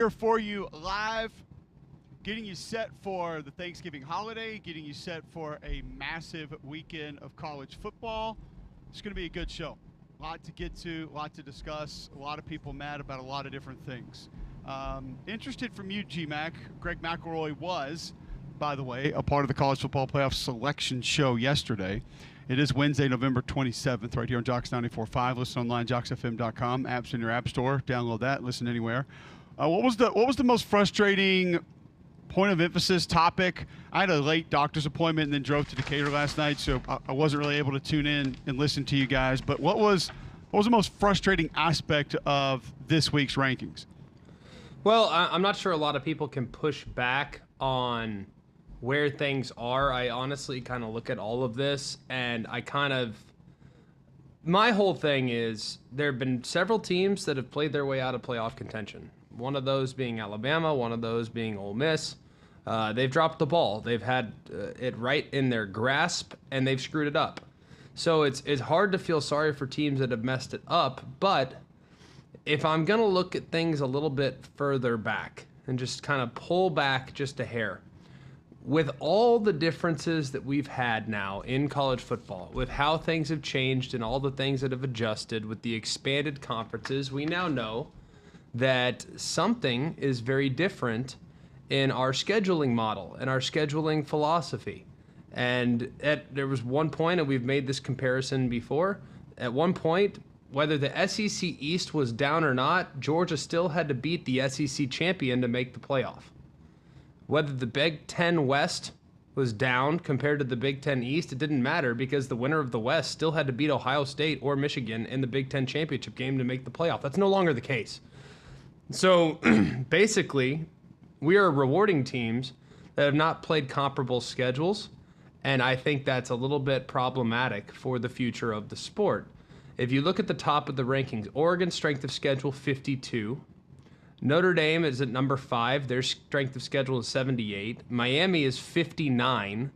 Here for you live, getting you set for the Thanksgiving holiday, getting you set for a massive weekend of college football. It's going to be a good show. A lot to get to, a lot to discuss, a lot of people mad about a lot of different things. Interested from you, GMAC. Greg McElroy was, by the way, a part of the College Football Playoff selection show yesterday. It is Wednesday, November 27th, right here on Jocks 94.5. Listen online, jocksfm.com. Apps in your app store. Download that. Listen anywhere. What was the most frustrating point of emphasis topic? I had a late doctor's appointment and then drove to Decatur last night, so I wasn't really able to tune in and listen to you guys. But what was the most frustrating aspect of this week's rankings? Well, I'm not sure a lot of people can push back on where things are. I honestly kind of look at all of this, and my whole thing is there have been several teams that have played their way out of playoff contention. One of those being Alabama, one of those being Ole Miss. They've dropped the ball. They've had it right in their grasp, and they've screwed it up. So it's hard to feel sorry for teams that have messed it up, but if I'm going to look at things a little bit further back and just kind of pull back just a hair, with all the differences that we've had now in college football, with how things have changed and all the things that have adjusted with the expanded conferences, we now know that something is very different in our scheduling model and our scheduling philosophy. And there was one point, and we've made this comparison before, at one point, whether the SEC East was down or not, Georgia still had to beat the SEC champion to make the playoff. Whether the Big Ten West was down compared to the Big Ten East, it didn't matter because the winner of the West still had to beat Ohio State or Michigan in the Big Ten championship game to make the playoff. That's no longer the case. So basically, we are rewarding teams that have not played comparable schedules, and I think that's a little bit problematic for the future of the sport. If you look at the top of the rankings, Oregon's strength of schedule 52. Notre Dame is at number 5. Their strength of schedule is 78. Miami is 59.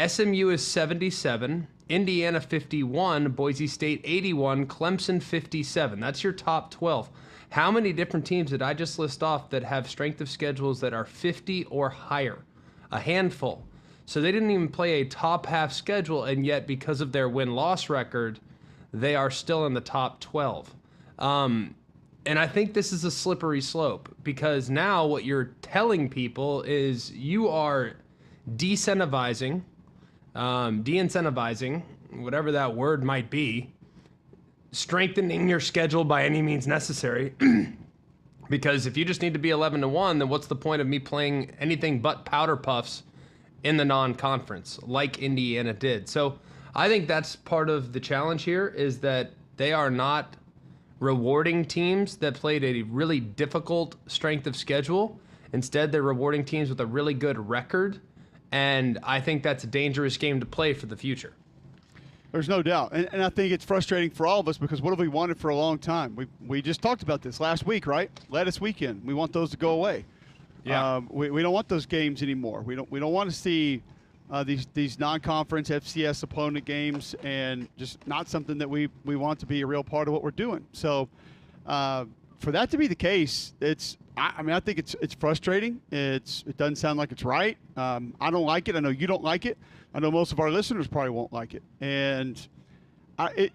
SMU is 77. Indiana 51. Boise State 81. Clemson 57. That's your top 12. How many different teams did I just list off that have strength of schedules that are 50 or higher? A handful. So they didn't even play a top half schedule, and yet because of their win-loss record, they are still in the top 12. And I think this is a slippery slope because now what you're telling people is you are de-incentivizing, whatever that word might be, strengthening your schedule by any means necessary. Because if you just need to be 11-1, then what's the point of me playing anything but powder puffs in the non-conference like Indiana did? So I think that's part of the challenge here is that they are not rewarding teams that played a really difficult strength of schedule. Instead, they're rewarding teams with a really good record, and I think that's a dangerous game to play for the future. There's no doubt, and I think it's frustrating for all of us because what have we wanted for a long time? We just talked about this last week, right? Lettuce weekend. We want those to go away. Yeah. We don't want those games anymore. We don't want to see these non-conference FCS opponent games, and just not something that we want to be a real part of what we're doing. So for that to be the case, I think it's frustrating. It doesn't sound like it's right. I don't like it. I know you don't like it. I know most of our listeners probably won't like it. And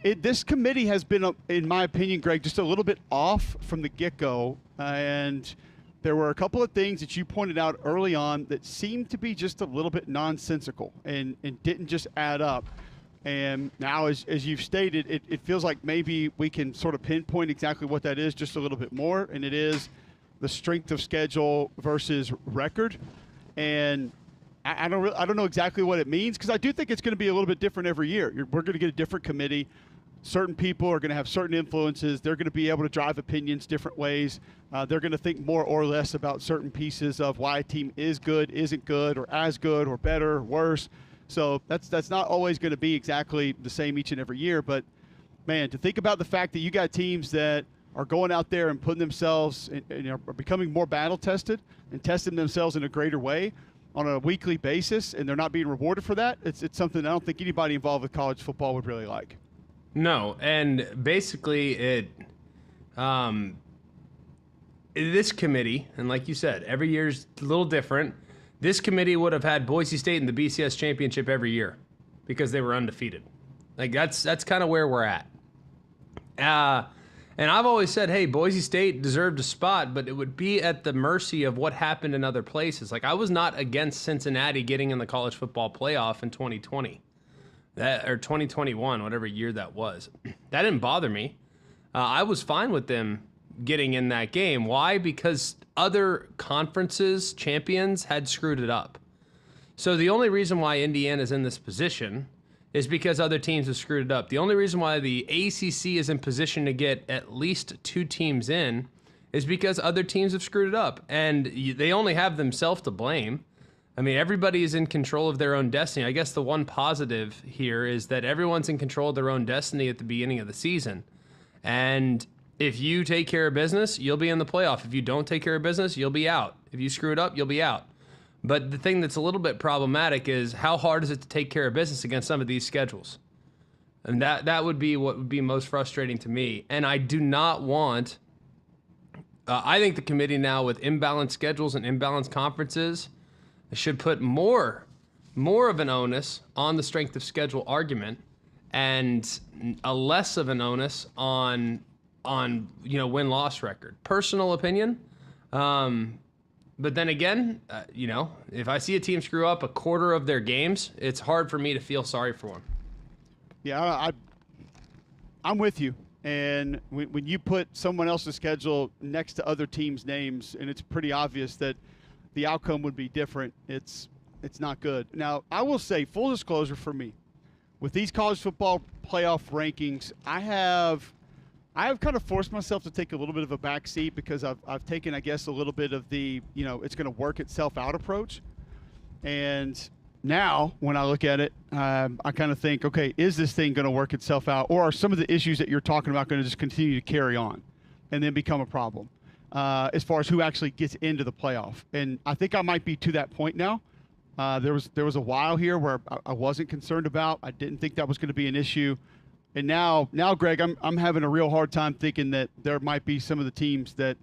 this committee has been, in my opinion, Greg, just a little bit off from the get-go. And there were a couple of things that you pointed out early on that seemed to be just a little bit nonsensical and didn't just add up. And now, as you've stated, it feels like maybe we can sort of pinpoint exactly what that is just a little bit more, and it is the strength of schedule versus record. And I don't know exactly what it means because I do think it's going to be a little bit different every year. We're going to get a different committee. Certain people are going to have certain influences. They're going to be able to drive opinions different ways. They're going to think more or less about certain pieces of why a team is good, isn't good, or as good, or better, or worse. So that's not always going to be exactly the same each and every year. But, man, to think about the fact that you got teams that are going out there and putting themselves are becoming more battle-tested and testing themselves in a greater way on a weekly basis, and they're not being rewarded for that, it's something I don't think anybody involved with college football would really like. No, and basically this committee, and like you said, every year's a little different. This committee would have had Boise State in the BCS championship every year because they were undefeated. Like that's kind of where we're at. And I've always said, hey, Boise State deserved a spot, but it would be at the mercy of what happened in other places. Like I was not against Cincinnati getting in the college football playoff in 2020, or 2021, whatever year that was. That didn't bother me. I was fine with them getting in that game. Why? Because other conferences, champions, had screwed it up. So the only reason why Indiana's in this position is because other teams have screwed it up. The only reason why the ACC is in position to get at least 2 teams in is because other teams have screwed it up. And they only have themselves to blame. I mean, everybody is in control of their own destiny. I guess the one positive here is that everyone's in control of their own destiny at the beginning of the season. And if you take care of business, you'll be in the playoff. If you don't take care of business, you'll be out. If you screw it up, you'll be out. But the thing that's a little bit problematic is how hard is it to take care of business against some of these schedules? And that would be what would be most frustrating to me. And I do not want... I think the committee now with imbalanced schedules and imbalanced conferences should put more of an onus on the strength of schedule argument and a less of an onus on win-loss record. Personal opinion. But then again, if I see a team screw up a quarter of their games, it's hard for me to feel sorry for them. Yeah, I'm with you. And when you put someone else's schedule next to other teams' names, and it's pretty obvious that the outcome would be different, it's not good. Now, I will say, full disclosure for me, with these college football playoff rankings, I have kind of forced myself to take a little bit of a back seat because I've taken, I guess, a little bit of the, it's going to work itself out approach. And now when I look at it, I kind of think, okay, is this thing going to work itself out? Or are some of the issues that you're talking about going to just continue to carry on and then become a problem as far as who actually gets into the playoff? And I think I might be to that point now. There was a while here where I wasn't concerned about. I didn't think that was going to be an issue. And now, Greg, I'm having a real hard time thinking that there might be some of the teams that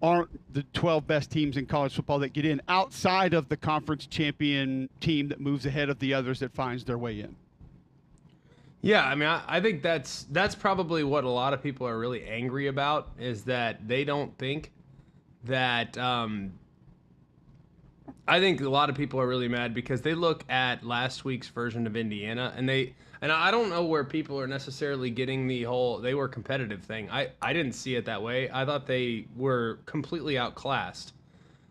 aren't the 12 best teams in college football that get in outside of the conference champion team that moves ahead of the others that finds their way in. Yeah, I mean, I think that's probably what a lot of people are really angry about is that they don't think that I think a lot of people are really mad because they look at last week's version of Indiana and I don't know where people are necessarily getting the whole they were competitive thing. I didn't see it that way. I thought they were completely outclassed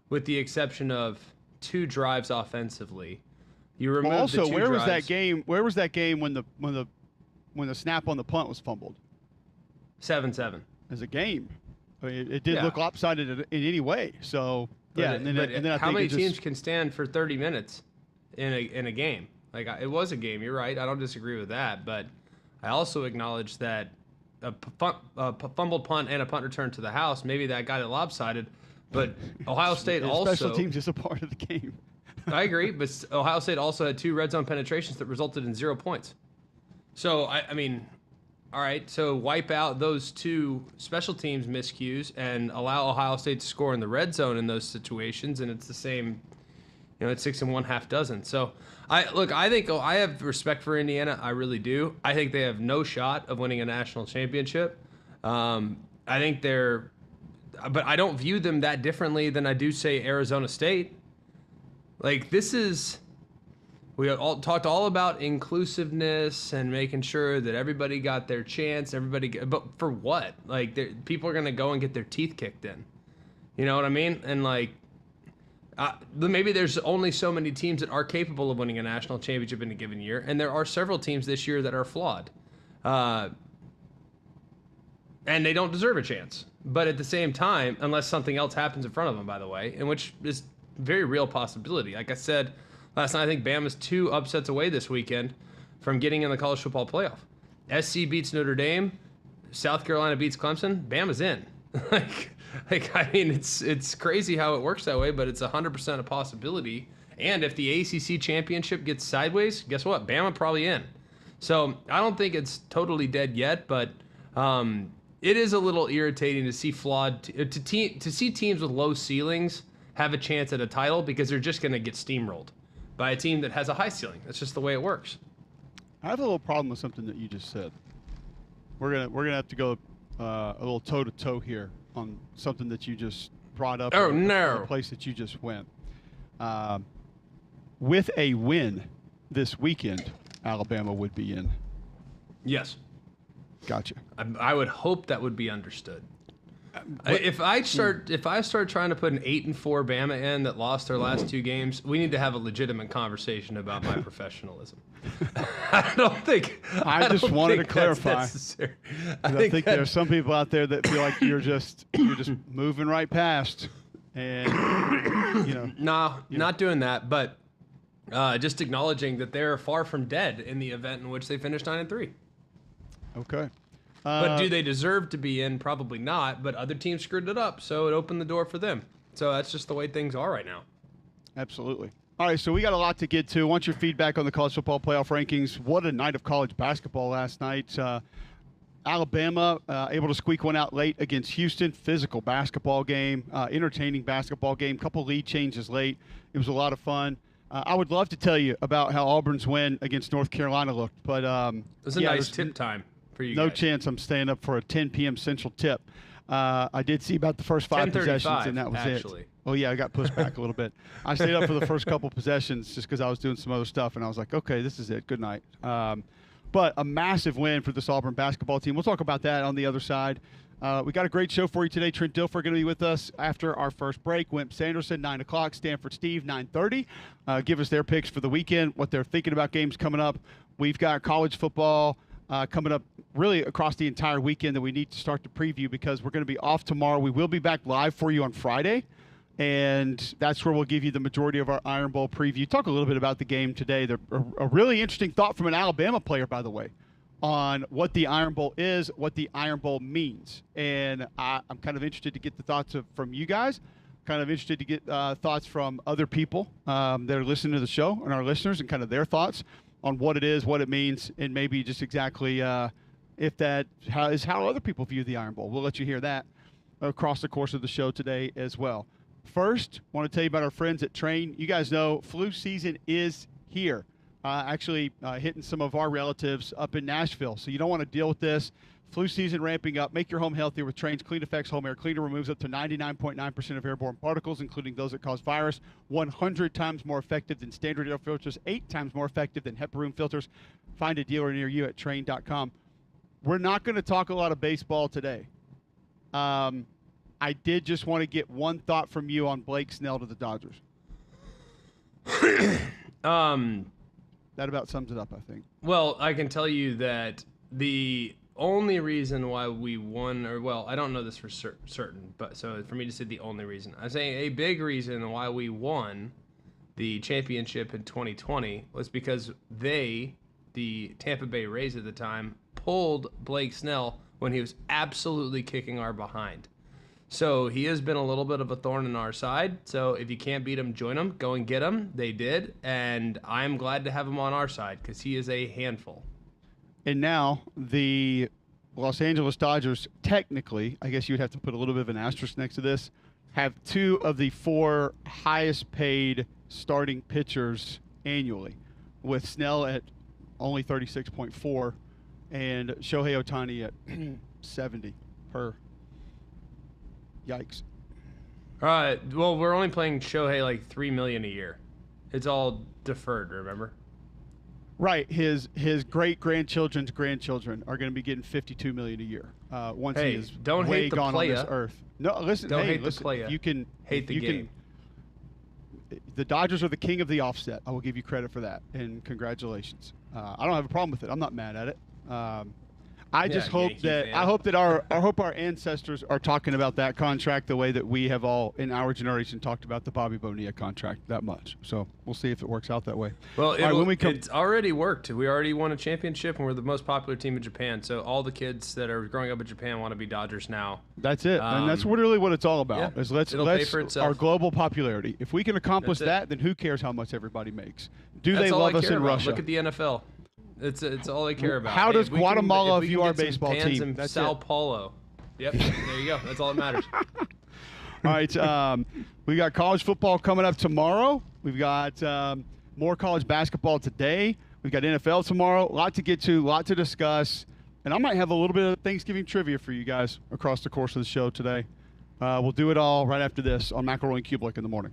with the exception of 2 drives offensively. You remove also, the 2 where drives. was that game? Where was that game when the snap on the punt was fumbled? 7-7. As a game. I mean, it did look lopsided in any way. So, but and then I how think many teams can stand for 30 minutes in a game? Like, it was a game, you're right. I don't disagree with that. But I also acknowledge that a fumbled punt and a punt return to the house, maybe that got it lopsided. But Ohio State also... Special teams is a part of the game. I agree, but Ohio State also had 2 red zone penetrations that resulted in 0 points. So, I mean, all right, so wipe out those 2 special teams miscues and allow Ohio State to score in the red zone in those situations, and it's the same, it's 6 1/2 dozen. So, I think I have respect for Indiana. I really do. I think they have no shot of winning a national championship. I think but I don't view them that differently than I do, say, Arizona State. Like, we all talked all about inclusiveness and making sure that everybody got their chance. But for what? Like, people are going to go and get their teeth kicked in. You know what I mean? And, like, maybe there's only so many teams that are capable of winning a national championship in a given year, and there are several teams this year that are flawed. And they don't deserve a chance. But at the same time, unless something else happens in front of them, by the way, and which is a very real possibility. Like I said last night, I think Bama's 2 upsets away this weekend from getting in the college football playoff. SC beats Notre Dame. South Carolina beats Clemson. Bama's in. I mean, it's crazy how it works that way, but it's 100% a possibility. And if the ACC championship gets sideways, guess what? Bama probably in. So I don't think it's totally dead yet, but it is a little irritating to see to see teams with low ceilings have a chance at a title because they're just going to get steamrolled by a team that has a high ceiling. That's just the way it works. I have a little problem with something that you just said. We're gonna have to go a little toe to toe here on something that you just brought up. Oh no! The place that you just went. With a win this weekend, Alabama would be in. Yes. Gotcha. I would hope that would be understood. If I start trying to put an 8-4 Bama in that lost their last 2 games, we need to have a legitimate conversation about my professionalism. I just wanted to clarify. I think there are some people out there that feel like you're just moving right past, and not doing that, but just acknowledging that they're far from dead in the event in which they finished 9-3. Okay. But do they deserve to be in? Probably not. But other teams screwed it up, so it opened the door for them. So that's just the way things are right now. Absolutely. All right, so we got a lot to get to. Want your feedback on the college football playoff rankings? What a night of college basketball last night. Alabama able to squeak one out late against Houston. Physical basketball game, entertaining basketball game. Couple lead changes late. It was a lot of fun. I would love to tell you about how Auburn's win against North Carolina looked, but it was a nice tip time for you. No guys. chance I'm staying up for a 10 p.m. Central tip. I did see about the first 5 possessions, and that was actually. it. Oh, yeah, I got pushed back a little bit. I stayed up for the first couple possessions just because I was doing some other stuff, and I was like, okay, this is it. Good night. But a massive win for this Auburn basketball team. We'll talk about that on the other side. We got a great show for you today. Trent Dilfer going to be with us after our first break. Wimp Sanderson, 9 o'clock. Stanford Steve, 9:30. Give us their picks for the weekend, what they're thinking about games coming up. We've got college football coming up really across the entire weekend that we need to start to preview because we're going to be off tomorrow. We will be back live for you on Friday, and that's where we'll give you the majority of our Iron Bowl preview. Talk a little bit about the game today. A really interesting thought from an Alabama player, by the way, on what the Iron Bowl is, what the Iron Bowl means. And I'm kind of interested to get the thoughts from you guys, kind of interested to get thoughts from other people that are listening to the show and our listeners and kind of their thoughts on what it is, what it means, and maybe just exactly if that is how other people view the Iron Bowl. We'll let you hear that across the course of the show today as well. First, I want to tell you about our friends at Train. You guys know flu season is here. Actually hitting some of our relatives up in Nashville. So you don't want to deal with this. Flu season ramping up. Make your home healthier with Train's Clean Effects Home Air Cleaner. Removes up to 99.9% of airborne particles, including those that cause virus. 100 times more effective than standard air filters. 8 times more effective than HEPA room filters. Find a dealer near you at Train.com. We're not going to talk a lot of baseball today. I did just want to get one thought from you on Blake Snell to the Dodgers. That about sums it up, I think. Well, I can tell you that the only reason why we won, or well, I don't know this for certain, but so for me to say the only reason, I'm saying a big reason why we won the championship in 2020 was because the Tampa Bay Rays at the time, pulled Blake Snell when he was absolutely kicking our behind. So he has been a little bit of a thorn in our side. So if you can't beat him, join him. Go and get him. They did. And I'm glad to have him on our side because he is a handful. And now the Los Angeles Dodgers, technically, I guess you'd have to put a little bit of an asterisk next to this, have 2 of the 4 highest paid starting pitchers annually, with Snell at only 36.4 and Shohei Ohtani at 70 per. Yikes. Well, we're only playing Shohei like $3 million a year. It's all deferred, remember? Right. His great grandchildren's grandchildren are going to be getting $52 million a year once he is don't way hate the gone playa. on this earth. No, listen. Don't hey, hate listen, the playa. You can hate the game. The Dodgers are the king of the offset. I will give you credit for that, and congratulations. I don't have a problem with it. I'm not mad at it. I just hope that I hope our ancestors are talking about that contract the way that we have all in our generation talked about the Bobby Bonilla contract that much. So we'll see if it works out that way. Well, it's already worked. We already won a championship, and we're the most popular team in Japan. So all the kids that are growing up in Japan want to be Dodgers now. That's it, and that's literally what it's all about. Yeah, is let's pay for itself. Our global popularity. If we can accomplish that, then who cares how much everybody makes? They love us in Russia? Look at the NFL. It's all they care about. How does Guatemala view our baseball team? That's Sao Paulo. Yep. There you go. That's all that matters. All right. We got college football coming up tomorrow. We've got more college basketball today. We've got NFL tomorrow. A lot to get to, a lot to discuss. And I might have a little bit of Thanksgiving trivia for you guys across the course of the show today. We'll do it all right after this on McElroy and Cubelic in the morning.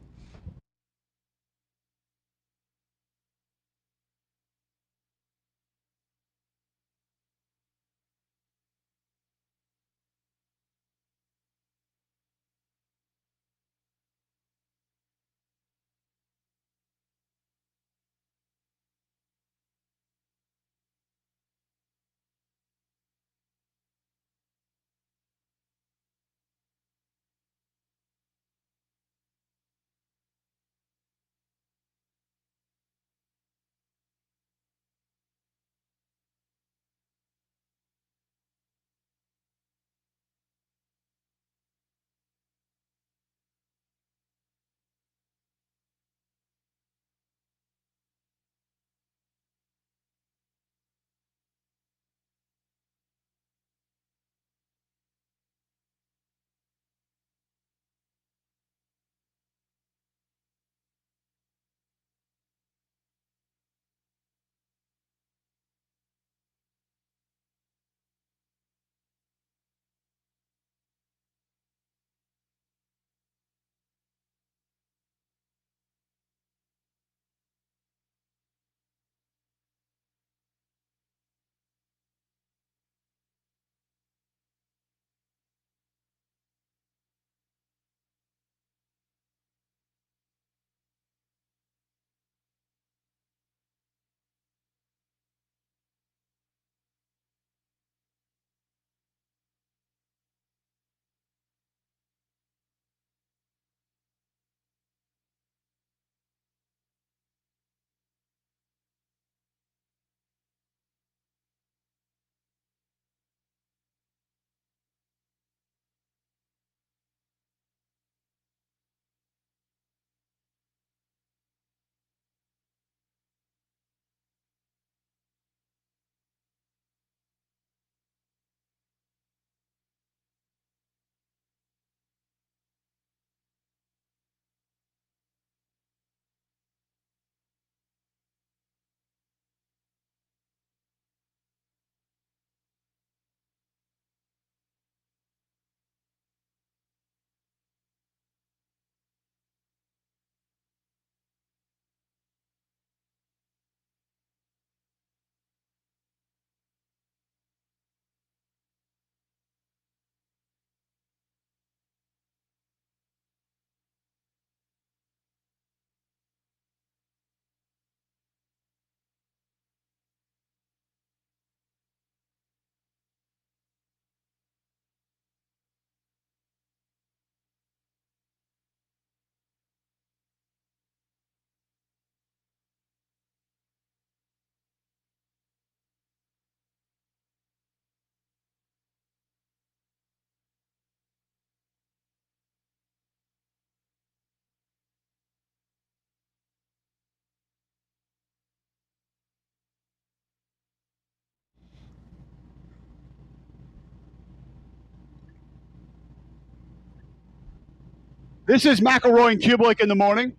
This is McElroy and Cubelic in the morning.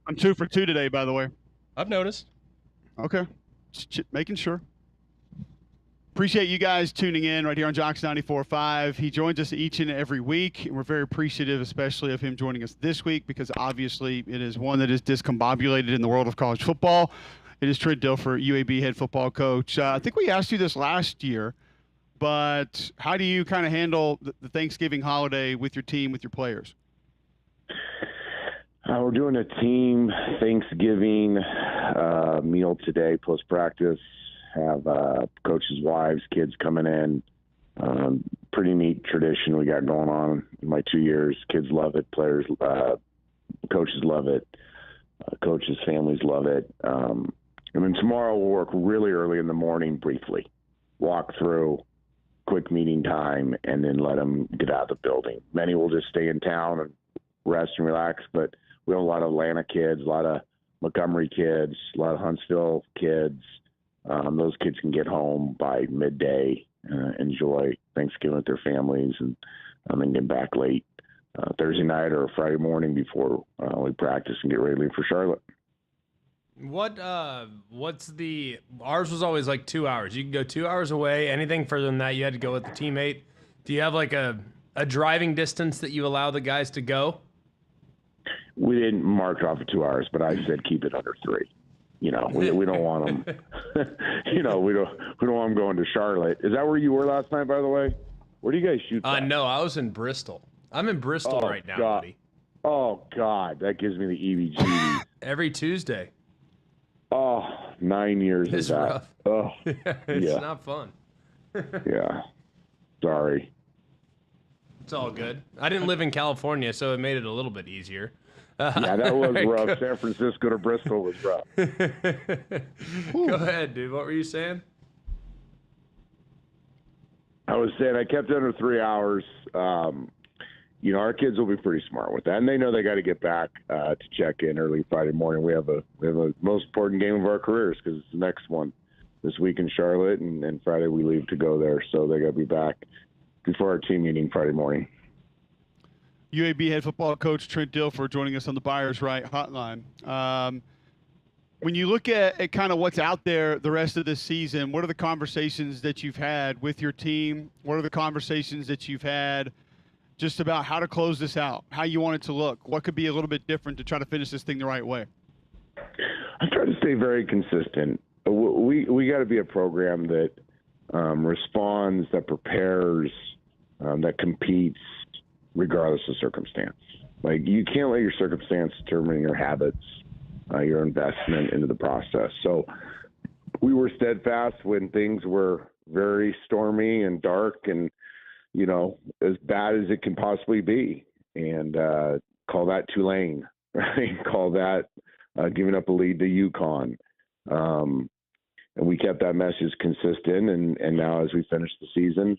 I'm 2 for 2 today, by the way. I've noticed. Okay. Just making sure. Appreciate you guys tuning in right here on Jocks 94.5. He joins us each and every week, and we're very appreciative, especially of him joining us this week, because obviously it is one that is discombobulated in the world of college football. It is Trent Dilfer, UAB head football coach. I think we asked you this last year, but how do you kind of handle the Thanksgiving holiday with your team, with your players? We're doing a team Thanksgiving meal today, post-practice. Have coaches' wives, kids coming in. Pretty neat tradition we got going on in my 2 years. Kids love it. Players, coaches love it. Coaches' families love it. And then tomorrow we'll work really early in the morning briefly. Walk through, quick meeting time, and then let them get out of the building. Many will just stay in town and rest and relax, but we have a lot of Atlanta kids, a lot of Montgomery kids, a lot of Huntsville kids. Those kids can get home by midday, enjoy Thanksgiving with their families, and then get back late Thursday night or Friday morning before we practice and get ready to leave for Charlotte. Ours was always like 2 hours. You could go 2 hours away. Anything further than that, you had to go with the teammate. Do you have like a driving distance that you allow the guys to go? We didn't mark off of 2 hours, but I said keep it under 3. We don't want them. we don't want them going to Charlotte. Is that where you were last night, by the way? Where do you guys shoot? No, I was in Bristol. I'm in Bristol right now, buddy. Oh God, that gives me the EVG. Every Tuesday. Oh, 9 years It's of that. rough. Oh, It's not fun. Yeah. Sorry. It's all good. I didn't live in California, so it made it a little bit easier. Yeah, that was rough. San Francisco to Bristol was rough. Go ahead, dude. What were you saying? I was saying I kept it under 3 hours. Our kids will be pretty smart with that, and they know they got to get back to check in early Friday morning. We have a most important game of our careers because it's the next one this week in Charlotte, and Friday we leave to go there, so they got to be back before our team meeting Friday morning. UAB head football coach Trent Dilfer joining us on the Buyers Right hotline. When you look at kind of what's out there the rest of this season, what are the conversations that you've had with your team? What are the conversations that you've had just about how to close this out, how you want it to look? What could be a little bit different to try to finish this thing the right way? I try to stay very consistent. We got to be a program that responds, that prepares, that competes regardless of circumstance. Like, you can't let your circumstance determine your habits, your investment into the process. So we were steadfast when things were very stormy and dark and, as bad as it can possibly be. And call that Tulane, right? Call that giving up a lead to UConn. And we kept that message consistent. And now as we finish the season,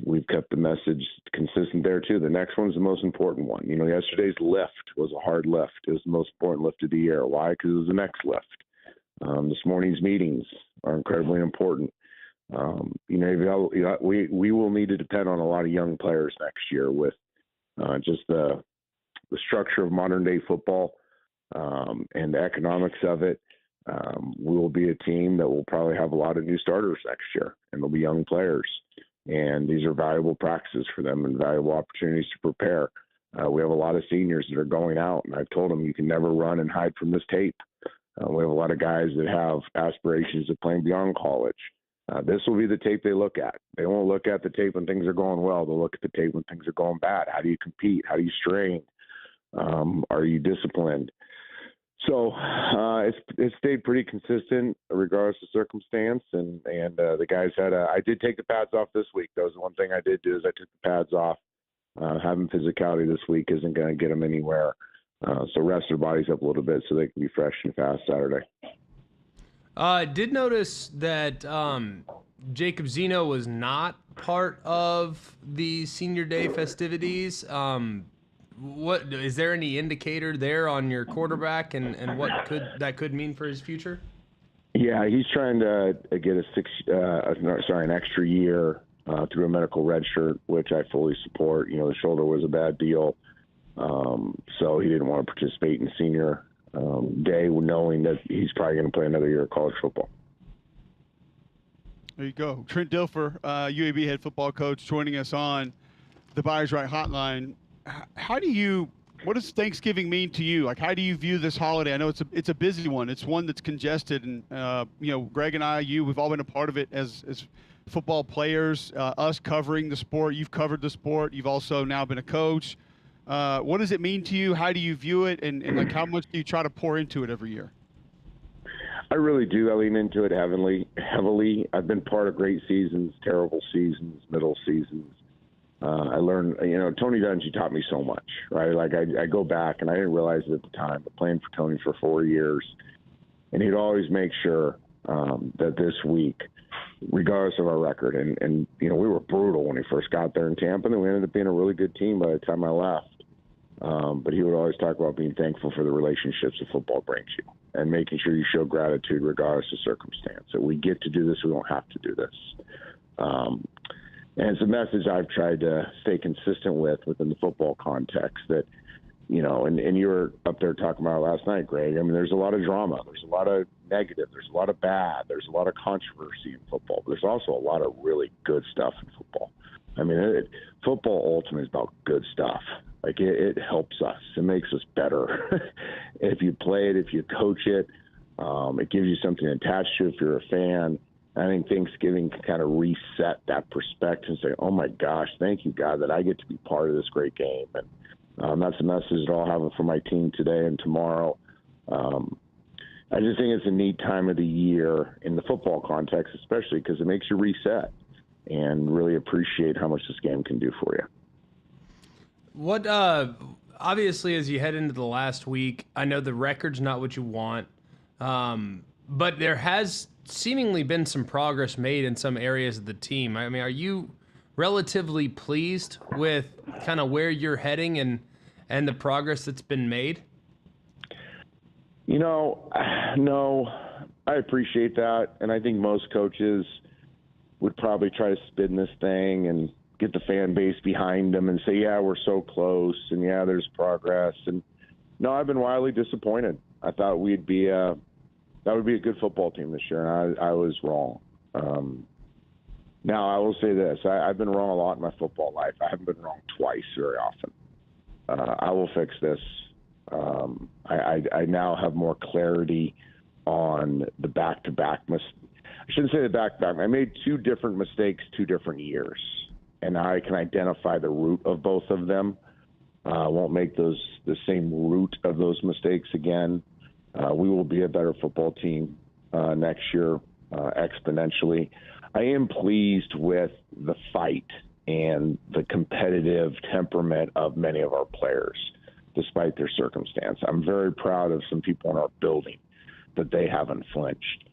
we've kept the message consistent there too. The next one's the most important one. Yesterday's lift was a hard lift. It was the most important lift of the year. Why? Because it was the next lift. This morning's meetings are incredibly important. We will need to depend on a lot of young players next year with just the structure of modern day football and the economics of it. We will be a team that will probably have a lot of new starters next year, and they'll be young players. And these are valuable practices for them and valuable opportunities to prepare. We have a lot of seniors that are going out, and I've told them you can never run and hide from this tape. We have a lot of guys that have aspirations of playing beyond college. This will be the tape they look at. They won't look at the tape when things are going well. They'll look at the tape when things are going bad. How do you compete? How do you strain? Are you disciplined? So it's stayed pretty consistent regardless of circumstance. And the guys I did take the pads off this week. That was the one thing I did do is I took the pads off. Having physicality this week isn't going to get them anywhere. So rest their bodies up a little bit so they can be fresh and fast Saturday. Did notice that Jacob Zeno was not part of the senior day festivities. What is there any indicator there on your quarterback and what that could mean for his future? Yeah, he's trying to get an extra year through a medical red shirt, which I fully support. The shoulder was a bad deal, so he didn't want to participate in senior day, knowing that he's probably going to play another year of college football. There you go. Trent Dilfer, UAB head football coach, joining us on the Buyers Right hotline. What does Thanksgiving mean to you? Like, how do you view this holiday? I know it's a busy one. It's one that's congested, and Greg and I, we've all been a part of it as football players. Us covering the sport, you've covered the sport. You've also now been a coach. What does it mean to you? How do you view it, and like how much do you try to pour into it every year? I really do. I lean into it heavily. I've been part of great seasons, terrible seasons, middle seasons. I learned, Tony Dungy taught me so much, right? Like I go back, and I didn't realize it at the time, but playing for Tony for 4 years, and he'd always make sure that this week, regardless of our record, and we were brutal when he first got there in Tampa, and then we ended up being a really good team by the time I left. But he would always talk about being thankful for the relationships that football brings you and making sure you show gratitude regardless of circumstance. That we get to do this, we don't have to do this. And it's a message I've tried to stay consistent with within the football context that, and you were up there talking about it last night, Greg. I mean, there's a lot of drama. There's a lot of negative. There's a lot of bad. There's a lot of controversy in football. But there's also a lot of really good stuff in football. I mean, football ultimately is about good stuff. Like, it helps us. It makes us better. If you play it, if you coach it, it gives you something to attach to if you're a fan. I think Thanksgiving can kind of reset that perspective and say, oh, my gosh, thank you, God, that I get to be part of this great game. And that's a message that I'll have for my team today and tomorrow. I just think it's a neat time of the year in the football context, especially because it makes you reset and really appreciate how much this game can do for you. What, obviously, as you head into the last week, I know the record's not what you want, but there has seemingly been some progress made in some areas of the team. I mean, are you relatively pleased with kind of where you're heading and the progress that's been made? No, I appreciate that. And I think most coaches would probably try to spin this thing and get the fan base behind them and say, yeah, we're so close. And yeah, there's progress. And no, I've been wildly disappointed. I thought that would be a good football team this year, and I was wrong. Now, I will say this. I've been wrong a lot in my football life. I haven't been wrong twice very often. I will fix this. I now have more clarity on the back-to-back. I shouldn't say the back-to-back. I made two different mistakes 2 different years, and I can identify the root of both of them. I won't make the same root of those mistakes again. We will be a better football team next year exponentially. I am pleased with the fight and the competitive temperament of many of our players, despite their circumstance. I'm very proud of some people in our building that they haven't flinched.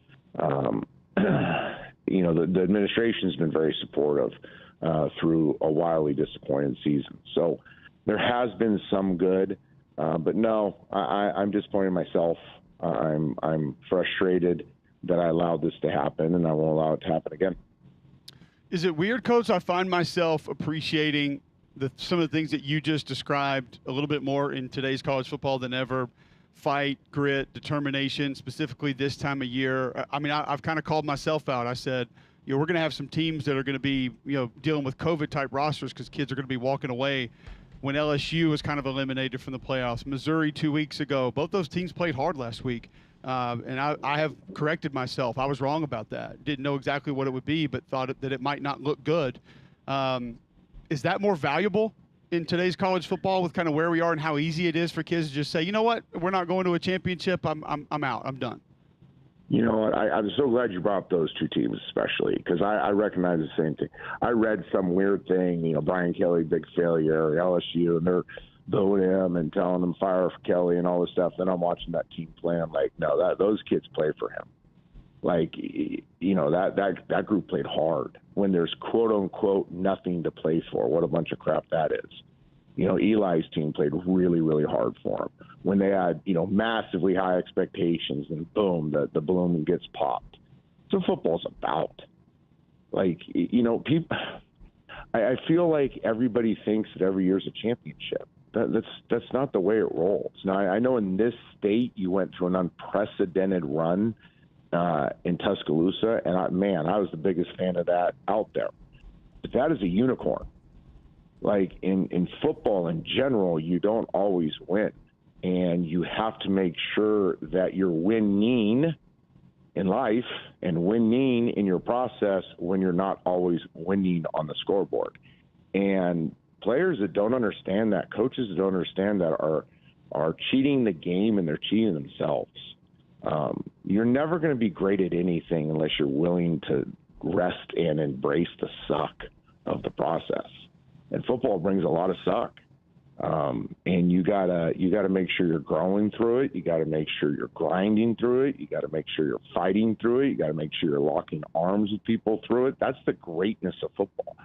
The administration's been very supportive through a wildly disappointing season. So there has been some good. But no, I'm disappointed in myself. I'm frustrated that I allowed this to happen, and I won't allow it to happen again. Is it weird, Coach? I find myself appreciating some of the things that you just described a little bit more in today's college football than ever. Fight, grit, determination, specifically this time of year. I mean, I've kind of called myself out. I said, we're going to have some teams that are going to be, dealing with COVID-type rosters because kids are going to be walking away. When LSU was kind of eliminated from the playoffs, Missouri 2 weeks ago, both those teams played hard last week. And I have corrected myself. I was wrong about that. Didn't know exactly what it would be, but thought that it might not look good. Is that more valuable in today's college football with kind of where we are and how easy it is for kids to just say, you know what, we're not going to a championship. I'm out. I'm done. You know what? I'm so glad you brought up those two teams, especially because I recognize the same thing. I read some weird thing, Brian Kelly, big failure, LSU, and they're booing him and telling him fire for Kelly and all this stuff. Then I'm watching that team play. I'm like, no, those kids play for him. Like, that group played hard when there's quote unquote nothing to play for. What a bunch of crap that is. Eli's team played really, really hard for him when they had, massively high expectations and boom, the balloon gets popped. That's what football's about. Like, people, I feel like everybody thinks that every year's a championship. That's not the way it rolls. Now, I know in this state you went through an unprecedented run in Tuscaloosa, and I was the biggest fan of that out there. But that is a unicorn. Like in football in general, you don't always win, and you have to make sure that you're winning in life and winning in your process when you're not always winning on the scoreboard. And players that don't understand that, coaches that don't understand that are cheating the game and they're cheating themselves. You're never going to be great at anything unless you're willing to rest and embrace the suck of the process. And football brings a lot of suck. And you gotta make sure you're growing through it. You gotta make sure you're grinding through it. You gotta make sure you're fighting through it. You gotta make sure you're locking arms with people through it. That's the greatness of football.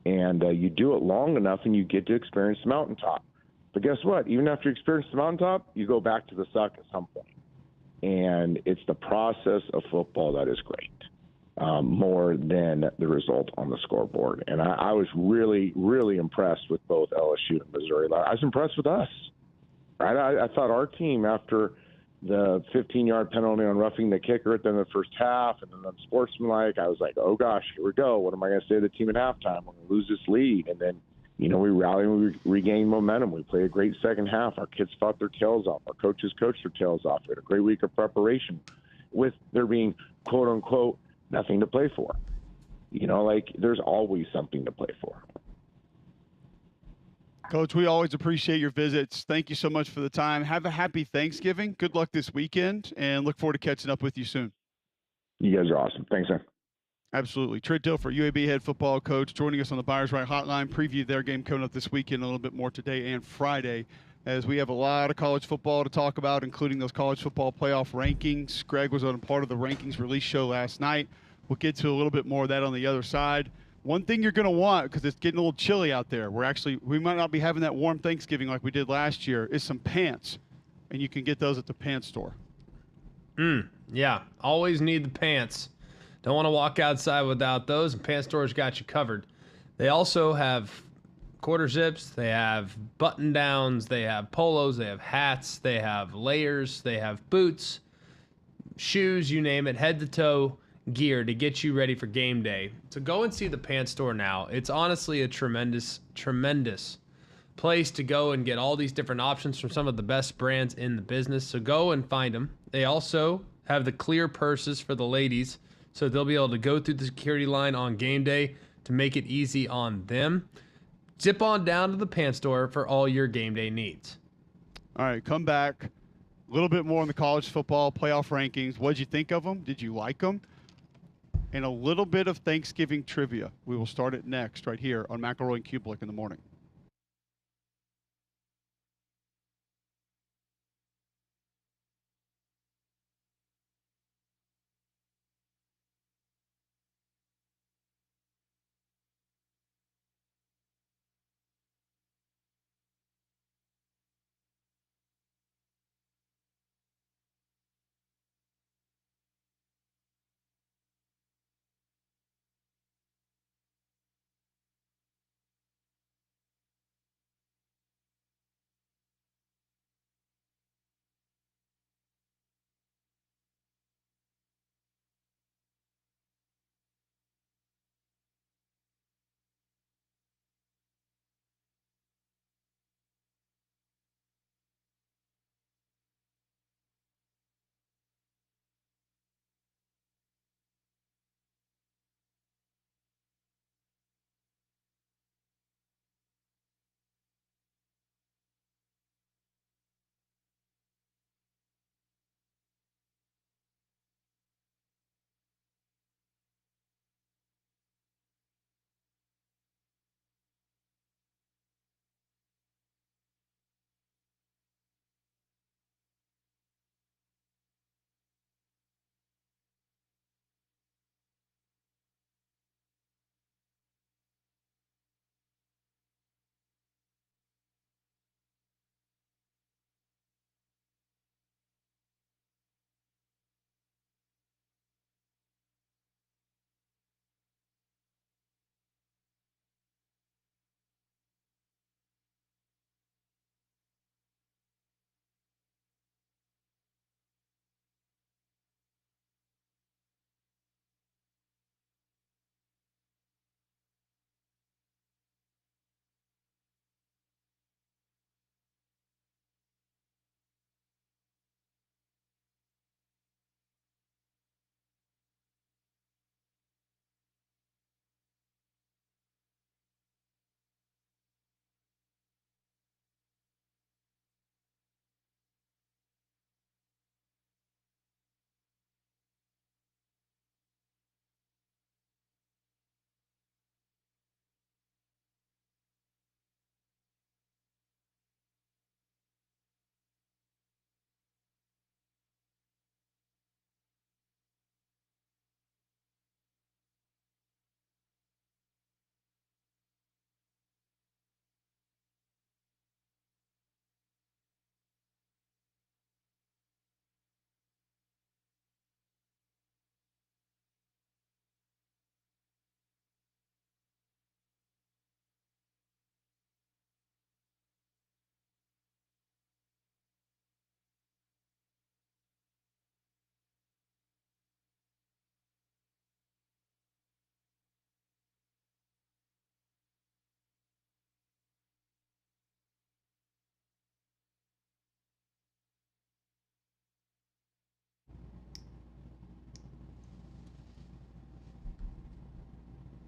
And you do it long enough and you get to experience the mountaintop. But guess what? Even after you experience the mountaintop, you go back to the suck at some point. And it's the process of football that is great. more than the result on the scoreboard. And I was really, really impressed with both LSU and Missouri. I was impressed with us. Right? I thought our team, after the 15-yard penalty on roughing the kicker at the end of the first half and then unsportsmanlike, I was like, oh, gosh, here we go. What am I going to say to the team at halftime? We're going to lose this lead. And then, we rallied and we regained momentum. We played a great second half. Our kids fought their tails off. Our coaches coached their tails off. We had a great week of preparation with there being, quote, unquote, nothing to play for. There's always something to play for. Coach, we always appreciate your visits. Thank you so much for the time. Have a happy Thanksgiving. Good luck this weekend, and look forward to catching up with you soon. You guys are awesome. Thanks, man. Absolutely. Trent Dilfer, UAB head football coach, joining us on the Buyers Right Hotline. Preview their game coming up this weekend, a little bit more today and Friday, as we have a lot of college football to talk about, including those college football playoff rankings. Greg was on a part of the rankings release show last night. We'll get to a little bit more of that on the other side. One thing you're going to want, because it's getting a little chilly out there, we might not be having that warm Thanksgiving like we did last year, is some pants. And you can get those at the pants store. Yeah, always need the pants. Don't want to walk outside without those, and Pants Store's got you covered. They also have quarter zips, they have button downs, they have polos, they have hats, they have layers, they have boots, shoes, you name it, head to toe gear to get you ready for game day. So go and see the Pants Store now. It's honestly a tremendous place to go and get all these different options from some of the best brands in the business. So go and find them. They also have the clear purses for the ladies, so they'll be able to go through the security line on game day to make it easy on them. Zip on down to the Pants Store for all your game day needs. All right, come back. A little bit more on the college football playoff rankings. What did you think of them? Did you like them? And a little bit of Thanksgiving trivia. We will start it next right here on McElroy and Cubelic in the morning.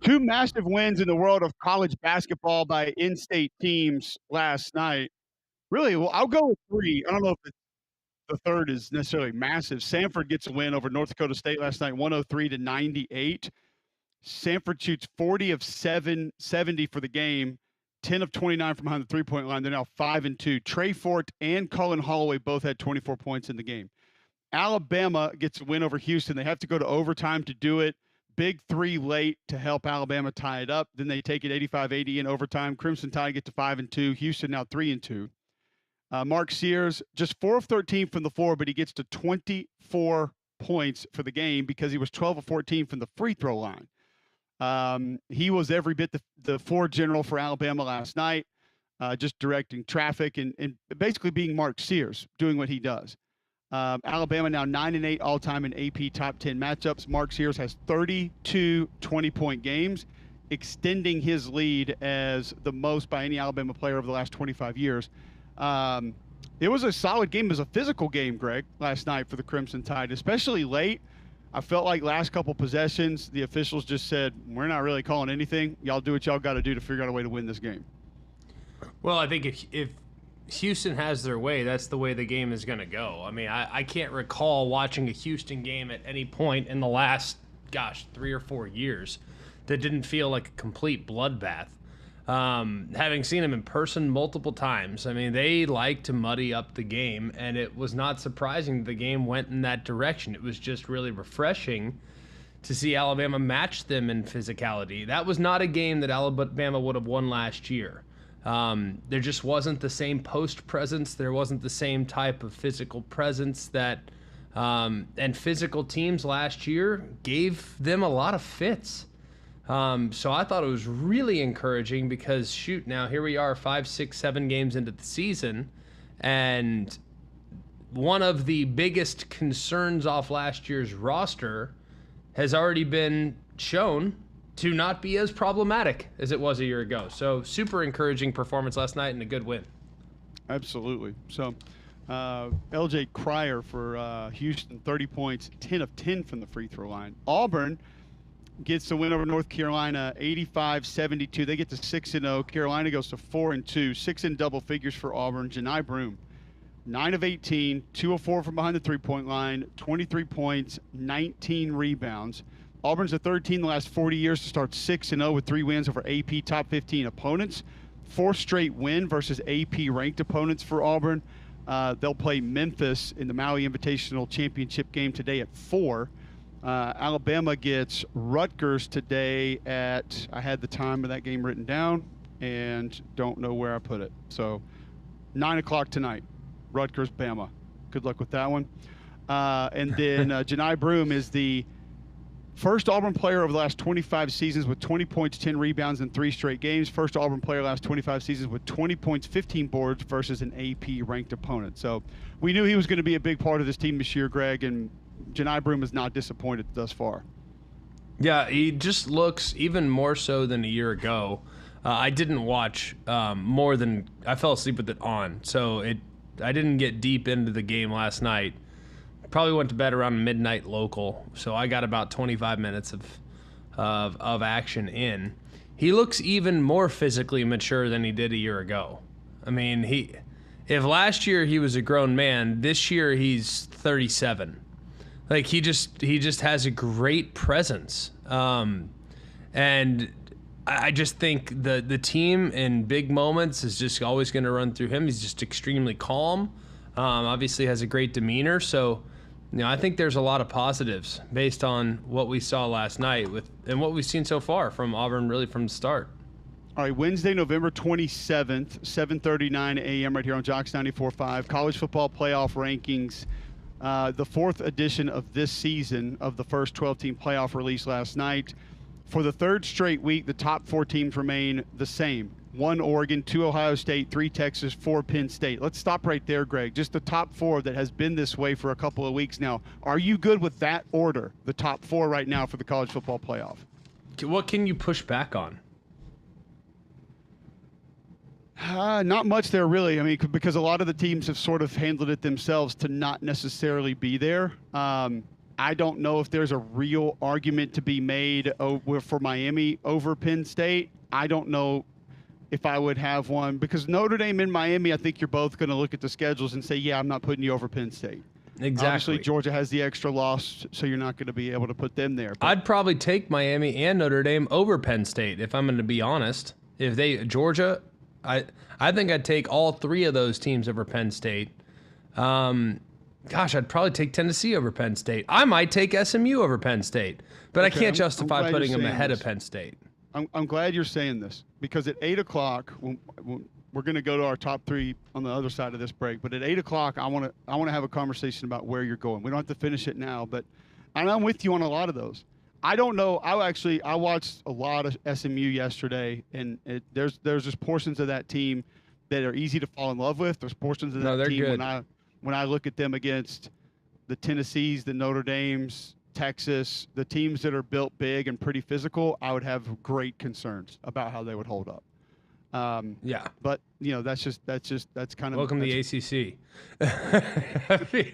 two massive wins in the world of college basketball by in-state teams last night. Really, well, I'll go with three. I don't know if the third is necessarily massive. Stanford gets a win over North Dakota State last night, 103-98. Stanford shoots 40 of 70 for the game, 10 of 29 from behind the three-point line. They're now 5-2. Trey Fort and Cullen Holloway both had 24 points in the game. Alabama gets a win over Houston. They have to go to overtime to do it. Big three late to help Alabama tie it up. Then they take it 85-80 in overtime. Crimson Tide get to 5-2. Houston now 3-2. Mark Sears, just 4 of 13 from the floor, but he gets to 24 points for the game because he was 12 of 14 from the free throw line. He was every bit the floor general for Alabama last night, just directing traffic and basically being Mark Sears, doing what he does. Alabama now 9-8 all-time in AP top 10 matchups. Mark Sears has 32 20-point games, extending his lead as the most by any Alabama player over the last 25 years. It was a solid game. It was a physical game, Greg, last night for the Crimson Tide, especially late. I felt like last couple possessions, the officials just said, we're not really calling anything. Y'all do what y'all got to do to figure out a way to win this game. Well, I think if Houston has their way, that's the way the game is going to go. I mean, I can't recall watching a Houston game at any point in the last, 3 or 4 years that didn't feel like a complete bloodbath. Having seen them in person multiple times, I mean, they like to muddy up the game, and it was not surprising the game went in that direction. It was just really refreshing to see Alabama match them in physicality. That was not a game that Alabama would have won last year. There just wasn't the same post presence. There wasn't the same type of physical presence that, and physical teams last year gave them a lot of fits. So I thought it was really encouraging because, shoot, now here we are 5, 6, 7 games into the season, and one of the biggest concerns off last year's roster has already been shown to not be as problematic as it was a year ago. So super encouraging performance last night and a good win. Absolutely. So LJ Cryer for Houston, 30 points, 10 of 10 from the free throw line. Auburn gets the win over North Carolina, 85-72. They get to 6-0. Carolina goes to 4-2. 6 in double figures for Auburn. Janai Broome, 9 of 18, 2 of 4 from behind the three-point line, 23 points, 19 rebounds. Auburn's the third team in the last 40 years to start 6-0 with 3 wins over AP top 15 opponents. 4th straight win versus AP ranked opponents for Auburn. They'll play Memphis in the Maui Invitational Championship game today at 4. Alabama gets Rutgers today at, I had the time of that game written down and don't know where I put it. So 9 o'clock tonight, Rutgers, Bama. Good luck with that one. And then Janai Broome is the first Auburn player over the last 25 seasons with 20 points, 10 rebounds in 3 straight games. First Auburn player last 25 seasons with 20 points, 15 boards versus an AP ranked opponent. So we knew he was going to be a big part of this team this year, Greg, and Janai Broome is not disappointed thus far. Yeah, he just looks even more so than a year ago. I didn't watch more than I fell asleep with it on, so I didn't get deep into the game last night. Probably went to bed around midnight local, so I got about 25 minutes of action in. He looks even more physically mature than he did a year ago. I mean, if last year he was a grown man, this year he's 37. Like he just has a great presence, and I just think the team in big moments is just always going to run through him. He's just extremely calm. Obviously has a great demeanor, so I think there's a lot of positives based on what we saw last night and what we've seen so far from Auburn, really from the start. All right, Wednesday, November 27th, 7:39 a.m. right here on Jocks 94.5. College football playoff rankings. The 4th edition of this season of the first 12-team playoff release last night. For the 3rd straight week, the top 4 teams remain the same. 1 Oregon, 2 Ohio State, 3 Texas, 4 Penn State. Let's stop right there, Greg. Just the top 4 that has been this way for a couple of weeks now. Are you good with that order, the top 4 right now for the college football playoff? What can you push back on? Not much there, really. I mean, because a lot of the teams have sort of handled it themselves to not necessarily be there. I don't know if there's a real argument to be made for Miami over Penn State. I don't know if I would have one, because Notre Dame and Miami, I think you're both going to look at the schedules and say, yeah, I'm not putting you over Penn State. Exactly. Obviously, Georgia has the extra loss, so you're not going to be able to put them there. But I'd probably take Miami and Notre Dame over Penn State, if I'm going to be honest. If Georgia, I think I'd take all three of those teams over Penn State. Gosh, I'd probably take Tennessee over Penn State. I might take SMU over Penn State, but I can't justify putting them ahead of Penn State. I'm glad you're saying this, because at 8 o'clock, when we're going to go to our top three on the other side of this break, but at 8 o'clock, I want to have a conversation about where you're going. We don't have to finish it now, but I'm with you on a lot of those. I don't know. I watched a lot of SMU yesterday, and there's just portions of that team that are easy to fall in love with. There's portions of that team good. when I look at them against the Tennessees, the Notre Dames, Texas, the teams that are built big and pretty physical, I would have great concerns about how they would hold up. Yeah, but that's kind of welcome to the ACC. I mean,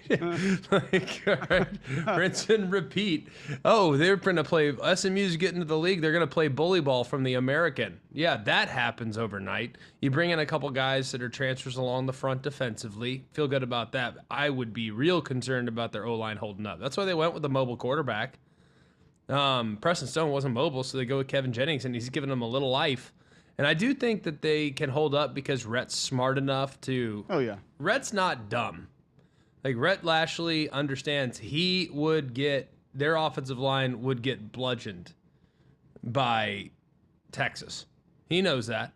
rinse and repeat. Oh, they're going to play. SMU's getting to the league. They're going to play bully ball from the American. Yeah, that happens overnight. You bring in a couple guys that are transfers along the front defensively. Feel good about that. I would be real concerned about their O-line holding up. That's why they went with the mobile quarterback. Preston Stone wasn't mobile, so they go with Kevin Jennings, and he's giving them a little life. And I do think that they can hold up because Rhett's smart enough to. Oh, yeah. Rhett's not dumb. Like, Rhett Lashley understands their offensive line would get bludgeoned by Texas. He knows that.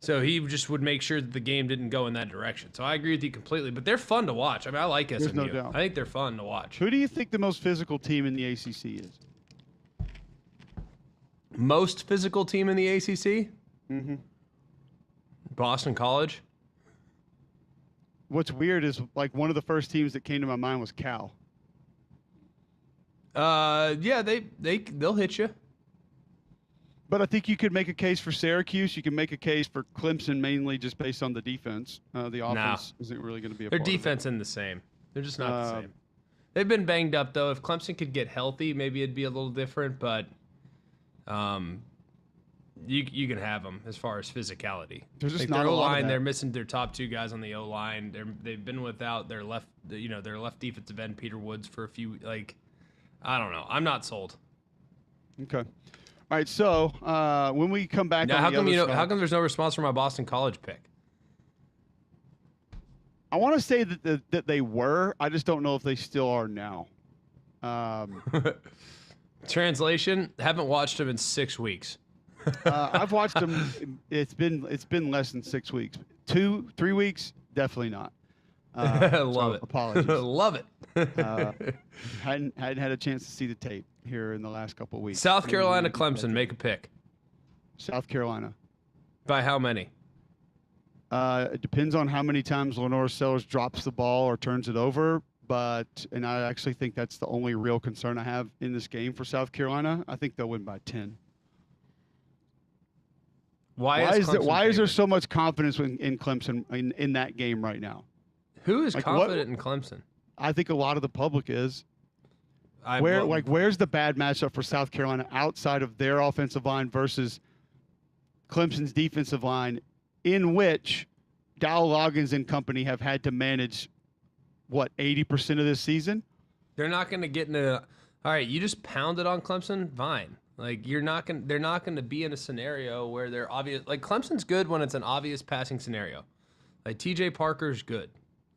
So he just would make sure that the game didn't go in that direction. So I agree with you completely. But they're fun to watch. I mean, I like SMU. There's no doubt. I think they're fun to watch. Who do you think the most physical team in the ACC is? Most physical team in the ACC? Mm-hmm. Boston College. What's weird is, like, one of the first teams that came to my mind was Cal. Yeah, they'll hit you. But I think you could make a case for Syracuse. You can make a case for Clemson, mainly just based on the defense. The offense isn't really going to be a Their part of it. defense isn't the same. They're just not the same. They've been banged up, though. If Clemson could get healthy, maybe it'd be a little different. But you can have them as far as physicality. There's just like not their a lot of O-line. that. They're missing their top two guys on the O-line. They've been without their left defensive end, Peter Woods, for a few. Like, I don't know. I'm not sold. Okay. All right. So when we come back, Now, on how the come other side, how come there's no response from my Boston College pick? I want to say that they were. I just don't know if they still are now. Translation: haven't watched them in 6 weeks. I've watched them. It's been less than 6 weeks. 3 weeks, definitely not. Love it. Apologies. Love it. Hadn't had a chance to see the tape here in the last couple of weeks. South Carolina, Clemson, make a pick. South Carolina. By how many? It depends on how many times Lenore Sellers drops the ball or turns it over. And I actually think that's the only real concern I have in this game for South Carolina. I think they'll win by 10. Why is there so much confidence in Clemson in that game right now? Who is confident in Clemson? I think a lot of the public is. Where's the bad matchup for South Carolina outside of their offensive line versus Clemson's defensive line, in which Dow Loggins and company have had to manage, 80% of this season? They're not going to get into. All right, you just pounded on Clemson. Fine. Like, they're not going to be in a scenario where they're obvious. Like, Clemson's good when it's an obvious passing scenario. Like, TJ Parker's good.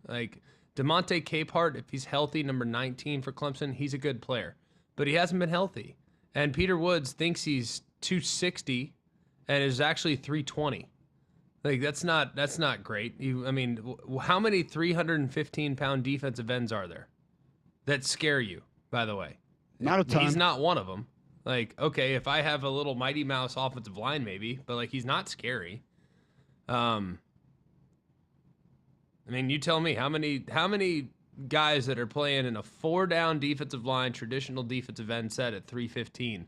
Like, DeMonte Capehart, if he's healthy, number 19 for Clemson, he's a good player. But he hasn't been healthy. And Peter Woods thinks he's 260 and is actually 320. Like, that's not great. How many 315-pound defensive ends are there that scare you, by the way? Not a ton. He's not one of them. Like, okay, if I have a little Mighty Mouse offensive line, maybe, but, like, he's not scary. You tell me how many guys that are playing in a 4-down defensive line, traditional defensive end set at 315?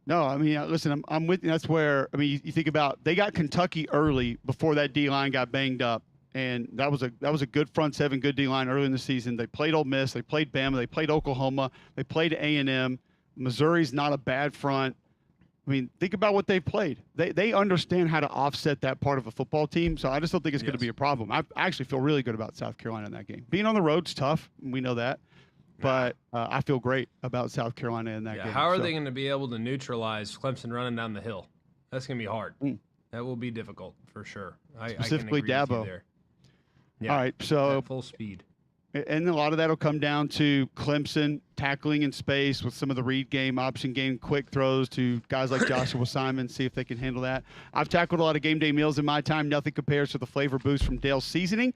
No, listen, I'm with you. That's where, you think about, they got Kentucky early before that D-line got banged up, and that was a good front seven, good D line early in the season. They played Ole Miss, they played Bama, they played Oklahoma, they played A&M. Missouri's not a bad front. I mean, think about what they've played. They understand how to offset that part of a football team, so I just don't think it's going to be a problem. I actually feel really good about South Carolina in that game. Being on the road's tough, we know that, but I feel great about South Carolina in that game. How are they going to be able to neutralize Clemson running down the hill? That's going to be hard. That will be difficult for sure. Specifically I can agree Dabo. with you there. Yeah, all right, so at full speed. And a lot of that will come down to Clemson tackling in space with some of the read game, option game, quick throws to guys like Joshua Simon, see if they can handle that. I've tackled a lot of game day meals in my time. Nothing compares to the flavor boost from Dale's Seasoning.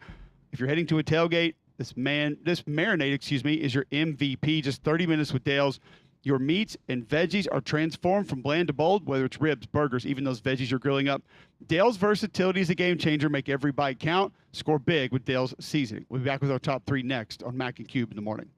If you're heading to a tailgate, this marinade, is your MVP. Just 30 minutes with Dale's. Your meats and veggies are transformed from bland to bold, whether it's ribs, burgers, even those veggies you're grilling up. Dale's versatility is a game changer. Make every bite count. Score big with Dale's Seasoning. We'll be back with our top 3 next on Mac and Cube in the morning.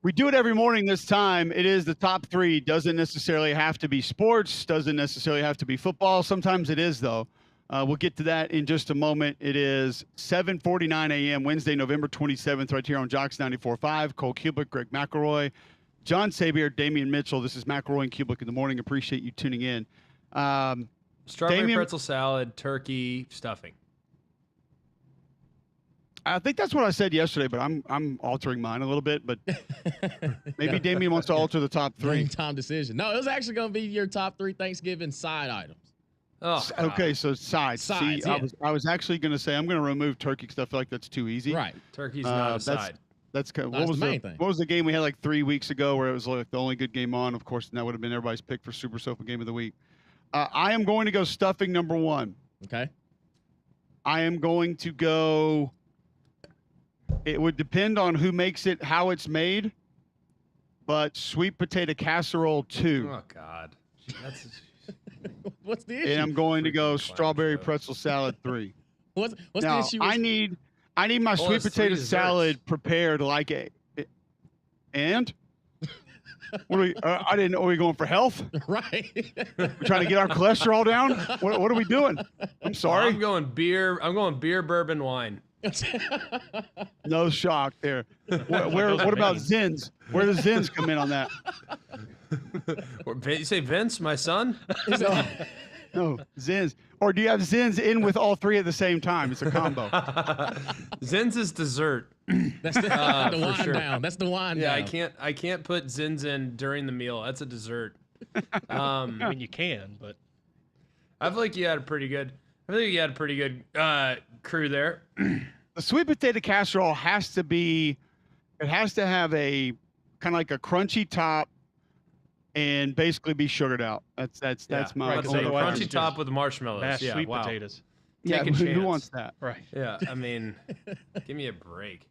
We do it every morning this time. It is the top 3. Doesn't necessarily have to be sports. Doesn't necessarily have to be football. Sometimes it is, though. We'll get to that in just a moment. It is 7:49 a.m. Wednesday, November 27th, right here on Jocks 94.5. Cole Cubelic, Greg McElroy, John Sabier, Damian Mitchell. This is McElroy and Cubelic in the morning. Appreciate you tuning in. Strawberry pretzel salad, turkey, stuffing. I think that's what I said yesterday, but I'm altering mine a little bit. But maybe Damien wants to alter the top 3. Game time decision. No, it was actually going to be your top 3 Thanksgiving side items. Oh, okay, so sides. See, yeah. I was actually going to say I'm going to remove turkey because I feel like that's too easy. Right. Turkey's not a side. That's kind of, That's the main thing. What was the game we had like 3 weeks ago where it was like the only good game on? Of course, that would have been everybody's pick for Super Sofa Game of the Week. I am going to go stuffing number 1. Okay. I am going to go. It would depend on who makes it, how it's made, but sweet potato casserole 2. Oh God. That's. What's the issue? And I'm going to go Freaking strawberry clown show. pretzel salad 3. What's Now, the issue? I need my sweet it's 3 potato desserts. salad prepared like a. And what are we? I didn't know. Are we going for health? Right. We're trying to get our cholesterol down. What are we doing? I'm sorry. I'm going beer, bourbon, wine. No shock there. What about Zins? Where does Zins come in on that? You say Vince, my son? No, Zins. Or do you have Zins in with all 3 at the same time? It's a combo. Zins is dessert. That's the wind sure. down. That's the wind Yeah, down. I can't put Zins in during the meal. That's a dessert. I mean, you can, but I feel like you had a pretty good crew there. The sweet potato casserole has to have a kind of like a crunchy top and basically be sugared out. That's my right, 'cause only otherwise crunchy it's top with marshmallows. mashed Yeah, sweet wow. potatoes. Yeah, Take a who chance. wants that? Right. Yeah, I mean, give me a break.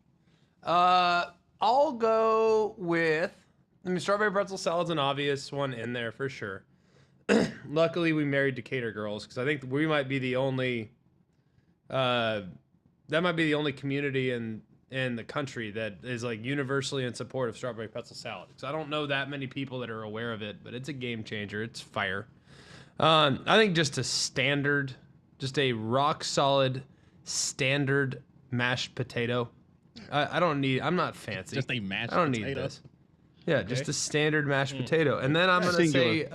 I'll go with. I mean, strawberry pretzel salad's an obvious one in there for sure. Luckily, we married Decatur girls because I think we might be the only. That might be the only community in the country that is like universally in support of strawberry pretzel salad. Because I don't know that many people that are aware of it, but it's a game changer. It's fire. I think just a rock solid standard mashed potato. I'm not fancy. Just a mashed I don't potato. need this. Yeah, just a standard mashed potato. And then I'm going to say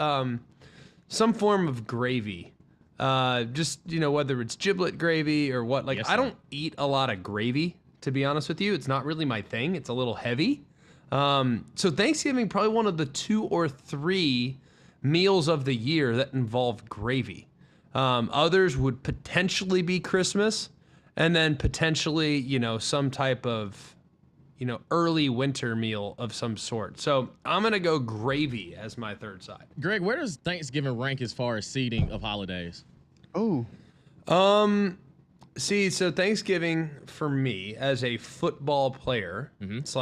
some form of gravy. Just, whether it's giblet gravy or what. Like, Yes, I sir. don't eat a lot of gravy, to be honest with you. It's not really my thing. It's a little heavy. So Thanksgiving, probably one of the 2 or 3 meals of the year that involve gravy. Others would potentially be Christmas, and then potentially, some type of, early winter meal of some sort. So I'm going to go gravy as my third side. Greg, where does Thanksgiving rank as far as seating of holidays? Oh, See, so Thanksgiving for me as a football player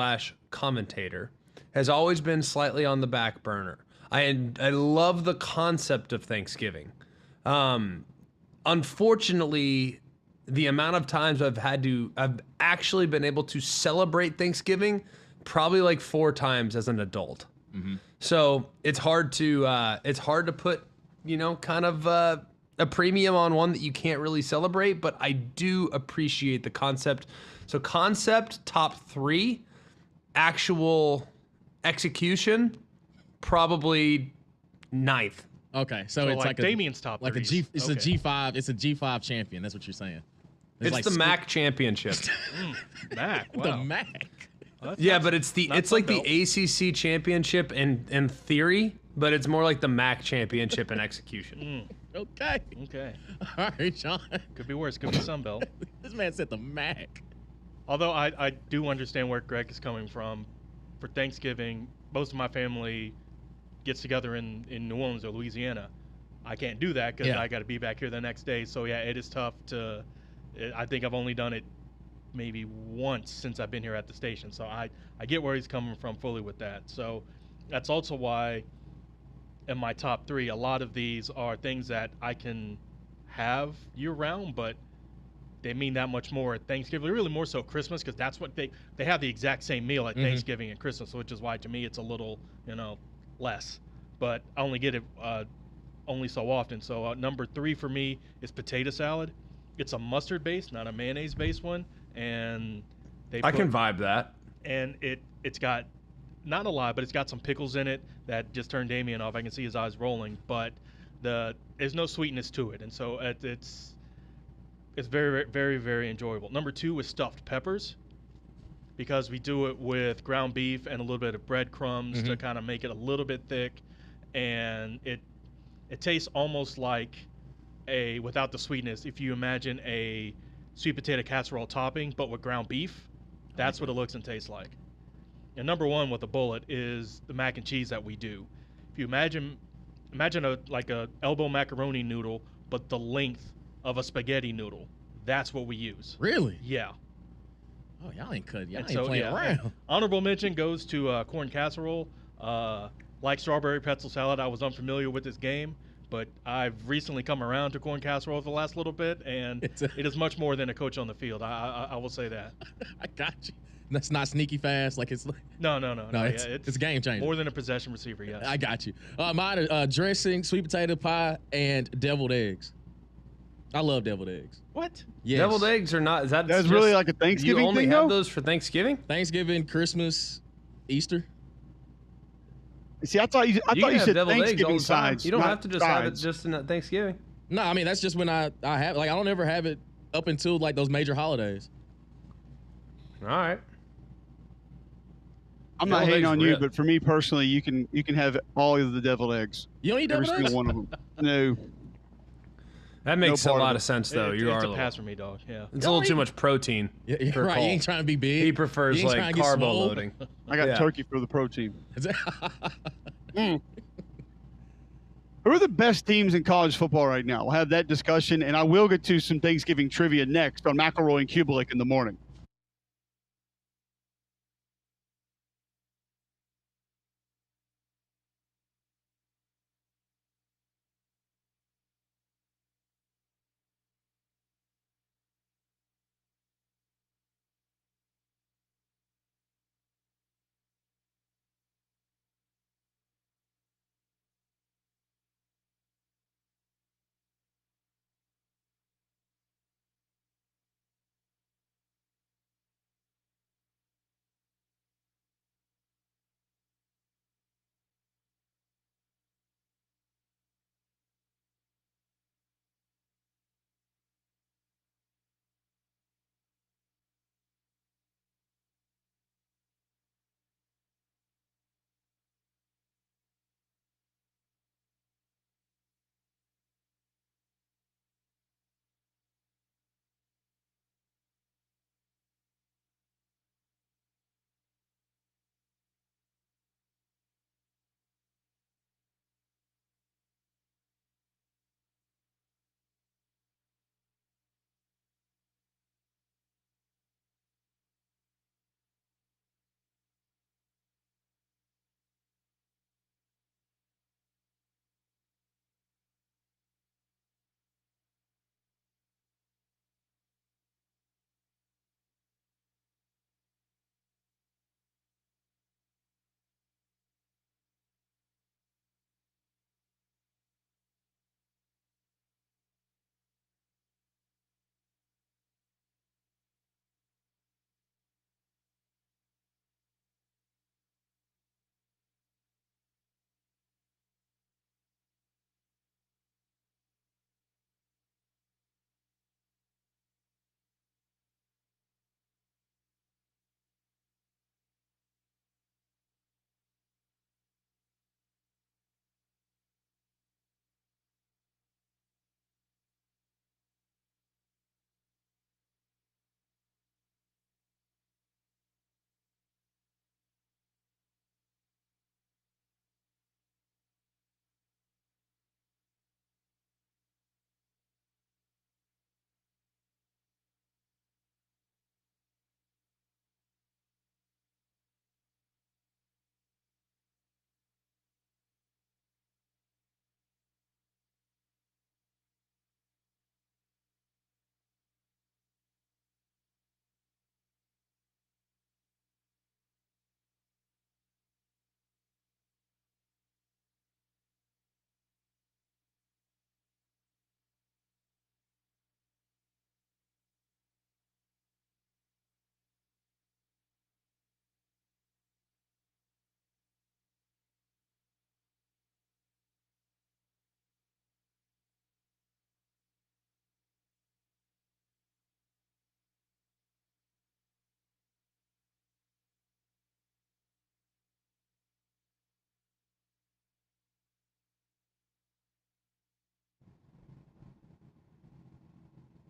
/ commentator has always been slightly on the back burner. I love the concept of Thanksgiving. Unfortunately, the amount of times I've actually been able to celebrate Thanksgiving probably like 4 times as an adult. So it's hard to put, kind of a premium on one that you can't really celebrate, but I do appreciate the concept. So concept top 3, actual execution probably 9th. Okay, so So it's like like Damien's top like a threes. G. It's a Okay. G5. It's a G5 champion. That's what you're saying. It's like the scoop- MAC championship. Mac. Wow. The Mac. Yeah, but it's not like Sun the ACC championship in theory, but it's more like the MAC championship in execution. Okay. Okay. All right, John. Could be worse. Could be Sunbelt. This man said the Mac. Although I do understand where Greg is coming from. For Thanksgiving, most of my family gets together in New Orleans or Louisiana. I can't do that because Yeah. I got to be back here the next day. So yeah, it is tough to. I think I've only done it maybe once since I've been here at the station. So I get where he's coming from fully with that. So that's also why in my top 3, a lot of these are things that I can have year round, but they mean that much more at Thanksgiving, really more so Christmas, because that's what they have the exact same meal at Thanksgiving and Christmas, which is why to me it's a little, less. But I only get it only so often. So number 3 for me is potato salad. It's a mustard base, not a mayonnaise based one, and I can vibe that. and it's got not a lot, but it's got some pickles in it that just turned Damien off. I can see his eyes rolling, but there's no sweetness to it, and so it's very, very, very enjoyable. Number 2 is stuffed peppers, because we do it with ground beef and a little bit of breadcrumbs to kind of make it a little bit thick, and it tastes almost like without the sweetness. If you imagine a sweet potato casserole topping, but with ground beef, that's what it looks and tastes like. And number 1 with a bullet is the mac and cheese that we do. If you imagine a elbow macaroni noodle, but the length of a spaghetti noodle, that's what we use. Really? Yeah. Oh, y'all ain't playing Yeah, around. Honorable mention goes to corn casserole. Like strawberry pretzel salad, I was unfamiliar with this game, but I've recently come around to corn casserole the last little bit, and it is much more than a coach on the field. I will say that. I got you. That's not sneaky fast. Like it's No. It's a game changer. More than a possession receiver. Yes. I got you. Mine are dressing, sweet potato pie, and deviled eggs. I love deviled eggs. What? Yes. Deviled eggs are not. That's really like a Thanksgiving You only thing, have though? those for Thanksgiving? Thanksgiving, Christmas, Easter. See, I thought you can said have deviled eggs all Thanksgiving the time. sides. You don't not have to just have it sides. just in Thanksgiving. No, I mean that's just when I have, like, I don't ever have it up until like those major holidays. All right. I'm not Deviled hating eggs on you, rip. but for me personally, you can have all of the deviled eggs. You don't eat Every deviled eggs? single one of them. No. That makes a part of lot it. of sense, though. It's You are a a little, pass for me, dog. Yeah. it's a little too much protein. Yeah, you're for right. Cole. You ain't trying to be big. He prefers You ain't like trying to get carbo swole. loading. I got Yeah. turkey for the protein. Mm. Who are the best teams in college football right now? We'll have that discussion, and I will get to some Thanksgiving trivia next on McElroy and Cubelic in the morning.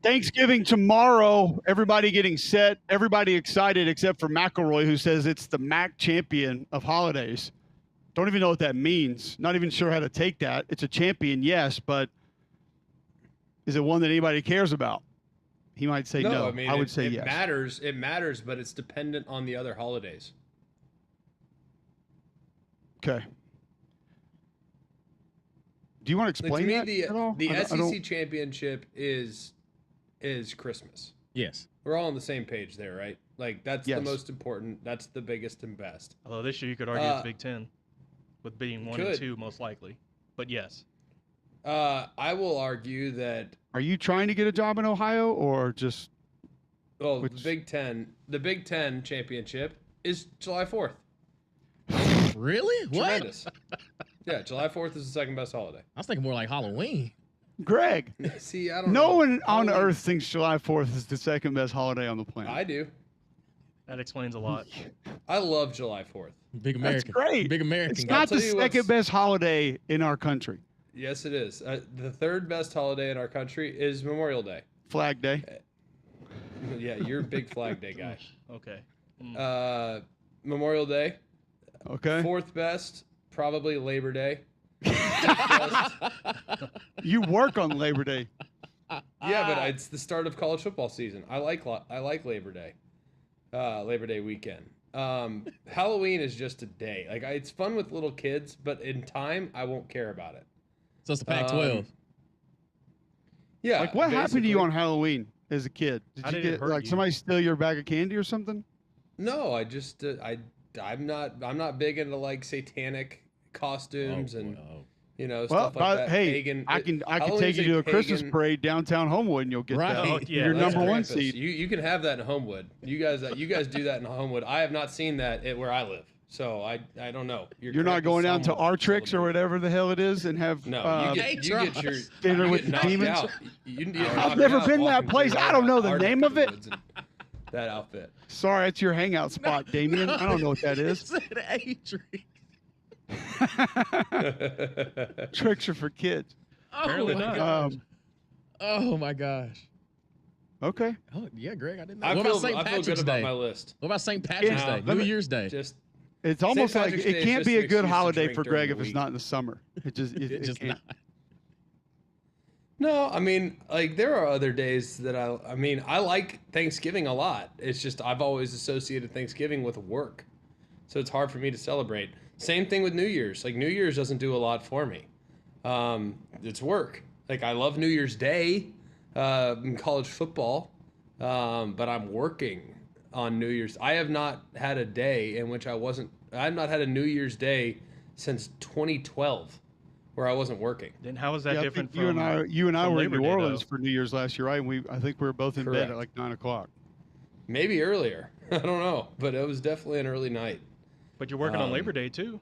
Thanksgiving tomorrow, everybody getting set, everybody excited except for McElroy, who says it's the MAC champion of holidays. Don't even know what that means. Not even sure how to take that. It's a champion, yes, but is it one that anybody cares about? He might say no. I mean, I would say yes. It matters, but it's dependent on the other holidays. Okay. Do you want to explain to me, that at all? the SEC championship is Christmas. Yes. We're all on the same page there, right? Like, that's Yes. the most important. That's the biggest and best. Although this year you could argue it's Big Ten, with being 1 and 2 most likely. But yes. I will argue that. Are you trying to get a job in Ohio or just? Well, the Big Ten championship is July 4th. Really? What? Tremendous. Yeah, July 4th is the second best holiday. I was thinking more like Halloween. Greg, See, I don't no know. one on Halloween- Earth thinks July 4th is the second best holiday on the planet. I do. That explains a lot. I love July 4th. Big American. That's great. Big American It's guy. not the tell you second what's- best holiday in our country. Yes, it is. The third best holiday in our country is Memorial Day. Flag Day. Yeah, you're a big Flag Day guy. Okay. Memorial Day. Okay. Fourth best, probably Labor Day. You work on Labor Day. Yeah, but it's the start of college football season. I like Labor Day, Labor Day weekend. Halloween is just a day. Like it's fun with little kids, but in time, I won't care about it. So it's the Pac-12. Yeah. Like what happened to you basically. on Halloween as a kid? How Did you did it get hurt like you? somebody steal your bag of candy or something? No, I just I'm not big into like satanic costumes and Well, stuff like that. hey, Pagan. I can Halloween's take you to a Christmas pagan- parade downtown Homewood and you'll get Right. that. Oh, yeah, Your that's number one Krampus. seed. You can have that in Homewood. You guys do that in Homewood. I have not seen that where I live, so I don't know. You're not going down to our tricks or whatever the hell it is and have. No, you get your dinner you with get the knocked demons? out. You get I've knocked never out been to that walking place. through I don't know the Arctic name of it. woods in That outfit. Sorry, it's your hangout spot, Damien. I don't know what that is. Tricks are for kids. Apparently Oh my not. gosh. Oh my gosh. Okay. Oh yeah, Greg, I didn't know. I What feel about St. good Patrick's about Day? my list. What about St. Patrick's Yeah, Day? let New me- Year's Day. Just It's almost like Patrick's Day it is can't just be an a good excuse to holiday drink for during Greg the if it's week. not in the summer. It just It just can't. not. No, I mean, like there are other days that I like Thanksgiving a lot. It's just I've always associated Thanksgiving with work. So it's hard for me to celebrate. Same thing with New Year's. Like New Year's doesn't do a lot for me. It's work. Like I love New Year's Day in college football, but I'm working on New Year's. I have not had a day in which I have not had a New Year's Day since 2012 where I wasn't working. Then how is that Yeah, I different think from you and I from were in Labor New Day, Orleans though? for New Year's last year, right? And I think we were both in bed Correct. at like 9:00. Maybe earlier. I don't know, but it was definitely an early night. But you're working on Labor Day too.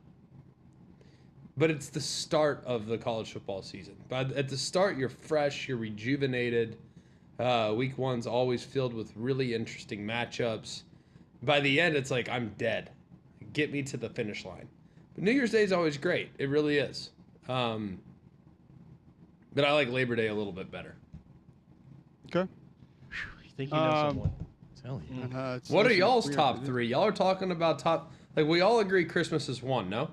But it's the start of the college football season. But at the start, you're fresh, you're rejuvenated. Week one's always filled with really interesting matchups. By the end, it's like, I'm dead. Get me to the finish line. But New Year's Day is always great. It really is. But I like Labor Day a little bit better. Okay. You think you know someone? Telling you. What are y'all's top three? Y'all are talking about top... Like, we all agree Christmas is one, no?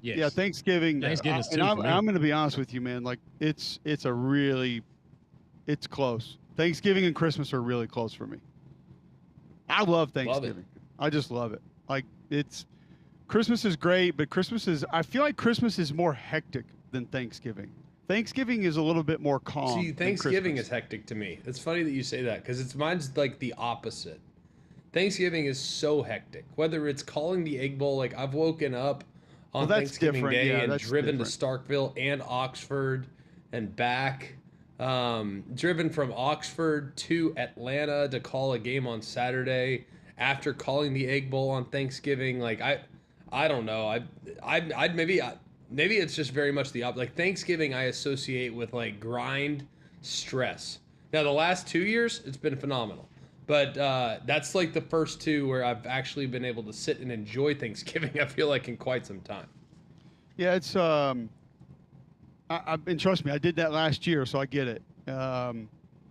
Yes. Yeah, Thanksgiving. Thanksgiving's and two I'm for me. going to be honest with you, man. Like it's close. Thanksgiving and Christmas are really close for me. I love Thanksgiving. I just love it. Like Christmas is great, but I feel like Christmas is more hectic than Thanksgiving. Thanksgiving is a little bit more calm. See, than Thanksgiving Christmas. is hectic to me. It's funny that you say that because mine's like the opposite. Thanksgiving is so hectic. Whether it's calling the Egg Bowl, like I've woken up on that's Thanksgiving different. Day Yeah, and that's driven different. to Starkville and Oxford and back. Driven from Oxford to Atlanta to call a game on Saturday after calling the Egg Bowl on Thanksgiving. Like I don't know. Maybe it's just very much the opposite. Like Thanksgiving, I associate with like grind, stress. Now the last 2 years, it's been phenomenal. But that's like the first two where I've actually been able to sit and enjoy Thanksgiving. I feel like in quite some time. Yeah, it's and trust me, I did that last year, so I get it.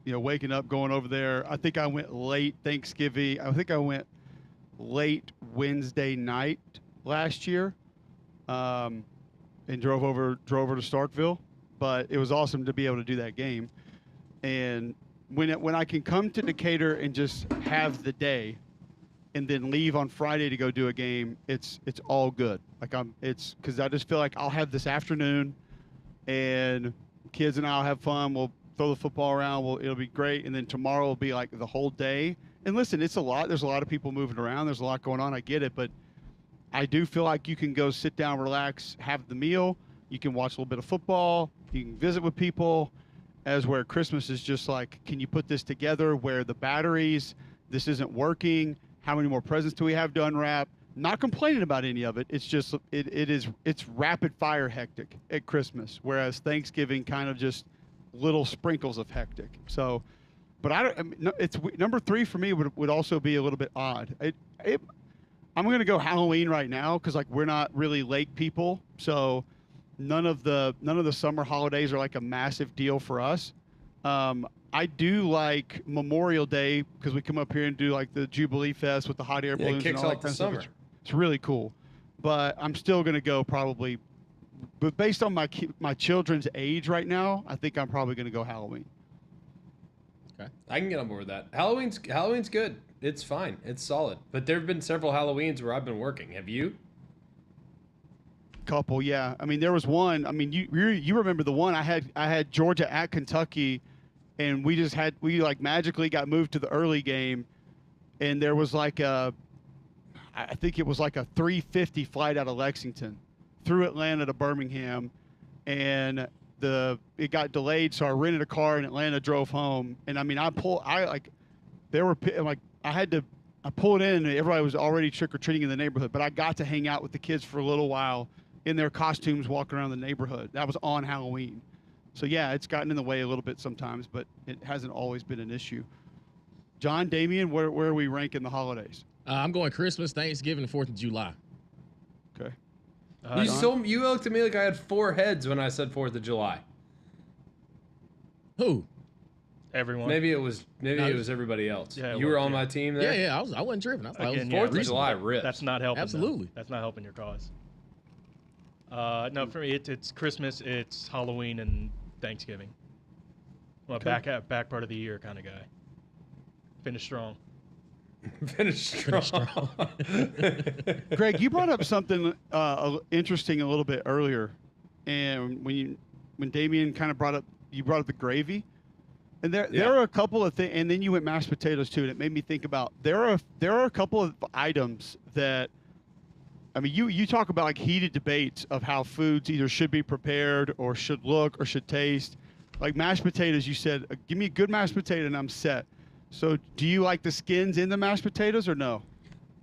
waking up, going over there. I think I went late Thanksgiving. I think I went late Wednesday night last year, and drove over to Starkville. But it was awesome to be able to do that game. And when I can come to Decatur and just have the day, and then leave on Friday to go do a game, it's all good. Like it's because I just feel like I'll have this afternoon, and kids and I'll have fun. We'll throw the football around. It'll be great. And then tomorrow will be like the whole day. And listen, it's a lot. There's a lot of people moving around. There's a lot going on. I get it, but I do feel like you can go sit down, relax, have the meal. You can watch a little bit of football. You can visit with people. As where Christmas is just like, can you put this together? Where the batteries, this isn't working. How many more presents do we have to unwrap? Not complaining about any of it. It's just it's rapid fire hectic at Christmas, whereas Thanksgiving kind of just little sprinkles of hectic. So, but it's number 3 for me would also be a little bit odd. I'm going to go Halloween right now because like we're not really lake people, so none of the summer holidays are like a massive deal for us. I do like Memorial Day because we come up here and do like the Jubilee Fest with the hot air balloons. It kicks and all off that the kind of summer. stuff. It's really cool, but I'm still gonna go probably. But based on my children's age right now, I think I'm probably gonna go Halloween. Okay. I can get on board with that. Halloween's good. It's fine. It's solid. But there have been several Halloweens where I've been working. Have you? Couple, yeah. I mean, there was one. I mean, you remember the one I had Georgia at Kentucky, and we like magically got moved to the early game, and there was like I think it was like a 3:50 flight out of Lexington through Atlanta to Birmingham, and it got delayed, so I rented a car in Atlanta, drove home, and I mean I pulled in and everybody was already trick-or-treating in the neighborhood, but I got to hang out with the kids for a little while in their costumes walking around the neighborhood. That was on Halloween. So yeah, it's gotten in the way a little bit sometimes, but it hasn't always been an issue. John, Damian, where are we ranking the holidays? I'm going Christmas, Thanksgiving, and 4th of July. Okay. You looked at me like I had 4 heads when I said 4th of July. Who? Everyone. Maybe it was everybody else. Yeah, you were on my team there. Yeah, I wasn't tripping. I thought Again, it was 4th of July ripped. That's not helping. Absolutely. That's not helping your cause. No, for me, it's Christmas, it's Halloween, and Thanksgiving. I'm a back part of the year kind of guy. Finish strong. Finish strong. Greg, you brought up something interesting a little bit earlier, and when Damian kind of brought up the gravy, and there are a couple of things, and then you went mashed potatoes too, and it made me think about there are a couple of items that, I mean, you talk about like heated debates of how foods either should be prepared or should look or should taste. Like mashed potatoes, you said, give me a good mashed potato and I'm set. So do you like the skins in the mashed potatoes or no?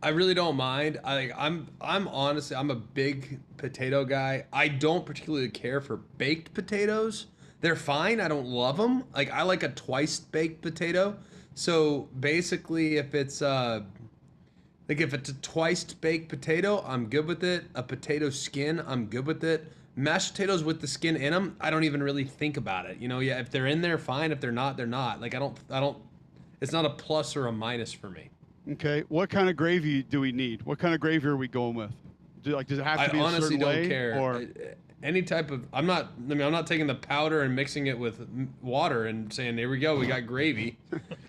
I really don't mind. I'm honestly, I'm a big potato guy. I don't particularly care for baked potatoes. They're fine. I don't love them. Like I like a twice baked potato. So basically, if it's a twice baked potato, I'm good with it. A potato skin, I'm good with it. Mashed potatoes with the skin in them, I don't even really think about it. You know, yeah, if they're in there, fine. If they're not, they're not. Like I don't. It's not a plus or a minus for me. Okay. What kind of gravy do we need? What kind of gravy are we going with? Does it have to be a certain way? I honestly don't care. Or any type of. I'm not taking the powder and mixing it with water and saying, "Here we go, we got gravy,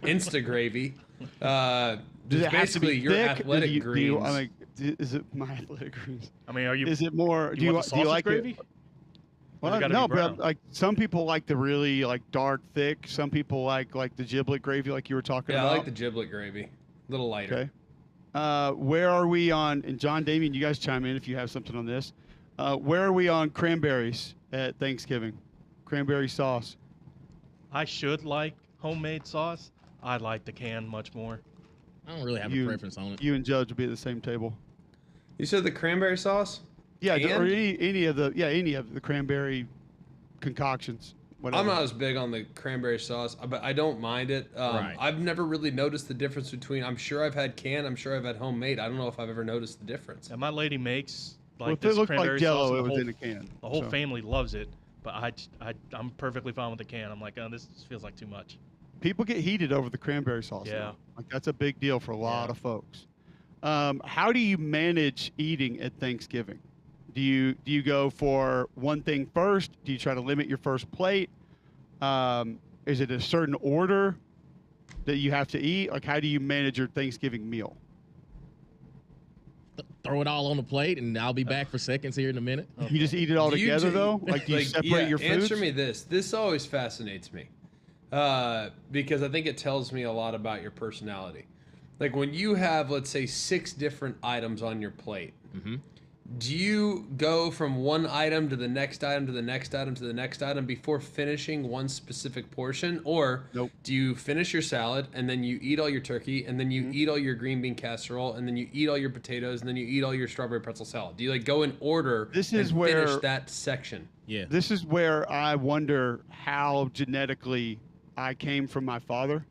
Insta gravy." does it have to be your thick? athletic greens. Is it my athletic greens? I mean, are you? Is it more? Do you like gravy? it? Well, no, but like some people like the really like dark, thick. Some people like the giblet gravy, like you were talking about. Yeah, I like the giblet gravy, a little lighter. Okay. Where are we on? And John, Damian, you guys chime in if you have something on this. Where are we on cranberries at Thanksgiving? Cranberry sauce. I should like homemade sauce. I like the can much more. I don't really have a preference on it. You and Judge will be at the same table. You said the cranberry sauce? Yeah, And? or any of the cranberry concoctions. Whatever. I'm not as big on the cranberry sauce, but I don't mind it. Right. I've never really noticed the difference between. I'm sure I've had canned. I'm sure I've had homemade. I don't know if I've ever noticed the difference. And my lady makes like Well, if this it looked cranberry like Jell-O, sauce. it was in a can. The whole so. family loves it, but I'm perfectly fine with the can. I'm like, oh, this feels like too much. people get heated over the cranberry sauce. Yeah. now. Like that's a big deal for a lot of folks. How do you manage eating at Thanksgiving? Do you go for one thing first? Do you try to limit your first plate? Is it a certain order that you have to eat? Like, how do you manage your Thanksgiving meal? Throw it all on the plate, and I'll be back for seconds here in a minute. You just eat it all together, though? Like, do you separate your foods? Answer me this. This always fascinates me because I think it tells me a lot about your personality. Like, when you have, let's say, 6 different items on your plate, do you go from one item to the next item to the next item to the next item before finishing one specific portion? Or do you finish your salad and then you eat all your turkey and then you eat all your green bean casserole and then you eat all your potatoes and then you eat all your strawberry pretzel salad? Do you like go in order finish that section? Yeah. This is where I wonder how genetically I came from my father.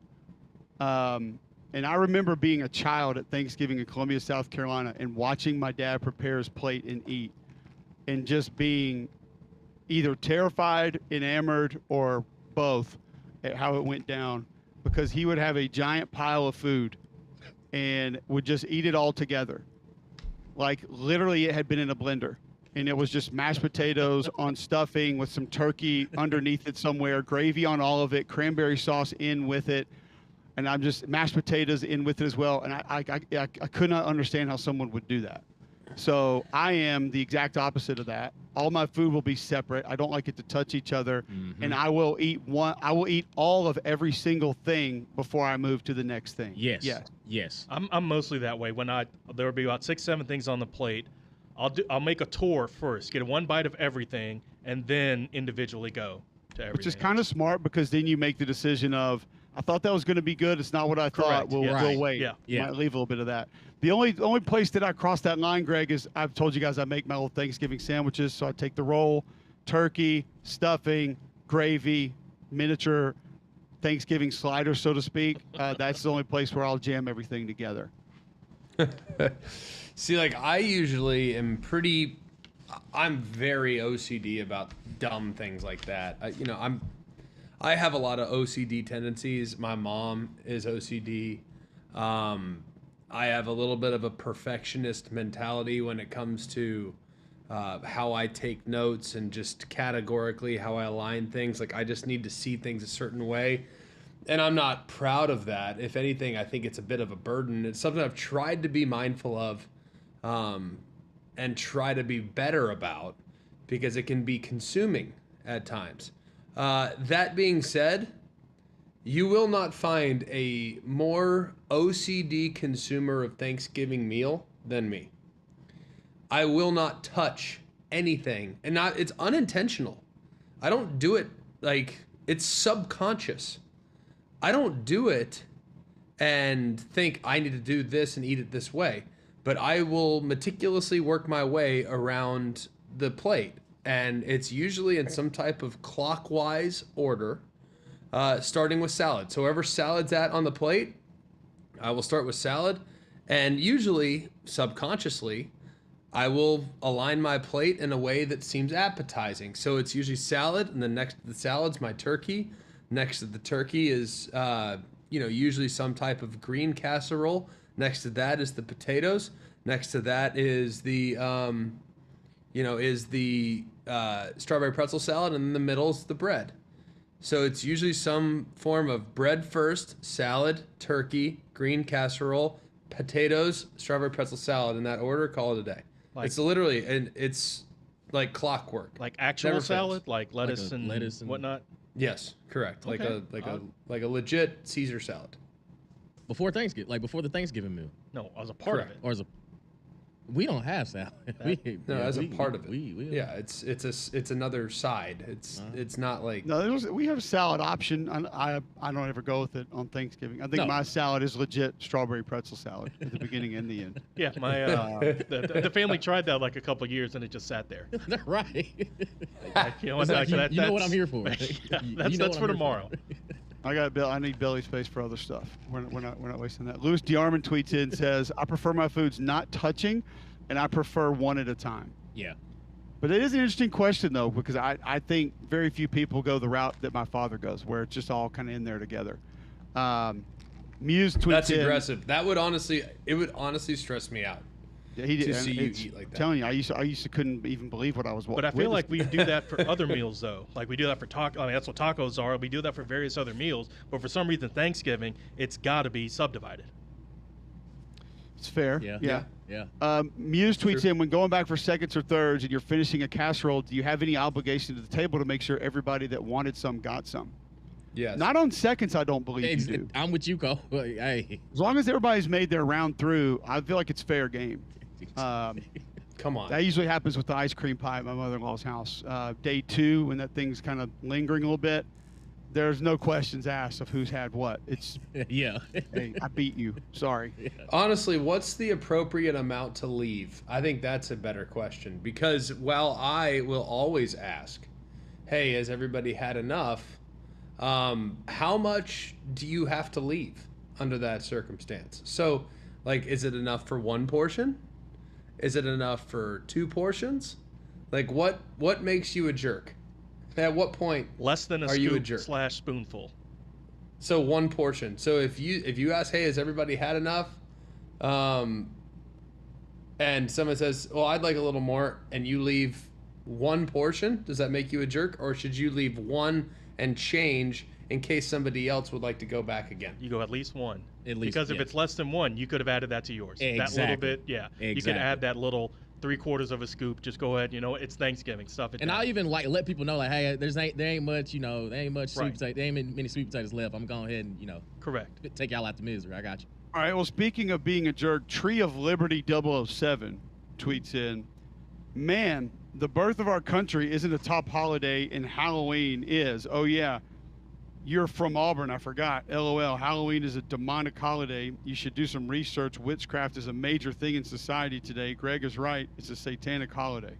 And I remember being a child at Thanksgiving in Columbia, South Carolina, and watching my dad prepare his plate and eat, and just being either terrified, enamored, or both at how it went down, because he would have a giant pile of food and would just eat it all together. Like, literally, it had been in a blender. And it was just mashed potatoes on stuffing with some turkey underneath it somewhere, gravy on all of it, cranberry sauce in with it. And I'm just mashed potatoes in with it as well. And I could not understand how someone would do that. So I am the exact opposite of that. All my food will be separate. I don't like it to touch each other. And I will eat all of every single thing before I move to the next thing. Yes. I'm mostly that way. When there will be about 6, 7 things on the plate, I'll make a tour first, get one bite of everything, and then individually go to everything. Which is kind of smart, because then you make the decision of, I thought that was going to be good. It's not what I thought. We'll wait. Yeah. Might leave a little bit of that. The only place that I cross that line, Greg, is I've told you guys I make my little Thanksgiving sandwiches. So I take the roll, turkey, stuffing, gravy, miniature Thanksgiving slider, so to speak. That's the only place where I'll jam everything together. See, like, I usually am I'm very OCD about dumb things like that. I have a lot of OCD tendencies. My mom is OCD. I have a little bit of a perfectionist mentality when it comes to how I take notes and just categorically how I align things. Like, I just need to see things a certain way. And I'm not proud of that. If anything, I think it's a bit of a burden. It's something I've tried to be mindful of and try to be better about, because it can be consuming at times. That being said, you will not find a more OCD consumer of Thanksgiving meal than me. I will not touch anything, and it's unintentional. I don't do it like it's subconscious. I don't do it and think I need to do this and eat it this way, but I will meticulously work my way around the plate. And it's usually in some type of clockwise order, starting with salad. So wherever salad's at on the plate, I will start with salad. And usually, subconsciously, I will align my plate in a way that seems appetizing. So it's usually salad, and then next to the salad's my turkey. Next to the turkey is, usually some type of green casserole. Next to that is the potatoes. Next to that is the strawberry pretzel salad, and in the middle is the bread. So it's usually some form of bread first, salad, turkey, green casserole, potatoes, strawberry pretzel salad, in that order. Call it a day. It's literally, and it's like clockwork. Like actual Never salad, fails. like lettuce and whatnot. Yes, correct. Okay. Like a legit Caesar salad. Before Thanksgiving, like before the Thanksgiving meal. No, as a part of it. Or we don't have salad. As a part of it. It's another side. It's not like we have a salad option. I don't ever go with it on Thanksgiving. I think my salad is legit strawberry pretzel salad at the beginning and the end. Yeah, my the family tried that like a couple of years, and it just sat there. Right. You know what I'm here for. That's for tomorrow. I need belly space for other stuff. We're not wasting that. Louis DeArmond tweets in, says, I prefer my foods not touching, and I prefer one at a time. Yeah. But it is an interesting question, though, because I think very few people go the route that my father goes, where it's just all kind of in there together. Muse tweets That's in, aggressive. It would honestly stress me out. Yeah, he did. To see you It's- eat like that. Telling you, I used to couldn't even believe what I was. But I feel like we do that for other meals, though. Like we do that for taco. I mean, that's what tacos are. We do that for various other meals. But for some reason, Thanksgiving, it's got to be subdivided. It's fair. Yeah. Muse tweets in, when going back for seconds or thirds and you're finishing a casserole, do you have any obligation to the table to make sure everybody that wanted some got some? Yes. Not on seconds, I don't believe you do. I'm with you, Cole. Hey. As long as everybody's made their round through, I feel like it's fair game. Come on. That usually happens with the ice cream pie at my mother-in-law's house. Day 2, when that thing's kind of lingering a little bit, there's no questions asked of who's had what. It's, Yeah. hey, I beat you. Sorry. Honestly, what's the appropriate amount to leave? I think that's a better question, because while I will always ask, hey, has everybody had enough? How much do you have to leave under that circumstance? So, like, is it enough for one portion? Is it enough for 2 portions? Like, what makes you a jerk? At what point Less than a are you a scoop jerk? / spoonful. So 1 portion. So if you ask, hey, has everybody had enough? And someone says, well, I'd like a little more, and you leave 1 portion, does that make you a jerk? Or should you leave 1 and change in case somebody else would like to go back again? You go at least 1. At least, Because if yeah. it's less than 1, you could have added that to yours. That little Exactly. bit, yeah. You could Exactly. add that little 3/4 of a scoop. Just go ahead. It's Thanksgiving. Stuff it And down. I'll even let people know, like, hey, there ain't much, there ain't much Right. sweet potato, there ain't many sweet potatoes left. I'm going ahead and Correct. take y'all out the misery. I got you. All right, well, speaking of being a jerk, Tree of Liberty 007 tweets in, man, the birth of our country isn't a top holiday and Halloween is. Oh, yeah, you're from Auburn, I forgot. LOL, Halloween is a demonic holiday. You should do some research. Witchcraft is a major thing in society today. Greg is right. It's a satanic holiday.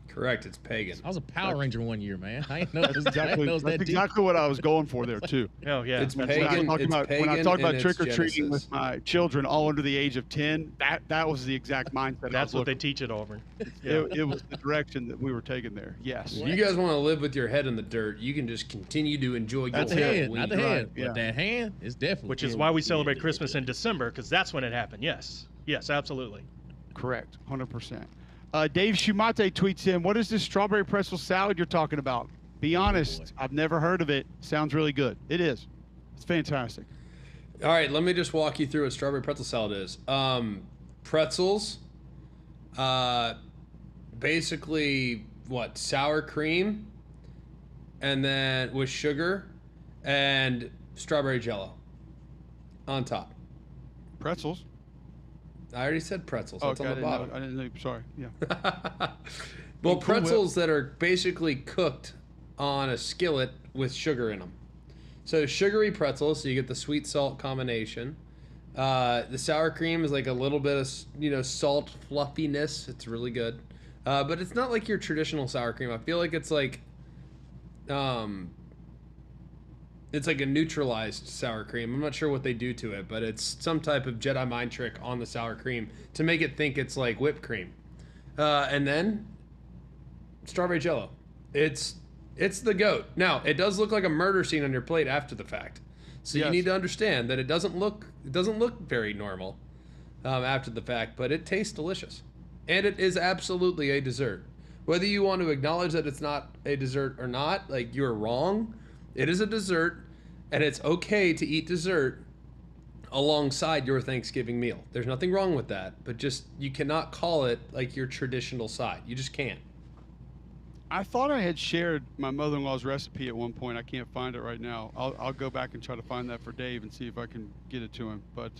Correct, it's pagan. I was a Power Ranger one year, man. I ain't know it was, Exactly, I didn't know it was that's that deep. exactly what I was going for there, too. Oh, yeah. It's that's pagan. right. It's When I pagan talk about in its trick-or-treating genesis. with my children all under the age of 10, that was the exact mindset. I That's was what they looking teach at Auburn. Yeah. It was the direction that we were taking there. Yes. If you guys want to live with your head in the dirt, you can just continue to enjoy your Not the head, Halloween. not the head, yeah. but that hand is definitely. Which is why we celebrate Christmas in December, because that's when it happened. Yes. Yes, absolutely. Correct. 100%. Dave Shumate tweets in, what is this strawberry pretzel salad you're talking about? Be honest. I've never heard of it. Sounds really good. It is. It's fantastic. All right, let me just walk you through what strawberry pretzel salad is. Pretzels, basically sour cream, and then with sugar and strawberry jello on top. Pretzels. I already said pretzels. That's Okay, on the bottom. I didn't know. Sorry. Yeah. Well, Cool pretzels that are basically cooked on a skillet with sugar in them. So sugary pretzels, so you get the sweet salt combination. The sour cream is like a little bit of salt fluffiness. It's really good, but it's not like your traditional sour cream. I feel like it's like a neutralized sour cream. I'm not sure what they do to it, but it's some type of Jedi mind trick on the sour cream to make it think it's like whipped cream. And then strawberry jello. It's the GOAT. Now, it does look like a murder scene on your plate after the fact. So you Yes. need to understand that it doesn't look very normal after the fact, but it tastes delicious. And it is absolutely a dessert. Whether you want to acknowledge that it's not a dessert or not, like, you're wrong. It is a dessert, and it's okay to eat dessert alongside your Thanksgiving meal. There's nothing wrong with that, but just you cannot call it like your traditional side. You just can't. I thought I had shared my mother-in-law's recipe at one point. I can't find it right now. I'll go back and try to find that for Dave and see if I can get it to him. But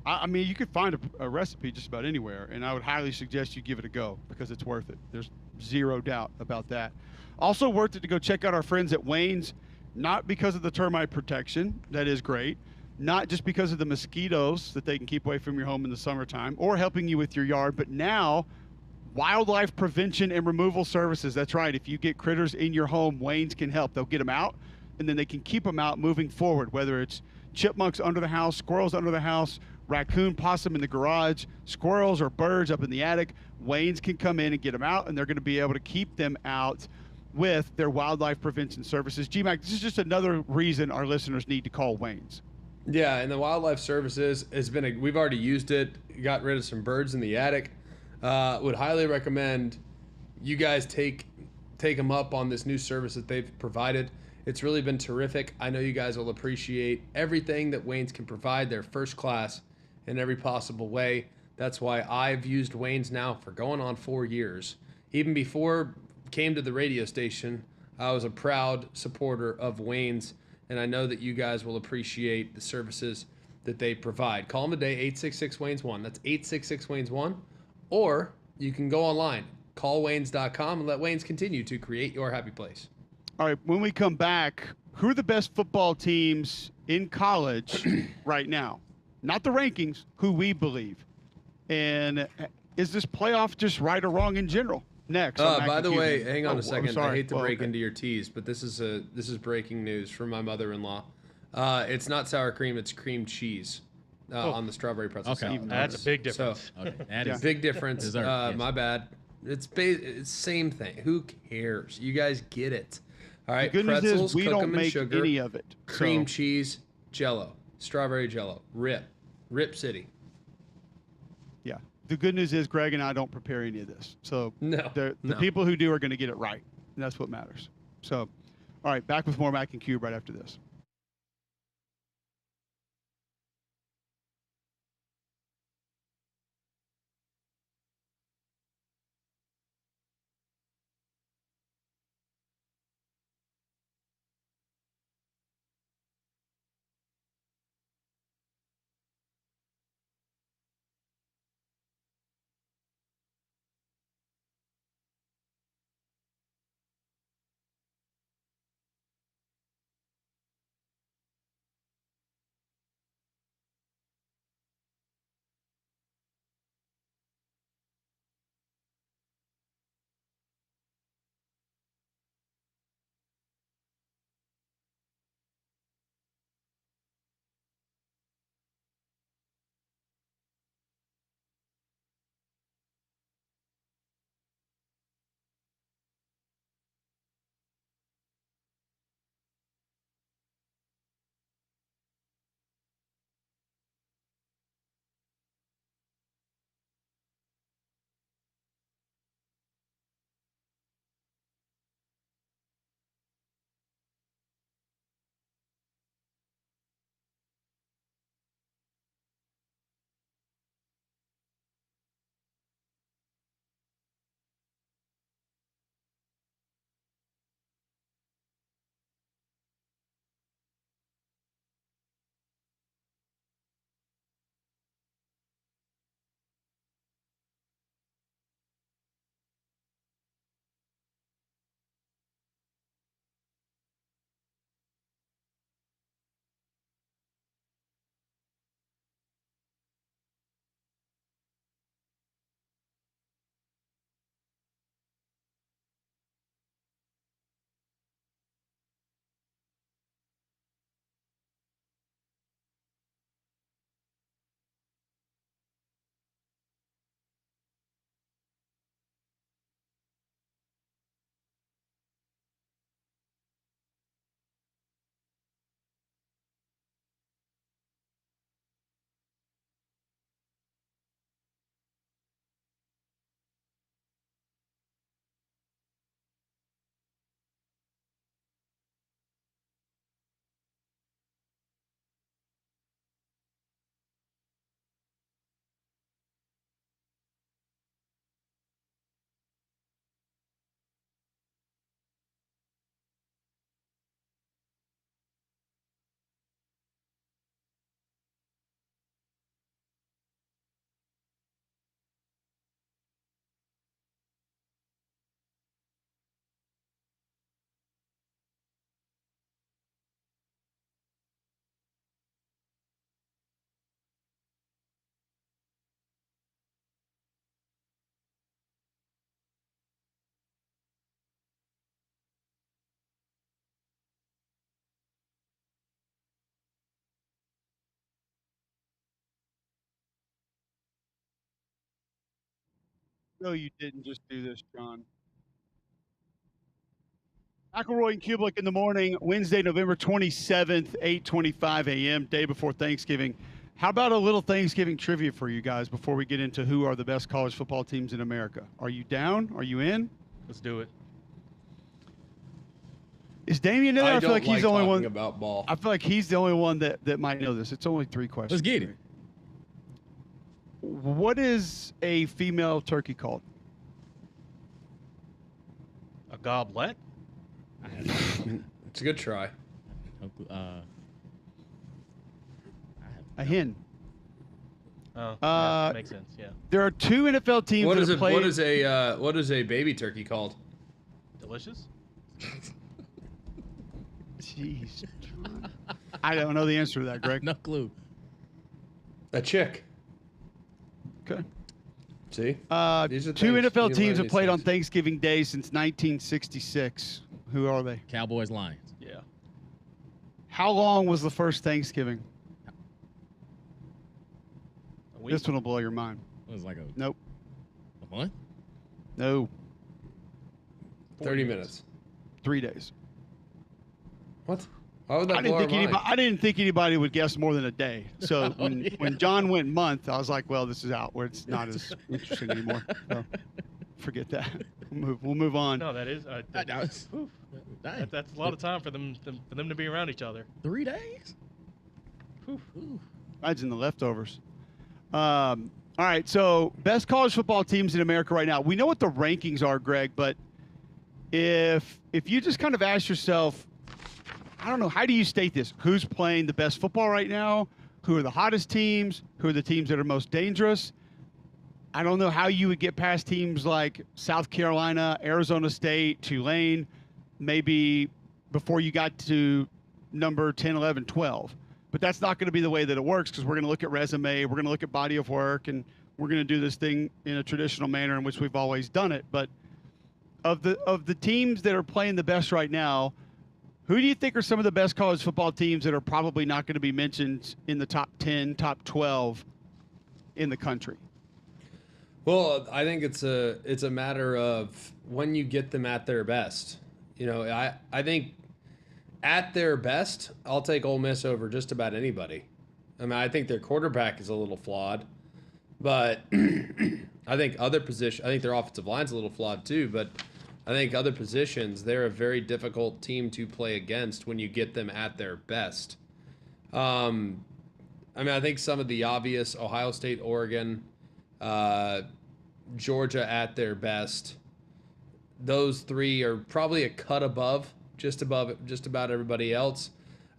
I mean, you could find a recipe just about anywhere, and I would highly suggest you give it a go because it's worth it. There's zero doubt about that. Also worth it to go check out our friends at Wayne's, not because of the termite protection, that is great, not just because of the mosquitoes that they can keep away from your home in the summertime or helping you with your yard, but now wildlife prevention and removal services. That's right. If you get critters in your home, Wayne's can help. They'll get them out, and then they can keep them out moving forward, whether it's chipmunks under the house, squirrels under the house, raccoon, possum in the garage, squirrels or birds up in the attic. Wayne's can come in and get them out, and they're going to be able to keep them out with their wildlife prevention services. GMAC, this is just another reason our listeners need to call Wayne's. Yeah, and the wildlife services has been we've already used it, got rid of some birds in the attic. Would highly recommend you guys take them up on this new service that they've provided. It's really been terrific. I know you guys will appreciate everything that Wayne's can provide. They're first class in every possible way. That's why I've used Wayne's now for going on 4 years. Even before came to the radio station, I was a proud supporter of Wayne's, and I know that you guys will appreciate the services that they provide. Call them today, 866-WAYNES-1. That's 866-WAYNES-1. Or you can go online, callwaynes.com, and let Wayne's continue to create your happy place. All right, when we come back, who are the best football teams in college right now? Not the rankings, who we believe. And is this playoff just right or wrong in general? Next. By the way, hang on a second. Sorry. I hate to break into your teas, but this is breaking news from my mother-in-law. It's not sour cream; it's cream cheese on the strawberry pretzel salad. That's a big difference. Okay, that Yeah. is Big difference. Dessert, yes. My bad. It's same thing. Who cares? You guys get it. All right. The good news Pretzels, is we cook don't 'em in make sugar, any of it. cream So, cheese, Jello, strawberry Jello, Rip City. yeah. The good news is Greg and I don't prepare any of this. So No, the no. people who do are going to get it right. And that's what matters. So, all right, back with more Mac and Cube right after this. No, you didn't just do this, John. McElroy and Cubelic in the morning, Wednesday, November 27th, 8:25 a.m., day before Thanksgiving. How about a little Thanksgiving trivia for you guys before we get into who are the best college football teams in America? Are you down? Are you in? Let's do it. Is Damien in there? I feel like don't he's the only one. about ball. I feel like he's the only one that might know this. It's only 3 questions. Let's get it. What is a female turkey called? A goblet? It's a good try. A hen. Oh, yeah, makes sense. Yeah. There are 2 NFL teams What that is have it? played. What is a baby turkey called? Delicious? Jeez. I don't know the answer to that, Greg. No clue. A chick. Okay. See? These are 2 things. NFL You teams learn have these played on things. Thanksgiving Day since 1966. Who are they? Cowboys, Lions. Yeah. How long was the first Thanksgiving? A week? This one will blow your mind. It was like a Nope. month. No. 30 minutes. 3 days. What? Why would that I didn't blow think our mind? anybody. I didn't think anybody would guess more than a day. So Oh, yeah. when John went month, I was like, well, this is out where it's not as interesting anymore. So forget that. We'll move on. No, that is. Oof. Dang. That's a lot of time for them to be around each other. 3 days. Oof. Imagine the leftovers. All right, so best college football teams in America right now. We know what the rankings are, Greg, but if you just kind of ask yourself, I don't know, how do you state this? Who's playing the best football right now? Who are the hottest teams? Who are the teams that are most dangerous? I don't know how you would get past teams like South Carolina, Arizona State, Tulane, maybe before you got to number 10, 11, 12. But that's not going to be the way that it works because we're going to look at resume, we're going to look at body of work, and we're going to do this thing in a traditional manner in which we've always done it. But of the teams that are playing the best right now, who do you think are some of the best college football teams that are probably not going to be mentioned in the top 10, top 12 in the country? Well, I think it's a matter of when you get them at their best. You know, I think at their best, I'll take Ole Miss over just about anybody. I mean, I think their quarterback is a little flawed, but I think I think their offensive line's a little flawed too, but I think other positions, they're a very difficult team to play against when you get them at their best. I mean, I think some of the obvious, Ohio State, Oregon, Georgia at their best, those 3 are probably a cut above just about everybody else.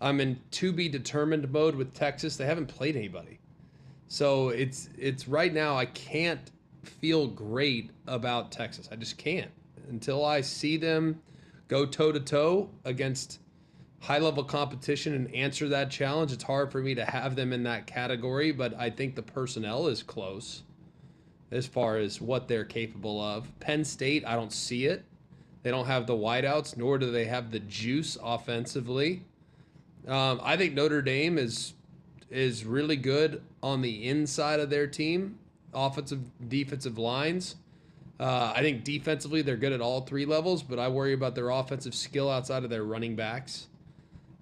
I'm in to be determined mode with Texas. They haven't played anybody. So it's right now I can't feel great about Texas. I just can't. Until I see them go toe-to-toe against high-level competition and answer that challenge, it's hard for me to have them in that category, but I think the personnel is close as far as what they're capable of. Penn State, I don't see it. They don't have the wideouts, nor do they have the juice offensively. I think Notre Dame is really good on the inside of their team, offensive, defensive lines. I think defensively they're good at all 3 levels, but I worry about their offensive skill outside of their running backs.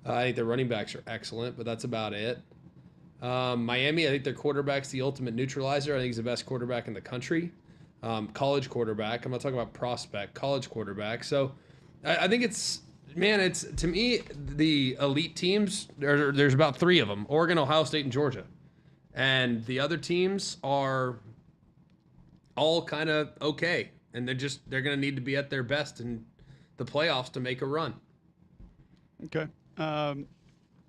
I think their running backs are excellent, but that's about it. Miami, I think their quarterback's the ultimate neutralizer. I think he's the best quarterback in the country. College quarterback. I'm not talking about prospect, college quarterback. So I think it's to me, the elite teams, there's about 3 of them, Oregon, Ohio State, and Georgia. And the other teams are all kind of okay. And they're going to need to be at their best in the playoffs to make a run. Okay.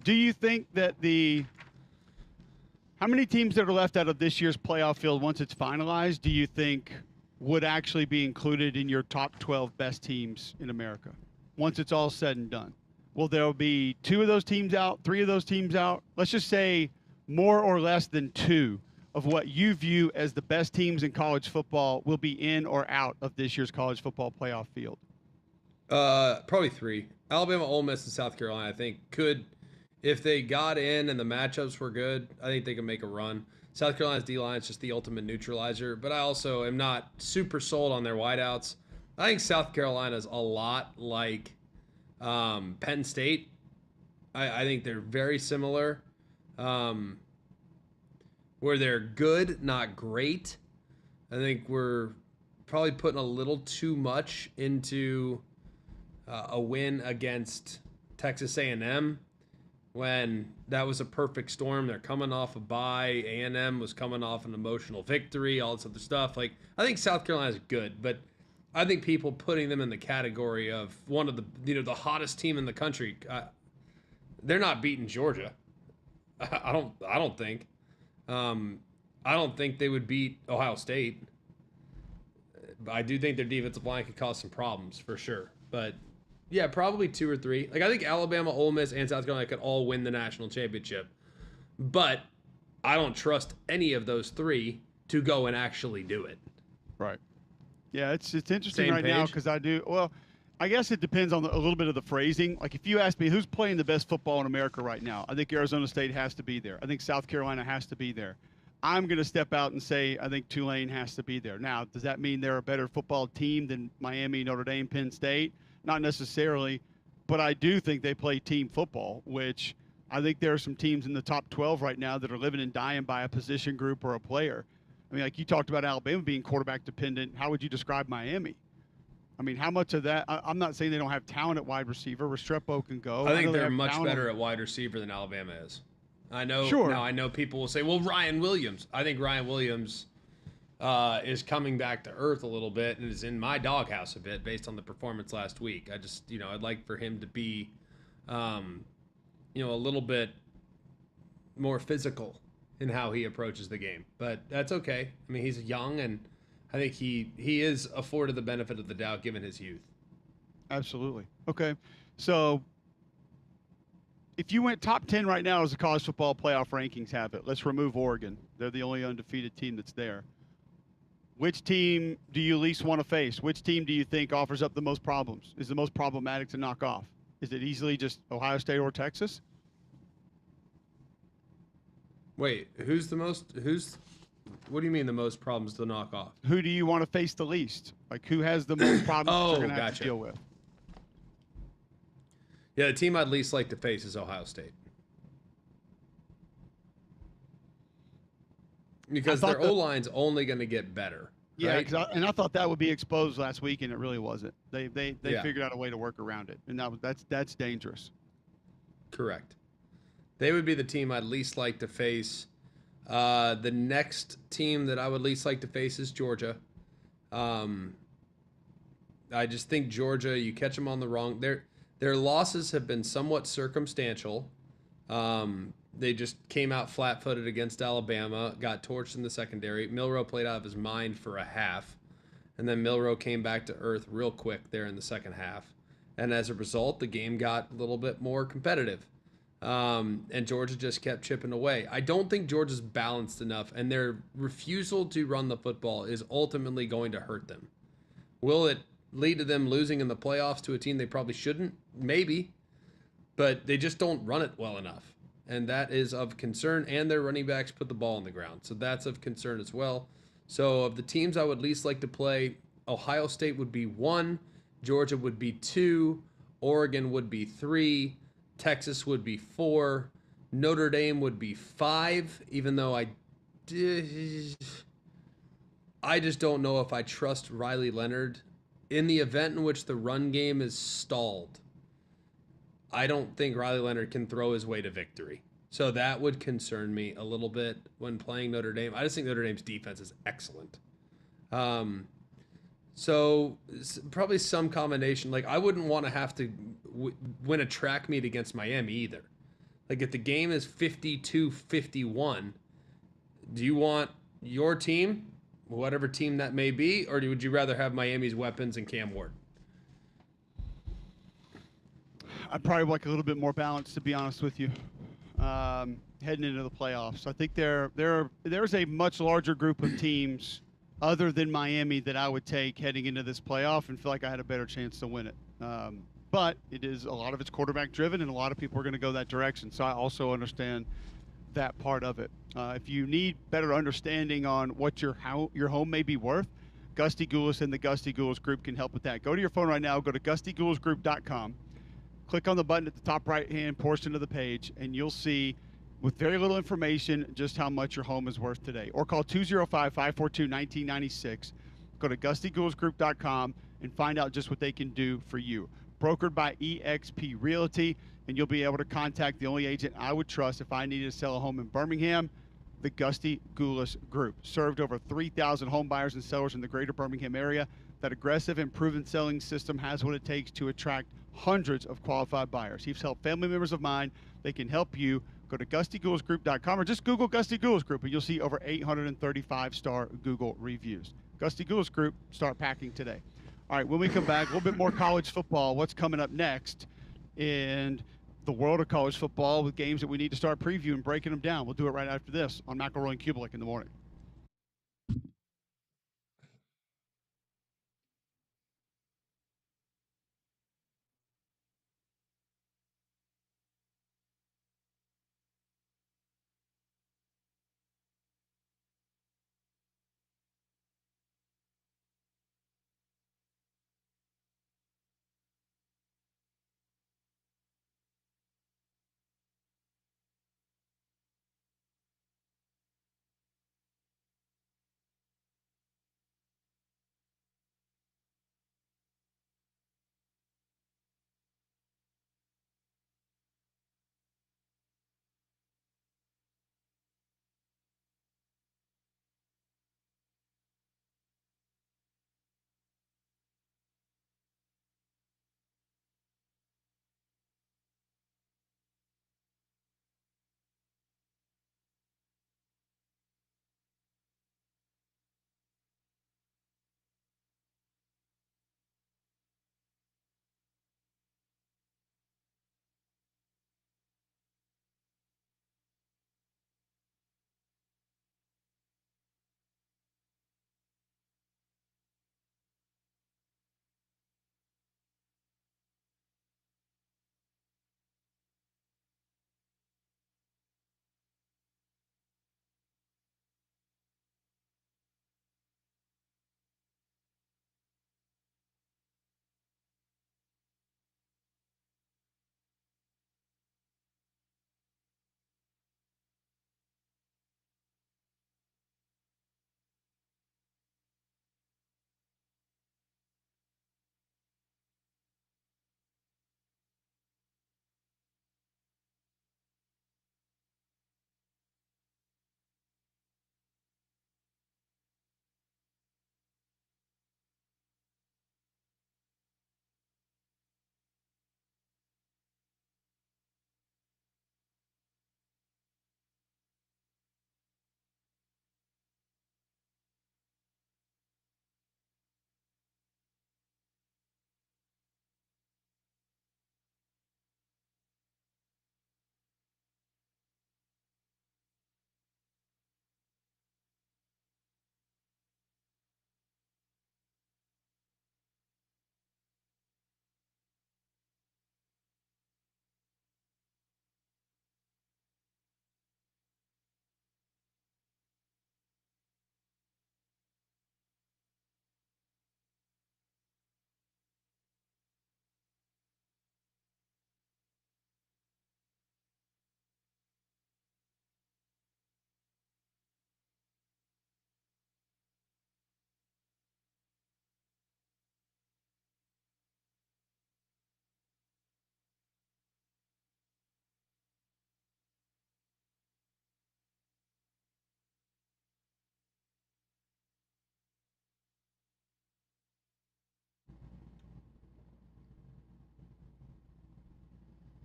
Do you think that how many teams that are left out of this year's playoff field once it's finalized do you think would actually be included in your top 12 best teams in America once it's all said and done? Will there be 2 of those teams out, 3 of those teams out? Let's just say more or less than 2 of what you view as the best teams in college football will be in or out of this year's college football playoff field. Probably 3. Alabama, Ole Miss, and South Carolina, I think, could, if they got in and the matchups were good, I think they could make a run. South Carolina's D-line is just the ultimate neutralizer, but I also am not super sold on their wideouts. I think South Carolina's a lot like Penn State, I think they're very similar. Where they're good, not great. I think we're probably putting a little too much into a win against Texas A&M when that was a perfect storm. They're coming off a bye. A&M was coming off an emotional victory, all this other stuff. Like, I think South Carolina's good, but I think people putting them in the category of one of the the hottest team in the country, they're not beating Georgia. I don't think. I don't think they would beat Ohio State. I do think their defensive line could cause some problems for sure. But yeah, probably 2 or 3. Like, I think Alabama, Ole Miss, and South Carolina could all win the national championship. But I don't trust any of those 3 to go and actually do it. Right. Yeah, it's interesting Same right now page? because I guess it depends on a little bit of the phrasing. Like, if you ask me who's playing the best football in America right now, I think Arizona State has to be there. I think South Carolina has to be there. I'm going to step out and say I think Tulane has to be there. Now, does that mean they're a better football team than Miami, Notre Dame, Penn State? Not necessarily, but I do think they play team football, which I think there are some teams in the top 12 right now that are living and dying by a position group or a player. I mean, like you talked about Alabama being quarterback dependent. How would you describe Miami? I mean, how much of that? I'm not saying they don't have talent at wide receiver. Restrepo can go. I think know they they're have much talent. better at wide receiver than Alabama is. I know. Sure. Now, I know people will say, well, Ryan Williams. I think Ryan Williams is coming back to earth a little bit and is in my doghouse a bit based on the performance last week. I just, I'd like for him to be, a little bit more physical in how he approaches the game. But that's okay. I mean, he's young, and I think he is afforded the benefit of the doubt given his youth. Absolutely. Okay. So if you went top 10 right now as the college football playoff rankings have it, let's remove Oregon. They're the only undefeated team that's there. Which team do you least want to face? Which team do you think offers up the most problems, is the most problematic to knock off? Is it easily just Ohio State or Texas? Wait, what do you mean the most problems to knock off? Who do you want to face the least? Like, who has the most problems that you're going to have to deal with? Yeah, the team I'd least like to face is Ohio State. Because their O-line's only going to get better. Yeah, right? I thought that would be exposed last week, and it really wasn't. They Yeah. figured out a way to work around it, and that's dangerous. Correct. They would be the team I'd least like to face. The next team that I would least like to face is Georgia. I just think Georgia, you catch them on the wrong. Their losses have been somewhat circumstantial. They just came out flat-footed against Alabama, got torched in the secondary. Milroe played out of his mind for a half, and then Milroe came back to earth real quick there in the second half. And as a result, the game got a little bit more competitive. And Georgia just kept chipping away. I don't think Georgia's balanced enough, and their refusal to run the football is ultimately going to hurt them. Will it lead to them losing in the playoffs to a team they probably shouldn't? Maybe. But they just don't run it well enough. And that is of concern, and their running backs put the ball on the ground. So that's of concern as well. So of the teams I would least like to play, Ohio State would be 1, Georgia would be 2, Oregon would be 3, Texas would be 4, Notre Dame would be 5, even though I just don't know if I trust Riley Leonard. In the event in which the run game is stalled, I don't think Riley Leonard can throw his way to victory. So that would concern me a little bit when playing Notre Dame. I just think Notre Dame's defense is excellent. So probably some combination. Like, I wouldn't want to have to win a track meet against Miami either. Like, if the game is 52-51, do you want your team, whatever team that may be, or would you rather have Miami's weapons and Cam Ward? I'd probably like a little bit more balance, to be honest with you, heading into the playoffs. I think there's a much larger group of teams other than Miami that I would take heading into this playoff and feel like I had a better chance to win it. But it is a lot of it's quarterback driven, and a lot of people are going to go that direction. So I also understand that part of it. If you need better understanding on what your home may be worth, Gusty Goulas and the Gusty Goulas Group can help with that. Go to your phone right now. Go to GustyGoulasGroup.com. click on the button at the top right-hand portion of the page, and you'll see, with very little information, just how much your home is worth today. Or call 205-542-1996. Go to GustyGoolsGroup.com and find out just what they can do for you. Brokered by eXp Realty, and you'll be able to contact the only agent I would trust if I needed to sell a home in Birmingham, the Gusty Goulas Group. Served over 3,000 home buyers and sellers in the greater Birmingham area. That aggressive and proven selling system has what it takes to attract hundreds of qualified buyers. He's helped family members of mine. They can help you. Go to GustyGoolsGroup.com or just Google Gusty Goulas Group, and you'll see over 835-star Google reviews. Gusty Goulas Group, start packing today. All right, when we come back, a little bit more college football. What's coming up next in the world of college football with games that we need to start previewing, breaking them down. We'll do it right after this on McElroy and Cubelic in the morning.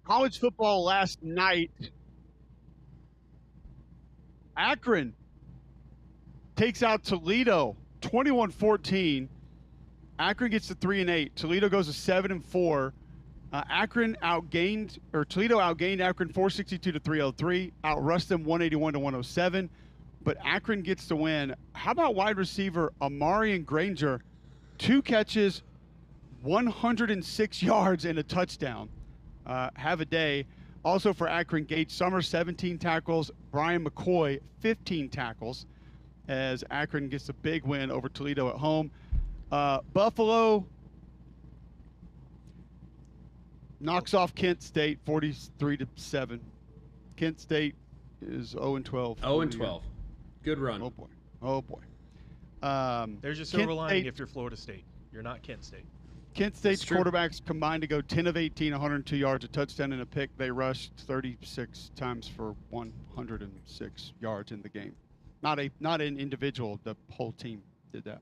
College football last night. Akron takes out Toledo 21-14. Akron gets to 3-8. Toledo goes to 7-4. Toledo outgained Akron 462 to 303. Outrushed them 181 to 107. But Akron gets the win. How about wide receiver Amarian Granger? 2 catches, 106 yards, and a touchdown. Have a day. Also for Akron, Gage Summers, 17 tackles. Brian McCoy, 15 tackles, as Akron gets a big win over Toledo at home. Buffalo Knocks off Kent State 43-7. Kent State is 0-12. 0-12. Good run. Oh boy. Oh boy. There's your silver Kent lining State- if you're Florida State. You're not Kent State. Kent State's true. quarterbacks combined to go 10 of 18, 102 yards, a touchdown and a pick. They rushed 36 times for 106 yards in the game. Not an individual. The whole team did that.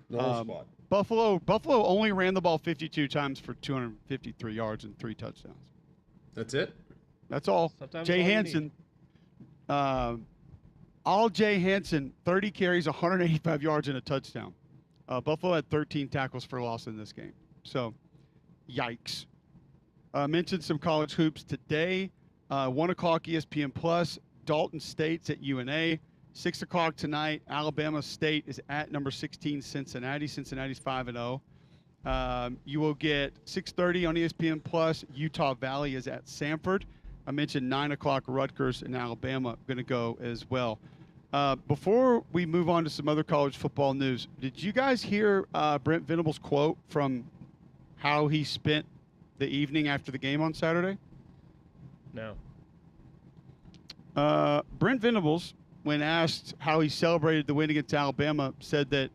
The whole squad. Buffalo only ran the ball 52 times for 253 yards and 3 touchdowns. That's it? That's all. Sometimes Jay all you Hansen, all Jay Hansen, 30 carries, 185 yards and a touchdown. Buffalo had 13 tackles for loss in this game. So, yikes. Mentioned some college hoops today. 1 o'clock ESPN Plus. Dalton State's at UNA. 6 o'clock tonight. Alabama State is at number 16 Cincinnati. Cincinnati's 5-0. You will get 6:30 on ESPN Plus. Utah Valley is at Samford. I mentioned 9 o'clock Rutgers and Alabama going to go as well. Before we move on to some other college football news, did you guys hear Brent Venables' quote from how he spent the evening after the game on Saturday? No. Brent Venables, when asked how he celebrated the win against Alabama, said that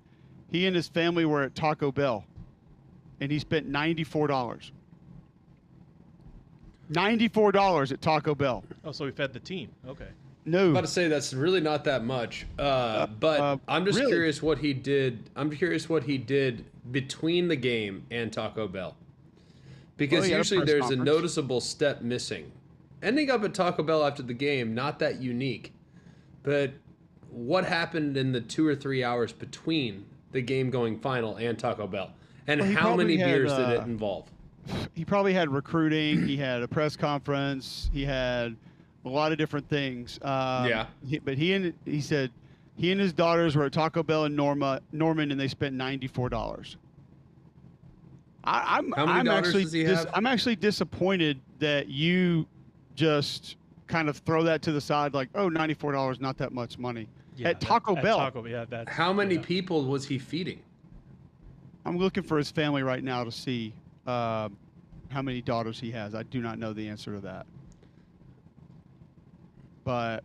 he and his family were at Taco Bell, and he spent $94. $94 at Taco Bell. Oh, so we fed the team. Okay. No. I'm about to say that's really not that much. But I'm just really? curious what he did. I'm curious what he did between the game and Taco Bell. Because he had a usually press there's conference. a noticeable step missing. Ending up at Taco Bell after the game, not that unique. But what happened in the 2 or 3 hours between the game going final and Taco Bell? And Well, he how many probably had, beers did it involve? He probably had recruiting. He had a press conference. He had a lot of different things. Yeah. But he said he and his daughters were at Taco Bell in Norman, and they spent $94. How many daughters does he have? I'm actually disappointed that you just kind of throw that to the side, like, oh, $94, not that much money. Yeah, at Taco Bell. That's, How many yeah. people was he feeding? I'm looking for his family right now to see how many daughters he has. I do not know the answer to that. But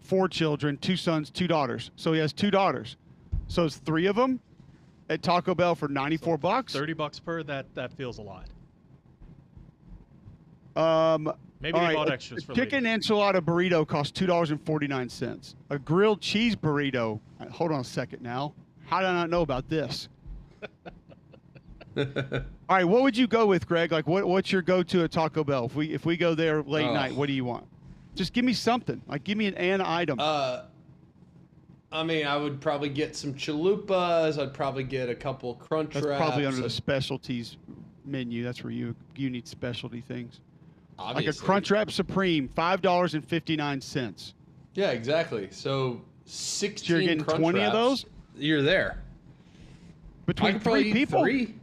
4 children, 2 sons, 2 daughters. So he has 2 daughters. So it's 3 of them at Taco Bell for $94. $30 per. That feels a lot. Maybe all they right, bought a extras for chicken later. enchilada burrito costs $2.49. A grilled cheese burrito. Hold on a second now. How did I not know about this? All right, what would you go with, Greg? Like, what's your go-to at Taco Bell? If we go there late night, what do you want? Just give me something. Like, give me an item. I mean, I would probably get some chalupas. I'd probably get a couple crunch That's wraps. probably under the specialties menu. That's where you need specialty things. Obviously. Like a Crunchwrap Supreme, $5.59. Yeah, exactly. So 16 So you're getting crunch 20 of wraps, those? You're there. I Between could probably 3 eat people? 3.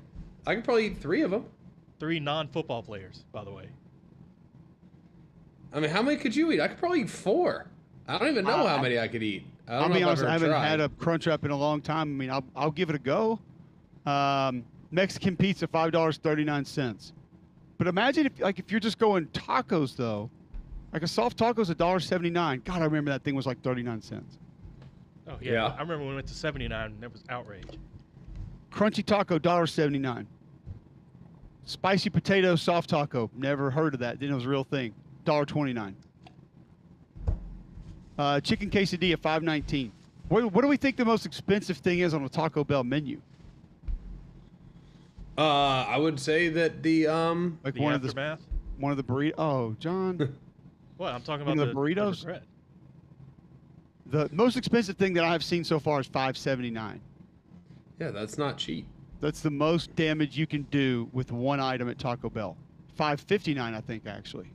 I could probably eat 3 of them. 3 non-football players, by the way. I mean, how many could you eat? I could probably eat 4. I don't even know how many I could eat. I I'll don't be know if honest, I've I ever haven't tried. had a Crunchwrap in a long time. I mean, I'll give it a go. Mexican pizza, $5.39. But imagine if you're just going tacos though, like a soft taco is $1.79. God, I remember that thing was like 39 cents. Oh yeah. Yeah. I remember when we went to 79. That was outrage. Crunchy taco, $1.79. Spicy potato soft taco, never heard of that. Didn't know it was a real thing. $1.29. Chicken quesadilla, $5.19. What do we think the most expensive thing is on a Taco Bell menu? I would say that the Like The one aftermath. of the burritos. Oh, John. What? I'm talking One about of the burritos? bread. The most expensive thing that I've seen so far is $5.79. yeah, that's not cheap. That's the most damage you can do with one item at Taco Bell. $5.59, I think, actually,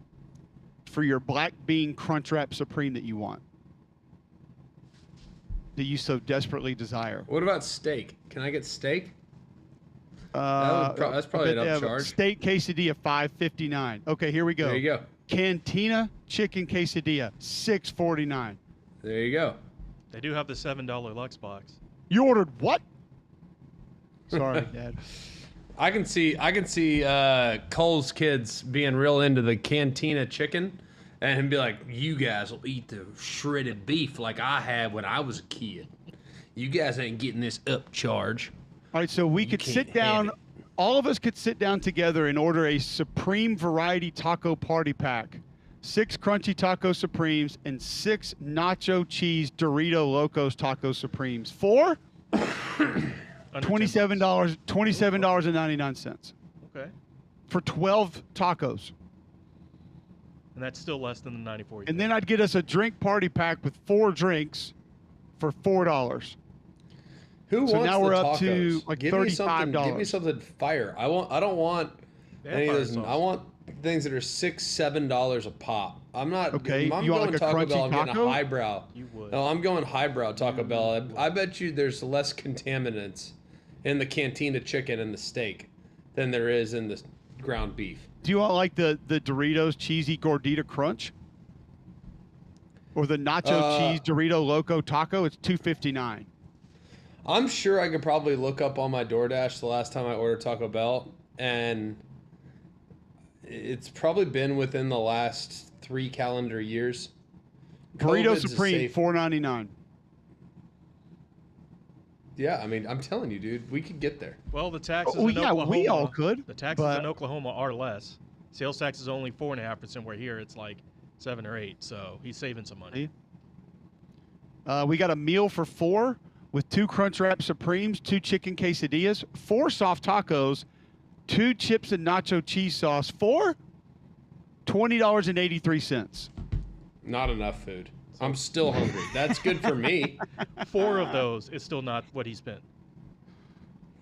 for your black bean Crunchwrap Supreme that you want, that you so desperately desire. What about steak? Can I get steak? That's probably I bet an they have a upcharge. steak quesadilla, $5.59. Okay, here we go. There you go. Cantina chicken quesadilla, $6.49. There you go. They do have the $7 Lux box. You ordered what? Sorry, Dad. I can see Cole's kids being real into the cantina chicken and him be like, you guys will eat the shredded beef like I had when I was a kid. You guys ain't getting this upcharge. All right, so we could sit down. All of us could sit down together and order a Supreme Variety Taco Party Pack. 6 Crunchy Taco Supremes and 6 Nacho Cheese Dorito Locos Taco Supremes for $27.99 Okay. for 12 tacos. And that's still less than the 94. And then I'd get us a drink party pack with 4 drinks for $4. Who So wants now we're the up tacos? to like $35. Give me something fire. I don't want any of those. sauce. I want things that are $6-7 a pop. I'm not. Okay, If I'm you want going like a Taco crunchy Bell. I'm getting taco? a highbrow. You would. No, I'm going highbrow Taco Bell. I bet you there's less contaminants in the cantina chicken and the steak than there is in the ground beef. Do you want like the Doritos Cheesy Gordita Crunch? Or the Nacho Cheese Dorito Loco Taco? It's $2.59. I'm sure I could probably look up on my DoorDash the last time I ordered Taco Bell, and it's probably been within the last 3 calendar years. Burrito COVID's a Supreme, safe- $4.99. Yeah, I mean, I'm telling you, dude, we could get there. Well, the taxes Oh, in yeah, Oklahoma. we all could, The taxes but- in Oklahoma are less. Sales tax is only 4.5%. Where here it's like 7 or 8. So he's saving some money. We got a meal for 4 with 2 Crunchwrap Supremes, 2 chicken quesadillas, 4 soft tacos, 2 chips and nacho cheese sauce for $20.83. Not enough food. I'm still hungry. That's good for me. 4 of those is still not what he spent.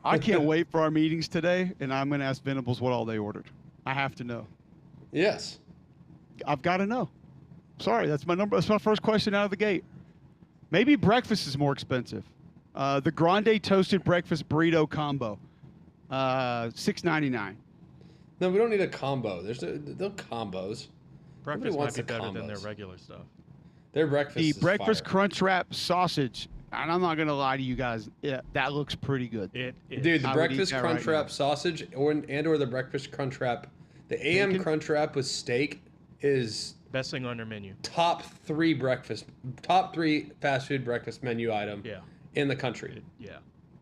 I can't wait for our meetings today, and I'm going to ask Venables what all they ordered. I have to know. Yes. I've got to know. Sorry, that's my number. That's my first question out of the gate. Maybe breakfast is more expensive. The Grande Toasted Breakfast Burrito Combo, $6.99. No, we don't need a combo. There's no combos. Breakfast might wants be the better than their combos. regular stuff. Their breakfast The is Breakfast fire. Crunch Wrap Sausage, and I'm not going to lie to you guys, that looks pretty good. It is. Dude, the I would eat breakfast that crunch right wrap now. sausage or the breakfast crunch wrap, the AM Bacon? crunch wrap with steak is Best thing on their menu. top 3 fast food breakfast menu item Yeah. in the country. Yeah.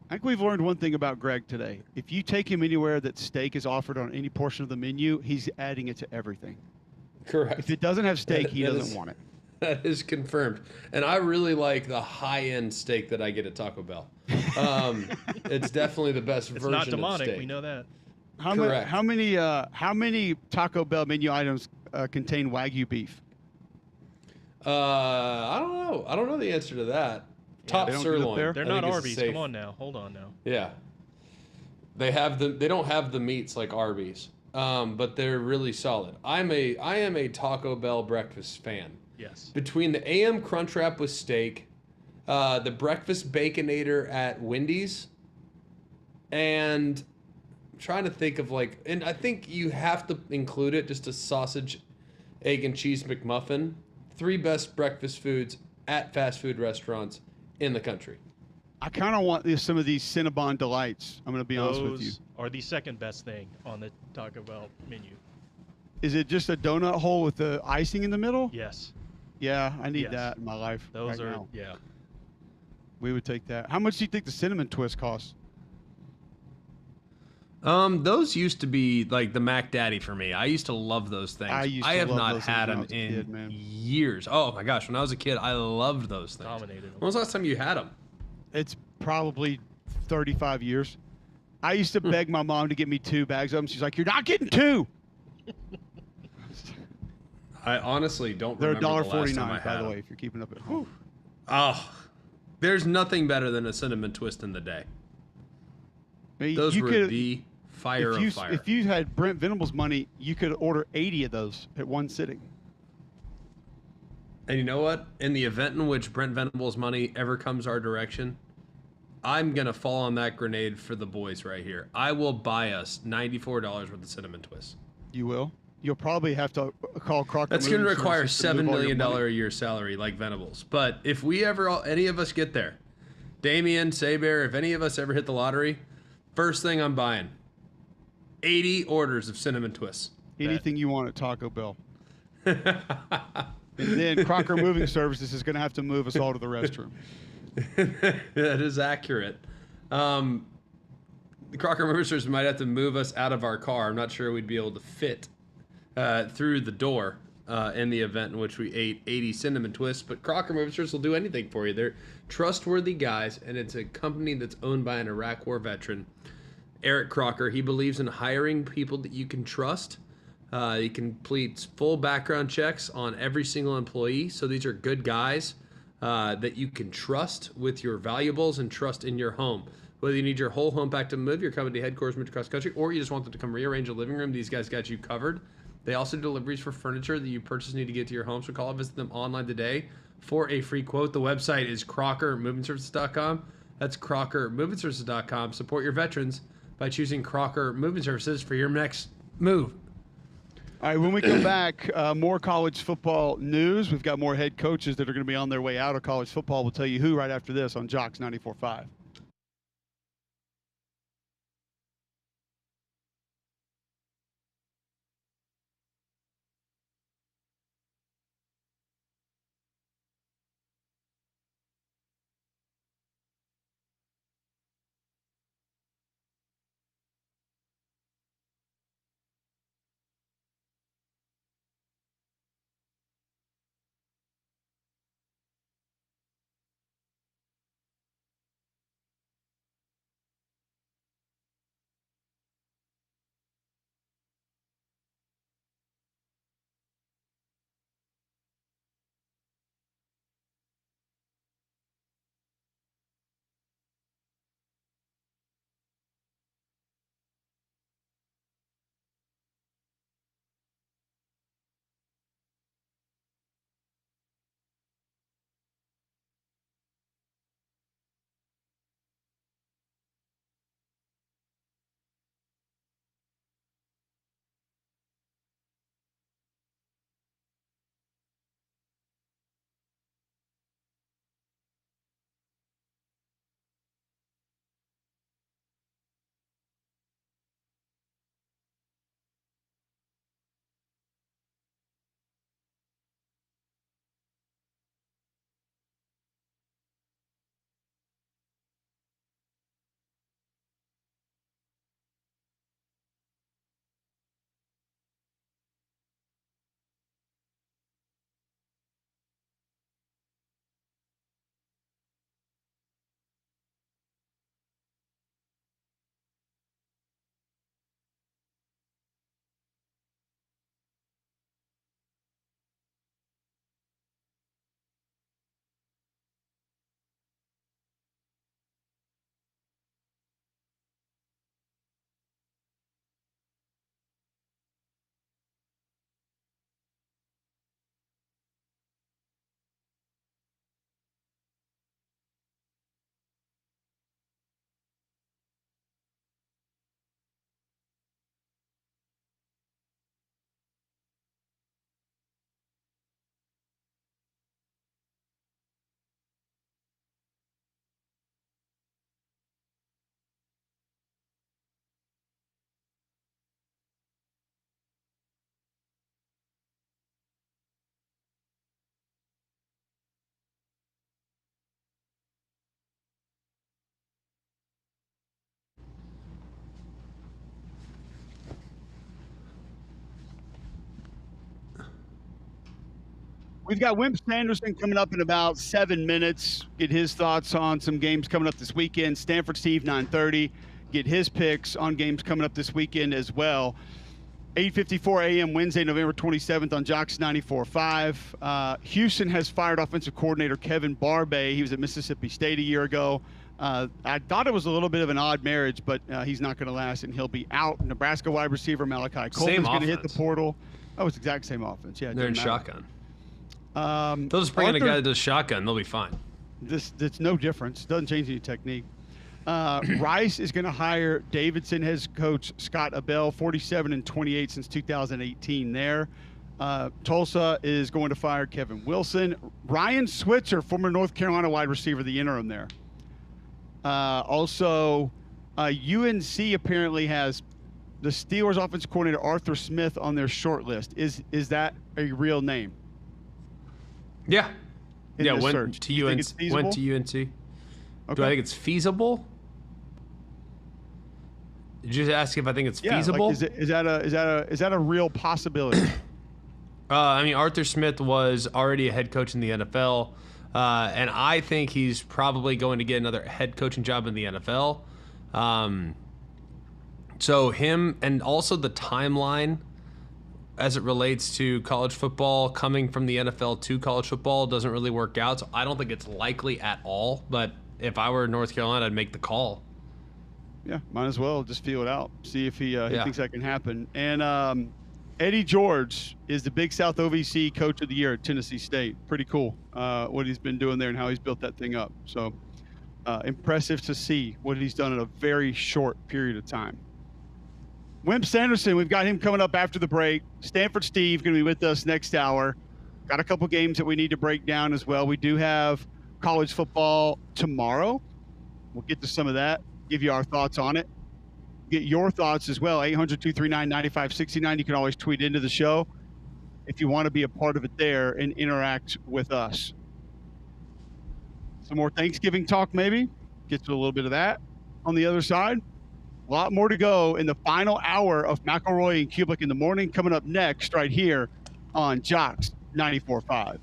I think we've learned one thing about Greg today. If you take him anywhere that steak is offered on any portion of the menu, he's adding it to everything. Correct. If it doesn't have steak, he That doesn't is- want it. That is confirmed. And I really like the high-end steak that I get at Taco Bell. It's definitely the best It's version not of demonic. steak. We know that. Correct. How many Taco Bell menu items contain Wagyu beef? I don't know. I don't know the answer to that. Top they don't do it sirloin. there? They're I not think is Arby's. safe. Come on now. Hold on now. Yeah. They don't have the meats like Arby's. But they're really solid. I am a Taco Bell breakfast fan. Yes. Between the AM Crunchwrap with steak, the breakfast baconator at Wendy's, and I'm trying to think of and I think you have to include it, just a sausage, egg and cheese McMuffin. 3 best breakfast foods at fast food restaurants in the country. I kind of want some of these Cinnabon Delights. I'm going to be honest with you. Those are the second best thing on the Taco Bell menu. Is it just a donut hole with the icing in the middle? Yes. Yeah, I need Yes. that in my life. Those right are, now. yeah. We would take that. How much do you think the cinnamon twist costs? Those used to be like the Mac Daddy for me. I used to love those things. I used to have love not those had things them when I was a in kid, man. years. Oh my gosh, when I was a kid, I loved those things. Dominated them. When was the last time you had them? It's probably 35 years. I used to beg my mom to get me 2 bags of them. She's like, "You're not getting 2." I honestly don't They're remember the last time I $1.49, by had the them. way, if you're keeping up at home. Oh, there's nothing better than a cinnamon twist in the day. Those you were could, the fire if you, of fire. If you had Brent Venables money, you could order 80 of those at one sitting. And you know what? In the event in which Brent Venables' money ever comes our direction, I'm going to fall on that grenade for the boys right here. I will buy us $94 worth of cinnamon twists. You will? You'll probably have to call Crocker. That's going to Moving require Services to $7 move all your million money. a year salary like Venables. But if we ever, any of us get there, Damien, Saber, if any of us ever hit the lottery, first thing I'm buying, 80 orders of cinnamon twists. Anything you want at Taco Bell. And then Crocker Moving Services is going to have to move us all to the restroom. That is accurate. The Crocker Moving Services might have to move us out of our car. I'm not sure we'd be able to fit through the door in the event in which we ate 80 cinnamon twists. But Crocker Moving Services will do anything for you. They're trustworthy guys, and it's a company that's owned by an Iraq War veteran, Eric Crocker. He believes in hiring people that you can trust. He completes full background checks on every single employee. So these are good guys that you can trust with your valuables and trust in your home. Whether you need your whole home back to move, your company headquarters moved across the country, or you just want them to come rearrange a living room, these guys got you covered. They also do deliveries for furniture that you purchase and need to get to your home. So call or visit them online today for a free quote. The website is crockermovingservices.com. That's crockermovingservices.com. Support your veterans by choosing Crocker Moving Services for your next move. All right, when we come back, more college football news. We've got more head coaches that are going to be on their way out of college football. We'll tell you who right after this on Jocks 94.5. We've got Wimp Sanderson coming up in about 7 minutes. Get his thoughts on some games coming up this weekend. Stanford Steve, 9:30. Get his picks on games coming up this weekend as well. 8:54 a.m. Wednesday, November 27th on Jocks 94.5. Houston has fired offensive coordinator Kevin Barbay. He was at Mississippi State a year ago. I thought it was a little bit of an odd marriage, but he's not going to last, and he'll be out. Nebraska wide receiver Malachi Coleman's going to hit the portal. Oh, it's the exact same offense. Yeah, they're in shotgun. They'll just bring in a Arthur, guy that does shotgun. They'll be fine. It's no difference. Doesn't change any technique. Rice is going to hire Davidson head coach Scott Abell, 47-28 since 2018 there. Tulsa is going to fire Kevin Wilson. Ryan Switzer, former North Carolina wide receiver, the interim there. Also, UNC apparently has the Steelers offensive coordinator Arthur Smith on their short list. Is that a real name? Yeah. in Yeah, this went search? to Do you think UNC. it's feasible? Went to UNC. Okay. Do I think it's feasible? Did you just ask if I think it's Yeah, feasible? like, is that a real possibility? I mean, Arthur Smith was already a head coach in the NFL, and I think he's probably going to get another head coaching job in the NFL. So him, and also the timeline as it relates to college football coming from the NFL to college football doesn't really work out. So I don't think it's likely at all. But if I were North Carolina, I'd make the call. Yeah, might as well just feel it out. See if he Yeah. thinks that can happen. And Eddie George is the Big South OVC Coach of the Year at Tennessee State. Pretty cool what he's been doing there and how he's built that thing up. So impressive to see what he's done in a very short period of time. Wimp Sanderson, we've got him coming up after the break. Stanford Steve going to be with us next hour. Got a couple games that we need to break down as well. We do have college football tomorrow. We'll get to some of that, give you our thoughts on it. Get your thoughts as well. 800-239-9569. You can always tweet into the show if you want to be a part of it there and interact with us. Some more Thanksgiving talk maybe. Get to a little bit of that on the other side. A lot more to go in the final hour of McElroy and Cubelic in the morning. Coming up next right here on Jocks 94.5.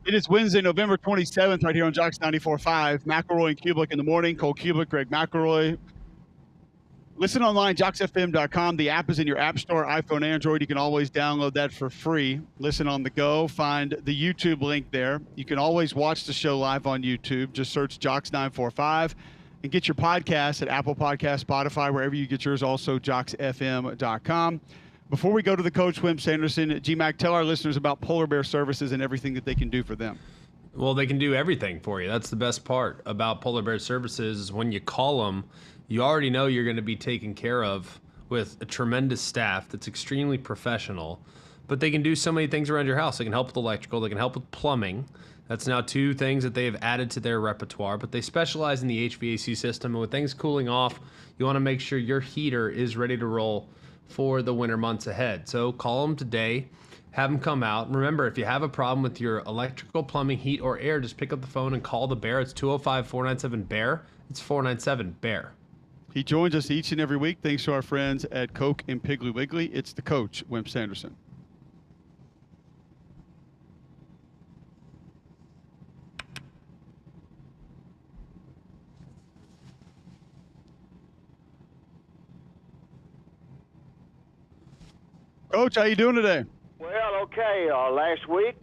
It is Wednesday, November 27th, right here on Jocks 94.5. McElroy and Cubelic in the morning. Cole Cubelic, Greg McElroy. Listen online, jocksfm.com. The app is in your app store, iPhone, Android. You can always download that for free. Listen on the go. Find the YouTube link there. You can always watch the show live on YouTube. Just search Jocks 945 and get your podcast at Apple Podcasts, Spotify, wherever you get yours. Also, jocksfm.com. Before we go to the coach, Wimp Sanderson, G-Mac, tell our listeners about Polar Bear Services and everything that they can do for them. Well, they can do everything for you. That's the best part about Polar Bear Services is when you call them, you already know you're going to be taken care of with a tremendous staff that's extremely professional. But they can do so many things around your house. They can help with electrical. They can help with plumbing. That's now 2 things that they have added to their repertoire. But they specialize in the HVAC system. And with things cooling off, you want to make sure your heater is ready to roll for the winter months ahead. So call them today. Have them come out. And remember, if you have a problem with your electrical, plumbing, heat, or air, just pick up the phone and call the Bear. It's 205-497-BEAR. It's 497-BEAR. He joins us each and every week thanks to our friends at Coke and Piggly Wiggly. It's the coach, Wimp Sanderson. Coach, how you doing today? Well, okay. Last week,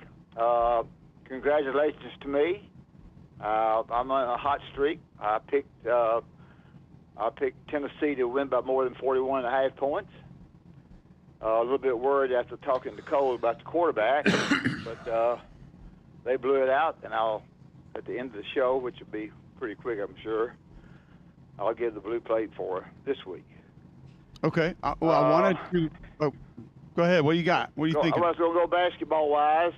congratulations to me. I'm on a hot streak. I picked Tennessee to win by more than 41.5 points. A little bit worried after talking to Cole about the quarterback, but they blew it out. And at the end of the show, which will be pretty quick, I'm sure, I'll give the blue plate for this week. Okay. I wanted to. Oh, go ahead. What do you got? What do you think? I was going to go basketball-wise.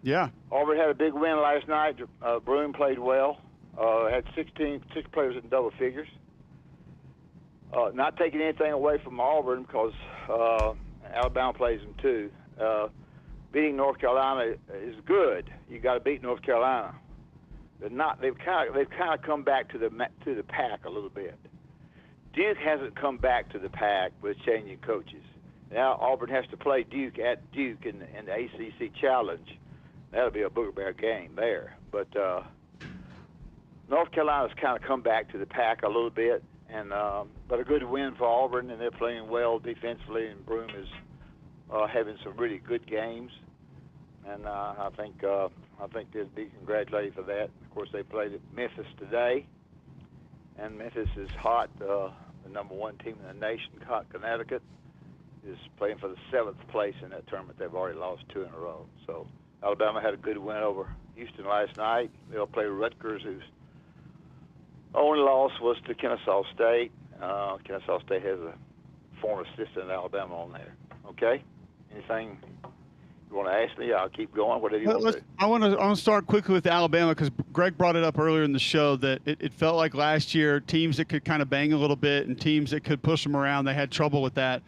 Yeah. Auburn had a big win last night. Broome played well. Had 6 players in double figures. Not taking anything away from Auburn because Alabama plays them too. Beating North Carolina is good. You got to beat North Carolina. They've kind of come back to the pack a little bit. Duke hasn't come back to the pack with changing coaches. Now Auburn has to play Duke at Duke in the ACC Challenge. That'll be a Booger Bear game there. But North Carolina's kind of come back to the pack a little bit, and but a good win for Auburn, and they're playing well defensively, and Broome is having some really good games, and I think they'll be congratulated for that. Of course, they played at Memphis today, and Memphis is hot. The number 1 team in the nation, Connecticut, is playing for the 7th place in that tournament. They've already lost 2 in a row. So Alabama had a good win over Houston last night. They'll play Rutgers, whose only loss was to Kennesaw State. Kennesaw State has a former assistant in Alabama on there. Okay? Anything you want to ask me? I'll keep going. Whatever you want to do. I want to start quickly with Alabama because Greg brought it up earlier in the show that it felt like last year teams that could kind of bang a little bit and teams that could push them around, they had trouble with that.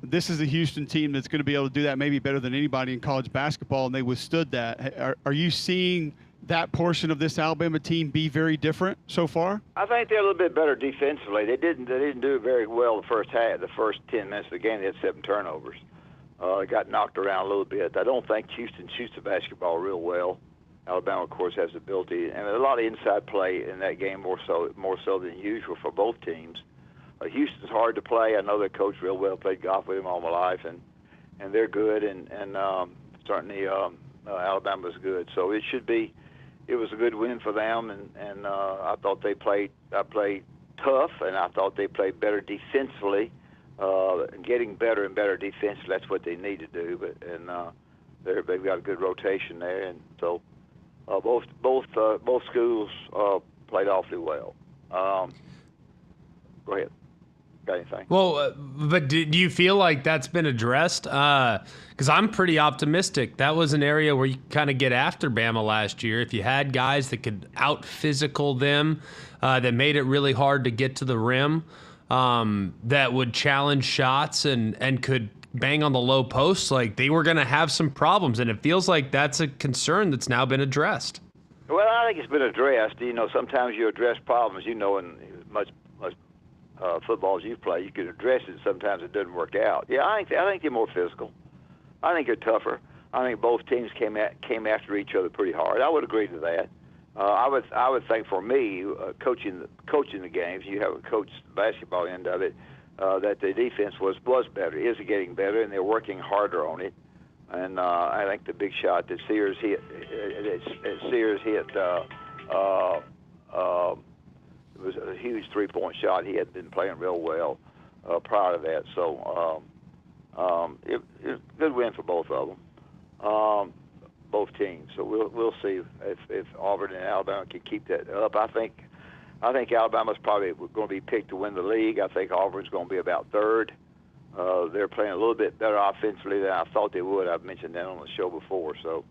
This is a Houston team that's going to be able to do that maybe better than anybody in college basketball, and they withstood that. Are you seeing that portion of this Alabama team be very different so far? I think they're a little bit better defensively. They didn't do very well the first half. The first 10 minutes of the game, they had 7 turnovers. They got knocked around a little bit. I don't think Houston shoots the basketball real well. Alabama, of course, has the ability, and a lot of inside play in that game, more so than usual for both teams. Houston's hard to play. I know their coach real well. Played golf with him all my life, and they're good, and certainly Alabama's good. So it was a good win for them, and I thought they played tough, and I thought they played better defensively, getting better and better defensively. That's what they need to do, they've got a good rotation there, and so both schools played awfully well. Go ahead. Got anything? Well, but do you feel like that's been addressed? Because I'm pretty optimistic. That was an area where you kind of get after Bama last year. If you had guys that could out-physical them, that made it really hard to get to the rim, that would challenge shots and could bang on the low posts, like they were going to have some problems. And it feels like that's a concern that's now been addressed. Well, I think it's been addressed. You know, sometimes you address problems, in much football as you play, you can address it. Sometimes it doesn't work out. Yeah, I think they're more physical. I think they're tougher. I think both teams came after each other pretty hard. I would agree to that. I would think for me, coaching the games, you have a coach the basketball end of it, that the defense was better, is getting better, and they're working harder on it. And I think the big shot that Sears hit, it was a huge 3-point shot. He had been playing real well prior to that, so it was a good win for both of them, both teams. So we'll see if Auburn and Alabama can keep that up. I think Alabama's probably going to be picked to win the league. I think Auburn's going to be about third. They're playing a little bit better offensively than I thought they would. I've mentioned that on the show before. So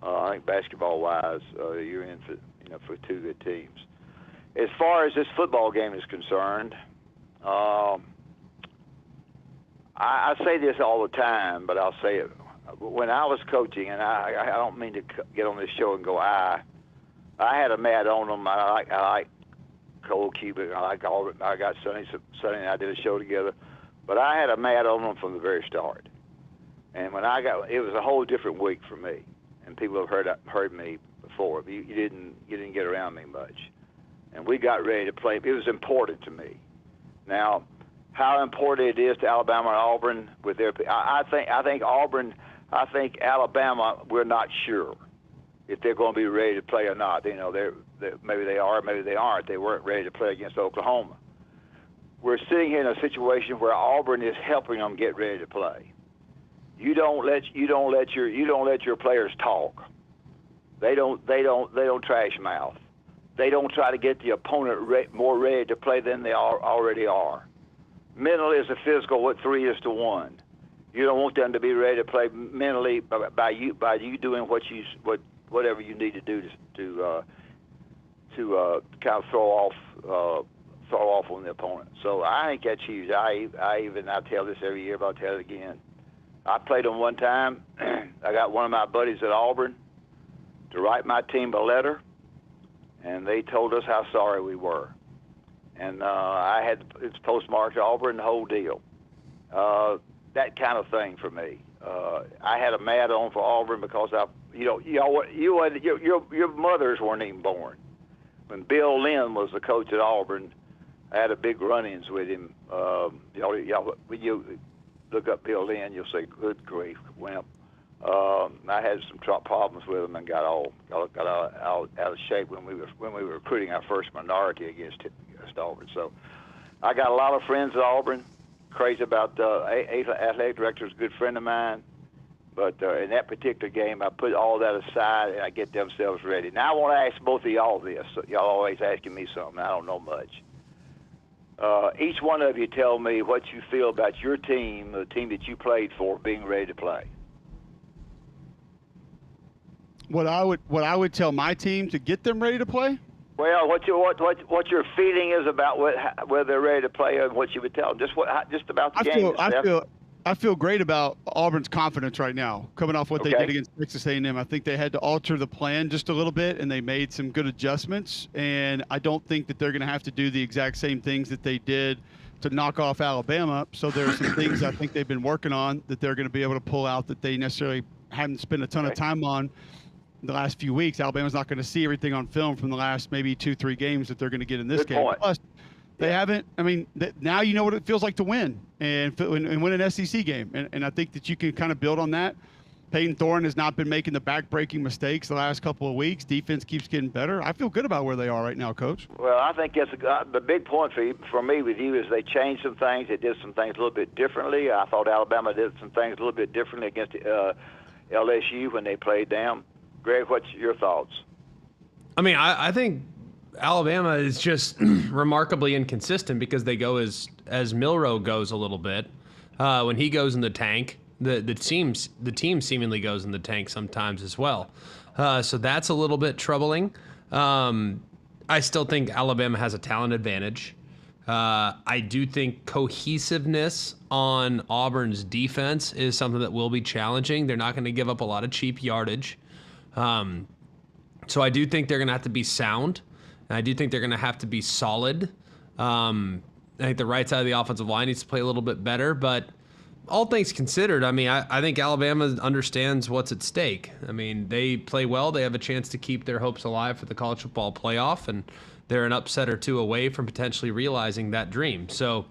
I think basketball-wise, you're in for two good teams. As far as this football game is concerned, I say this all the time, but I'll say it. When I was coaching, and I don't mean to get on this show and go I had a mad on them. I like Cole Cubelic. I like Auburn. I got Sonny and I did a show together. But I had a mad on them from the very start. And when it was a whole different week for me. And people have heard me before. But you didn't get around me much. And we got ready to play. It was important to me. Now, how important it is to Alabama and Auburn with their, I think Auburn, I think Alabama, we're not sure if they're going to be ready to play or not. They're maybe they are, maybe they aren't. They weren't ready to play against Oklahoma. We're sitting here in a situation where Auburn is helping them get ready to play. You don't let your players talk. They don't trash mouth. They don't try to get the opponent more ready to play than they already are. Mental is a physical what 3 is to 1. You don't want them to be ready to play mentally by you doing whatever you need to do to kind of throw off on the opponent. So I think that's huge. I tell this every year, but I'll tell it again. I played them one time. I got one of my buddies at Auburn to write my team a letter, and they told us how sorry we were. And it's postmarked Auburn, the whole deal. That kind of thing for me. I had a mad on for Auburn because your mothers weren't even born. When Bill Lynn was the coach at Auburn, I had a big run-ins with him. When you look up Bill Lynn, you'll say, "Good grief, Wimp." I had some problems with him and got out of shape when we were recruiting our first minority against Auburn. So I got a lot of friends at Auburn. Crazy about athletic director is a good friend of mine. But in that particular game, I put all that aside and I get themselves ready. Now I want to ask both of y'all this. Y'all always asking me something. I don't know much. Each one of you tell me what you feel about your team, the team that you played for, being ready to play. What I would tell my team to get them ready to play? Well, what your feeling is about whether they're ready to play and what you would tell them. Just about the game. I feel great about Auburn's confidence right now, coming off what they did against Texas A&M. I think they had to alter the plan just a little bit, and they made some good adjustments. And I don't think that they're going to have to do the exact same things that they did to knock off Alabama. So there are some things I think they've been working on that they're going to be able to pull out that they necessarily haven't spent a ton of time on the last few weeks. Alabama's not going to see everything on film from the last maybe 2-3 games that they're going to get in this game. Plus, they haven't. I mean, now you know what it feels like to win and win an SEC game. And I think that you can kind of build on that. Peyton Thorne has not been making the back-breaking mistakes the last couple of weeks. Defense keeps getting better. I feel good about where they are right now, Coach. Well, I think that's the big point for me with you is they changed some things. They did some things a little bit differently. I thought Alabama did some things a little bit differently against LSU when they played them. Greg, what's your thoughts? I mean, I think Alabama is just remarkably inconsistent because they go as Milroe goes a little bit. When he goes in the tank, the team seemingly goes in the tank sometimes as well. So that's a little bit troubling. I still think Alabama has a talent advantage. I do think cohesiveness on Auburn's defense is something that will be challenging. They're not going to give up a lot of cheap yardage. So I do think they're going to have to be sound. And I do think they're going to have to be solid. I think the right side of the offensive line needs to play a little bit better, but all things considered, I mean, I think Alabama understands what's at stake. I mean, they play well. They have a chance to keep their hopes alive for the college football playoff, and they're an upset or two away from potentially realizing that dream. So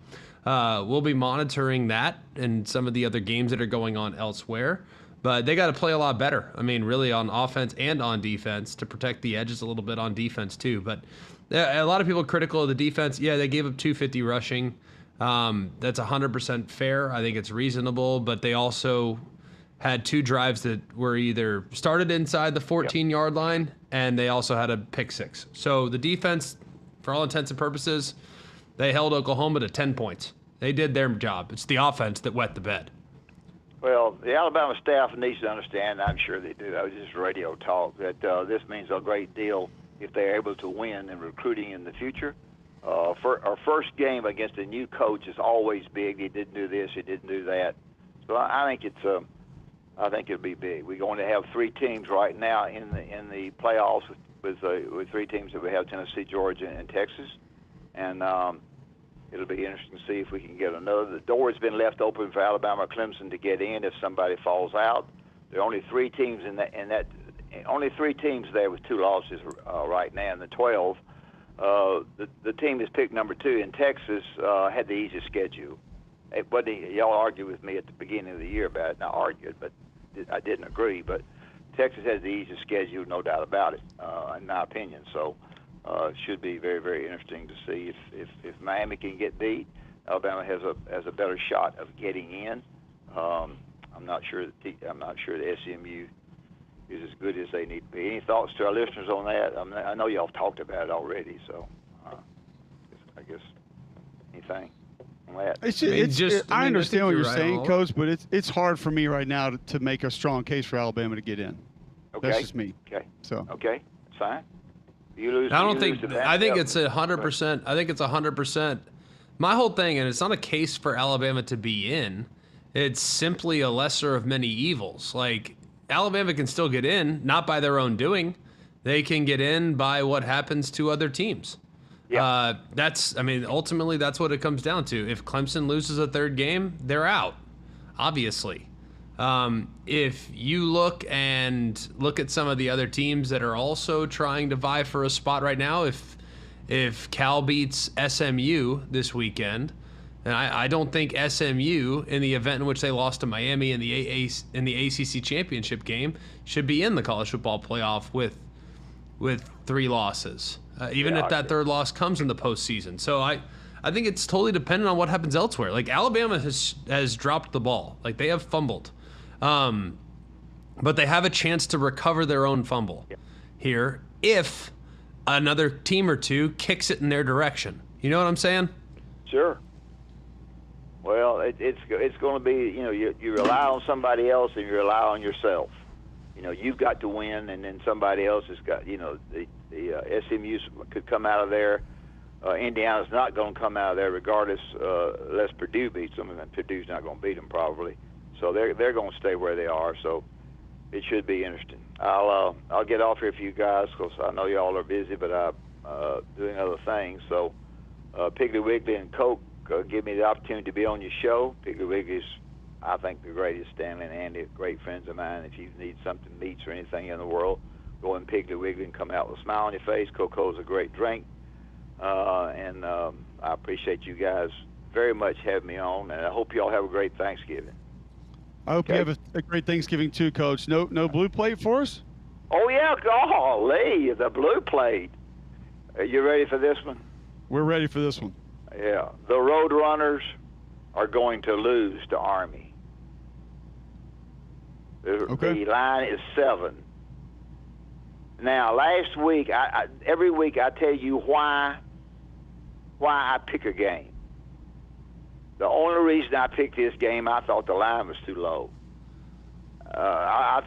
we'll be monitoring that and some of the other games that are going on elsewhere. But they got to play a lot better. I mean, really on offense and on defense to protect the edges a little bit on defense too. But a lot of people critical of the defense. Yeah, they gave up 250 rushing. That's 100% fair. I think it's reasonable. But they also had 2 drives that were either started inside the 14-yard line, and they also had a pick 6. So the defense, for all intents and purposes, they held Oklahoma to 10 points. They did their job. It's the offense that wet the bed. Well, the Alabama staff needs to understand, I'm sure they do, that was just radio talk, that this means a great deal if they're able to win in recruiting in the future. For our first game against a new coach is always big. He didn't do this, he didn't do that. So I think it'll be big. We're going to have 3 teams right now in the playoffs with 3 teams that we have: Tennessee, Georgia, and Texas. And it'll be interesting to see if we can get another. The door has been left open for Alabama or Clemson to get in if somebody falls out. There are only 3 teams only 3 teams there with 2 losses right now in the 12. The team is picked number 2 in Texas had the easiest schedule. Y'all argued with me at the beginning of the year about it. Not argued, but I didn't agree. But Texas has the easiest schedule, no doubt about it, in my opinion. So it should be very, very interesting to see if Miami can get beat. Alabama has a better shot of getting in. I'm not sure that SMU is as good as they need to be. Any thoughts to our listeners on that? I know y'all talked about it already, so I guess anything on that? I understand what you're saying, Coach, but it's hard for me right now to make a strong case for Alabama to get in. Okay. That's just me. Okay. So. Okay. Fine. You lose. I don't think. I think it's 100%. I think it's 100%. My whole thing, and it's not a case for Alabama to be in. It's simply a lesser of many evils. Like, Alabama can still get in, not by their own doing. They can get in by what happens to other teams. Yeah. Ultimately, that's what it comes down to. If Clemson loses a 3rd game, they're out, obviously. If you look at some of the other teams that are also trying to vie for a spot right now, if Cal beats SMU this weekend, and I don't think SMU, in the event in which they lost to Miami in the ACC championship game, should be in the college football playoff with 3 losses, even if that 3rd loss comes in the postseason. So I think it's totally dependent on what happens elsewhere. Like, Alabama has dropped the ball. Like, they have fumbled. But they have a chance to recover their own fumble here if another team or 2 kicks it in their direction. You know what I'm saying? Sure. Well, it's going to be, you rely on somebody else and you rely on yourself. You've got to win, and then somebody else has got, the SMU could come out of there. Indiana's not going to come out of there regardless, unless Purdue beats them, and Purdue's not going to beat them probably. So they're going to stay where they are. So it should be interesting. I'll get off here for you guys because I know y'all are busy, but I'm doing other things. So Piggly Wiggly and Coke give me the opportunity to be on your show. Piggly Wiggly's, I think, the greatest. Stanley and Andy are great friends of mine. If you need something, meats or anything in the world, go in Piggly Wiggly and come out with a smile on your face. Cocoa's a great drink. And I appreciate you guys very much having me on, and I hope y'all have a great Thanksgiving. I hope you have a great Thanksgiving too, Coach. No blue plate for us? Oh, yeah. Golly, the blue plate. Are you ready for this one? We're ready for this one. Yeah. The Roadrunners are going to lose to Army. The line is 7. Now, last week, every week I tell you why I pick a game. The only reason I picked this game, I thought the line was too low. I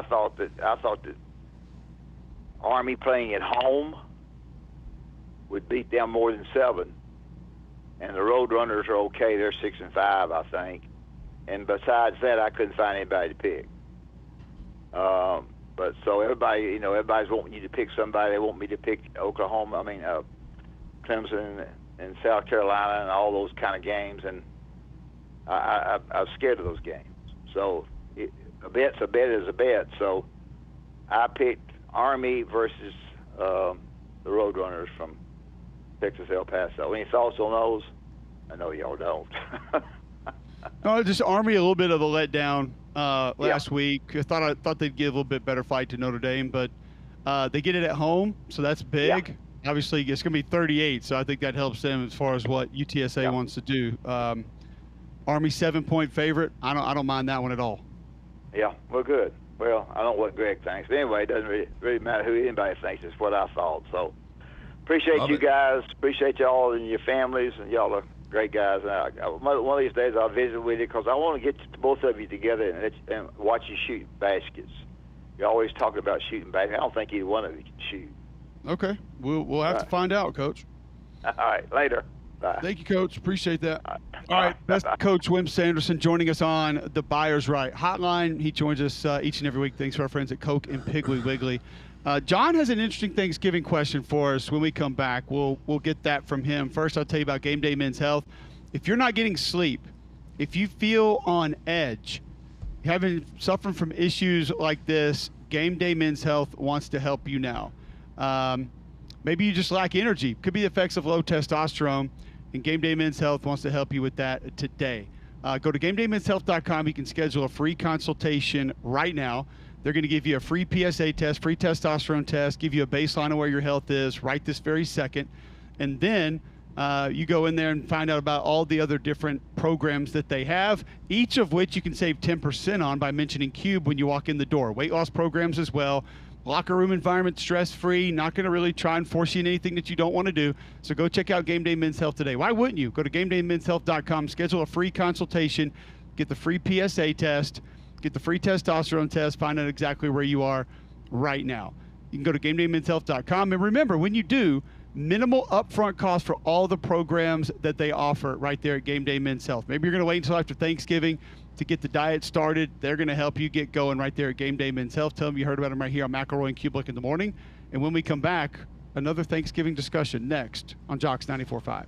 thought that Army playing at home would beat them more than 7, and the Roadrunners are okay. They're 6-5, I think. And besides that, I couldn't find anybody to pick. But so everybody's wanting you to pick somebody. They want me to pick Oklahoma. Clemson and South Carolina and all those kind of games. And I'm scared of those games. So a bet is a bet. So I picked Army versus the Roadrunners from Texas El Paso. Any thoughts on those? I know y'all don't. No, just Army a little bit of a letdown last week. I thought they'd give a little bit better fight to Notre Dame, but they get it at home, so that's big. Yeah. Obviously, it's going to be 38, so I think that helps them as far as what UTSA wants to do. Army 7-point favorite. I don't mind that one at all. Yeah, well, good. Well, I don't know what Greg thinks. Anyway, it doesn't really matter who anybody thinks. It's what I thought. So appreciate Love you it. guys. Appreciate y'all and your families, and y'all are great guys. And one of these days I'll visit with you because I want to get both of you together and watch you shoot baskets. You're always talking about shooting baskets. I don't think either one of you can shoot. Okay, we'll have to find out, Coach. All right, later. Bye. Thank you, Coach. Appreciate that. All right, that's Coach Wimp Sanderson joining us on the Buyer's Right Hotline. He joins us each and every week. Thanks to our friends at Coke and Piggly Wiggly. John has an interesting Thanksgiving question for us when we come back. We'll get that from him. First, I'll tell you about Game Day Men's Health. If you're not getting sleep, if you feel on edge, suffering from issues like this, Game Day Men's Health wants to help you now. Maybe you just lack energy. Could be the effects of low testosterone. And Game Day Men's Health wants to help you with that today. Go to GameDayMen'sHealth.com. You can schedule a free consultation right now. They're going to give you a free PSA test, free testosterone test, give you a baseline of where your health is right this very second. And then you go in there and find out about all the other different programs that they have, each of which you can save 10% on by mentioning Cube when you walk in the door. Weight loss programs as well. Locker room environment, stress-free, not going to really try and force you in anything that you don't want to do. So go check out Game Day Men's Health today. Why wouldn't you? Go to GameDayMen'sHealth.com, schedule a free consultation, get the free PSA test, get the free testosterone test, find out exactly where you are right now. You can go to GameDayMen'sHealth.com. And remember, when you do, minimal upfront cost for all the programs that they offer right there at Game Day Men's Health. Maybe you're going to wait until after Thanksgiving to get the diet started. They're going to help you get going right there at Game Day Men's Health. Tell them you heard about them right here on McElroy and Cubelic in the morning. And when we come back, another Thanksgiving discussion next on Jocks 94.5.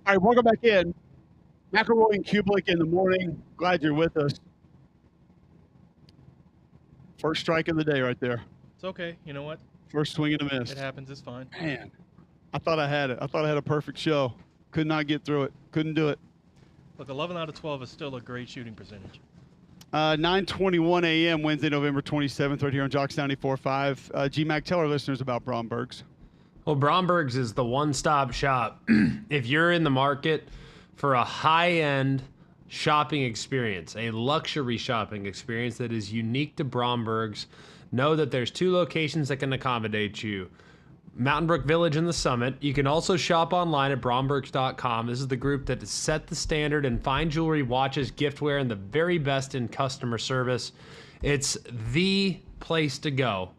All right, welcome back in. McElroy and Cubelic in the morning. Glad you're with us. First strike of the day right there. It's okay. You know what? First swing and a miss. It happens. It's fine. Man, I thought I had it. I thought I had a perfect show. Could not get through it. Couldn't do it. Look, 11 out of 12 is still a great shooting percentage. 9:21 a.m. Wednesday, November 27th, right here on Jocks 94.5. G-Mac, tell our listeners about Bromberg's. Well, Bromberg's is the one-stop shop. If you're in the market for a high-end shopping experience, a luxury shopping experience that is unique to Bromberg's, know that there's 2 locations that can accommodate you. Mountain Brook Village and the Summit. You can also shop online at brombergs.com. This is the group that has set the standard in fine jewelry, watches, giftware, and the very best in customer service. It's the place to go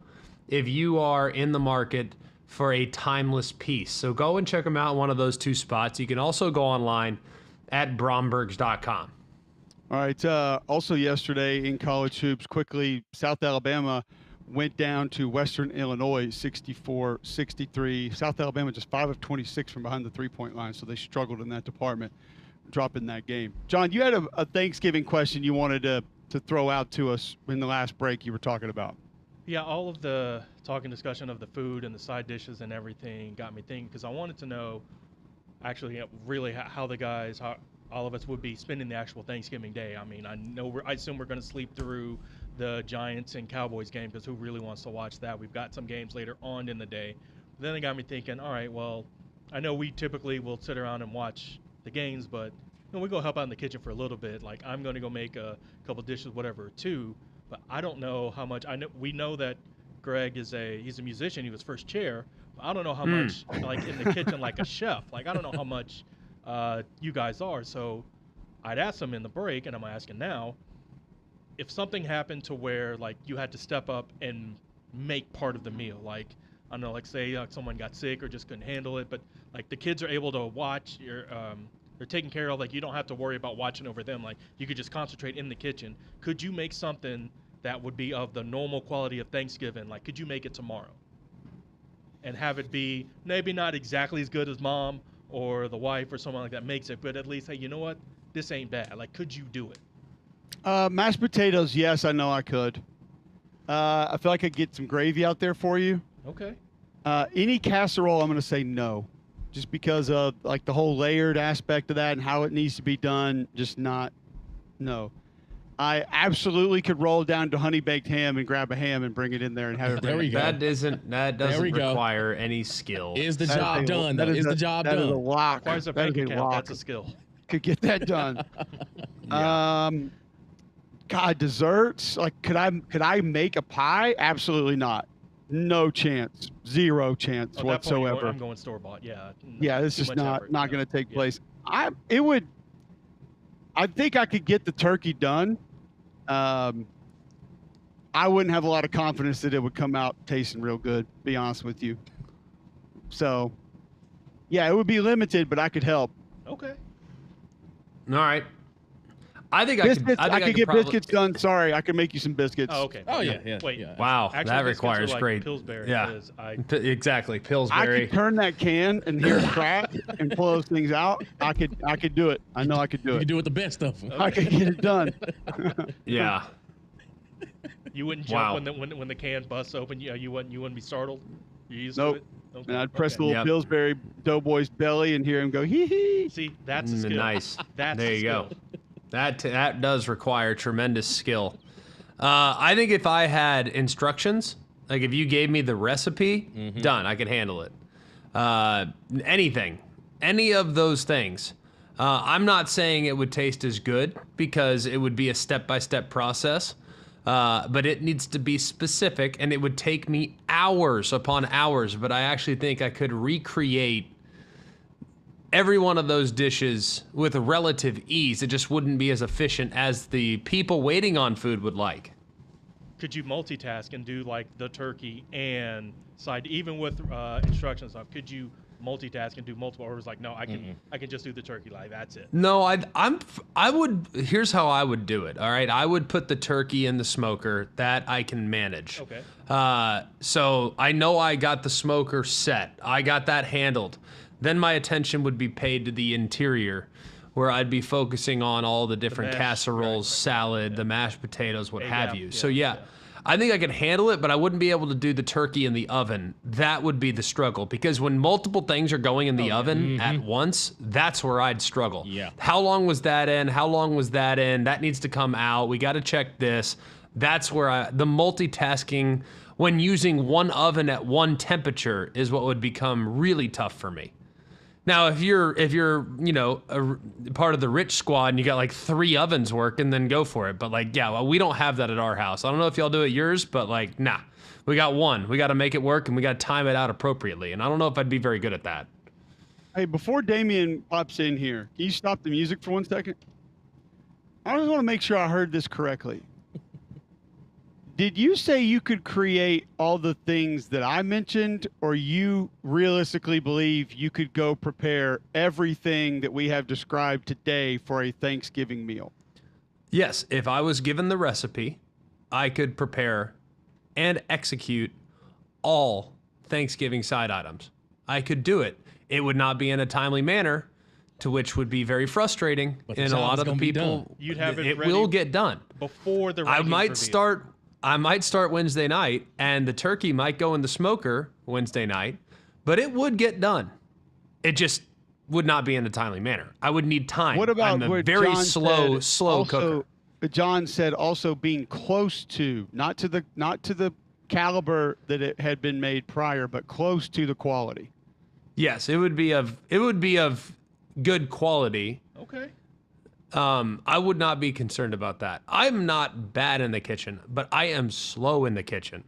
if you are in the market for a timeless piece. So go and check them out in one of those 2 spots. You can also go online at brombergs.com. All right. Also yesterday in college hoops, quickly, South Alabama went down to Western Illinois 64-63. South Alabama just 5 of 26 from behind the three-point line, so they struggled in that department, dropping that game. John, you had a Thanksgiving question you wanted to throw out to us in the last break you were talking about. Yeah, all of the talk and discussion of the food and the side dishes and everything got me thinking, because I wanted to know actually really how the guys, how all of us would be spending the actual Thanksgiving day. I mean, I assume we're going to sleep through the Giants and Cowboys game, because who really wants to watch that? We've got some games later on in the day. But then it got me thinking, all right, well, I know we typically will sit around and watch the games, but we go help out in the kitchen for a little bit. Like, I'm going to go make a couple dishes, whatever, or 2. But I don't know how much. We know that Greg he's a musician. He was first chair. But I don't know how much, like, in the kitchen, like a chef. Like, I don't know how much you guys are. So I'd ask him in the break, and I'm asking now, if something happened to where, like, you had to step up and make part of the meal, like, I don't know, like, say someone got sick or just couldn't handle it, but, like, the kids are able to watch, they're taken care of, like, you don't have to worry about watching over them, like, you could just concentrate in the kitchen. Could you make something that would be of the normal quality of Thanksgiving? Like, could you make it tomorrow and have it be maybe not exactly as good as mom or the wife or someone like that makes it, but at least, hey, you know what, this ain't bad. Like, could you do it? Mashed potatoes, yes, I know I could. I feel like I could get some gravy out there for you. Okay. Any casserole, I'm going to say no, just because of, like, the whole layered aspect of that and how it needs to be done. Just not, no. I absolutely could roll down to honey baked ham and grab a ham and bring it in there and have it There ready. we go. That doesn't require any skill. Is the job done? That is the job done. That is a lock. Requires a That is bank a account. lock. That's a skill. Could get that done. Yeah. God, desserts. Like, could I make a pie? Absolutely not. No chance. Zero chance At that point, whatsoever. I'm going store bought. Yeah. Yeah, it's too just much not effort. going to take Yeah. place. I think I could get the turkey done. I wouldn't have a lot of confidence that it would come out tasting real good, to be honest with you. So, yeah, it would be limited, but I could help. Okay. All right. I think Biscuits, I could get probably, biscuits done. Sorry, I can make you some biscuits. Oh, okay. Oh, yeah. Wait. Yeah. Wow, Actually, that biscuits requires are like great. Pillsbury. Yeah. Is. Exactly, I Pillsbury. could turn that can and hear it crack and pull those things out. I could do it. I know I could do You it. can do it the best of them. I could get it done. Yeah. You wouldn't Wow. jump when the can busts open. You wouldn't be startled. You used Nope. to it. Okay. And I'd press the okay. little Yep. Pillsbury Doughboy's belly and hear him go hee hee. See, that's a skill. Nice. That's there a you go. skill. That does require tremendous skill. I think if I had instructions, like if you gave me the recipe, done. I could handle it. Anything, any of those things. I'm not saying it would taste as good because it would be a step-by-step process. But it needs to be specific, and it would take me hours upon hours. But I actually think I could recreate every one of those dishes with relative ease. It just wouldn't be as efficient as the people waiting on food would like. Could you multitask and do like the turkey and side, even with instructions stuff? Could you multitask and do multiple orders? Like, no, I can just do the turkey. Like, that's it. No, I would. Here's how I would do it. All right, I would put the turkey in the smoker. That I can manage. Okay. So I know I got the smoker set. I got that handled. Then my attention would be paid to the interior, where I'd be focusing on all the different casseroles, salad, the mashed potatoes, what have you. So I think I could handle it, but I wouldn't be able to do the turkey in the oven. That would be the struggle, because when multiple things are going in the oven at once, that's where I'd struggle. Yeah. How long was that in? How long was that in? That needs to come out. We got to check this. That's where the multitasking when using one oven at one temperature is what would become really tough for me. Now, if you're a part of the rich squad and you got like 3 ovens working, then go for it. But we don't have that at our house. I don't know if y'all do at yours, but nah, we got one. We got to make it work, and we got to time it out appropriately. And I don't know if I'd be very good at that. Hey, before Damien pops in here, can you stop the music for 1 second? I just want to make sure I heard this correctly. Did you say you could create all the things that I mentioned, or you realistically believe you could go prepare everything that we have described today for a Thanksgiving meal? Yes, if I was given the recipe, I could prepare and execute all Thanksgiving side items. I could do it. It would not be in a timely manner, to which would be very frustrating. And a lot of the people, you'd have it ready will get done. Before the I rankings might start Wednesday night, and the turkey might go in the smoker Wednesday night, but it would get done. It just would not be in a timely manner. I would need time. What about I'm a very slow cooker. John said also being close to, not to the caliber that it had been made prior, but close to the quality. Yes, it would be of good quality. Okay. I would not be concerned about that. I'm not bad in the kitchen, but I am slow in the kitchen.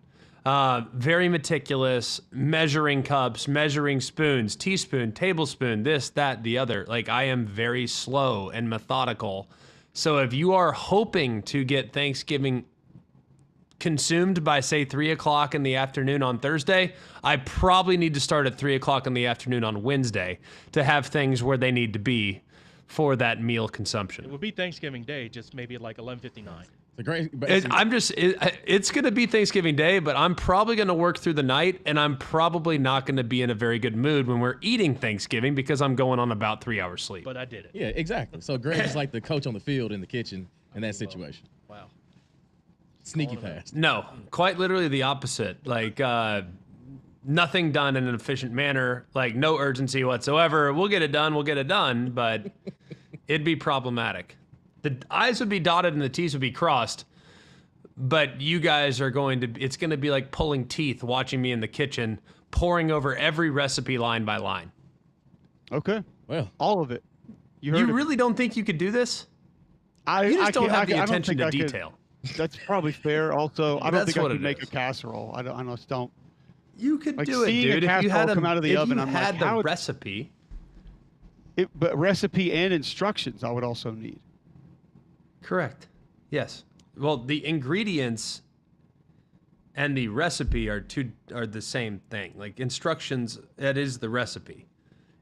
Very meticulous, measuring cups, measuring spoons, teaspoon, tablespoon, this, that, the other. I am very slow and methodical. So if you are hoping to get Thanksgiving consumed by, say, 3 o'clock in the afternoon on Thursday, I probably need to start at 3 o'clock in the afternoon on Wednesday to have things where they need to be for that meal consumption. It would be Thanksgiving Day, just maybe at 11:59. It's going to be Thanksgiving Day, but I'm probably going to work through the night, and I'm probably not going to be in a very good mood when we're eating Thanksgiving, because I'm going on about 3 hours sleep. But I did it. Yeah, exactly. So Greg is like the coach on the field in the kitchen in that situation. Wow. Sneaky fast. No, quite literally the opposite. Nothing done in an efficient manner, no urgency whatsoever. We'll get it done, but it'd be problematic. The I's would be dotted and the T's would be crossed, but you guys are it's going to be like pulling teeth watching me in the kitchen, pouring over every recipe line by line. Okay. Well, all of it. You really don't think you could do this? You just don't have the attention to detail. That's probably fair. Also, I don't think I could make is. a casserole. I just don't. You could do it, dude. If you had the recipe. But recipe and instructions, I would also need. Correct. Yes. Well, the ingredients and the recipe are the same thing. Instructions, that is the recipe.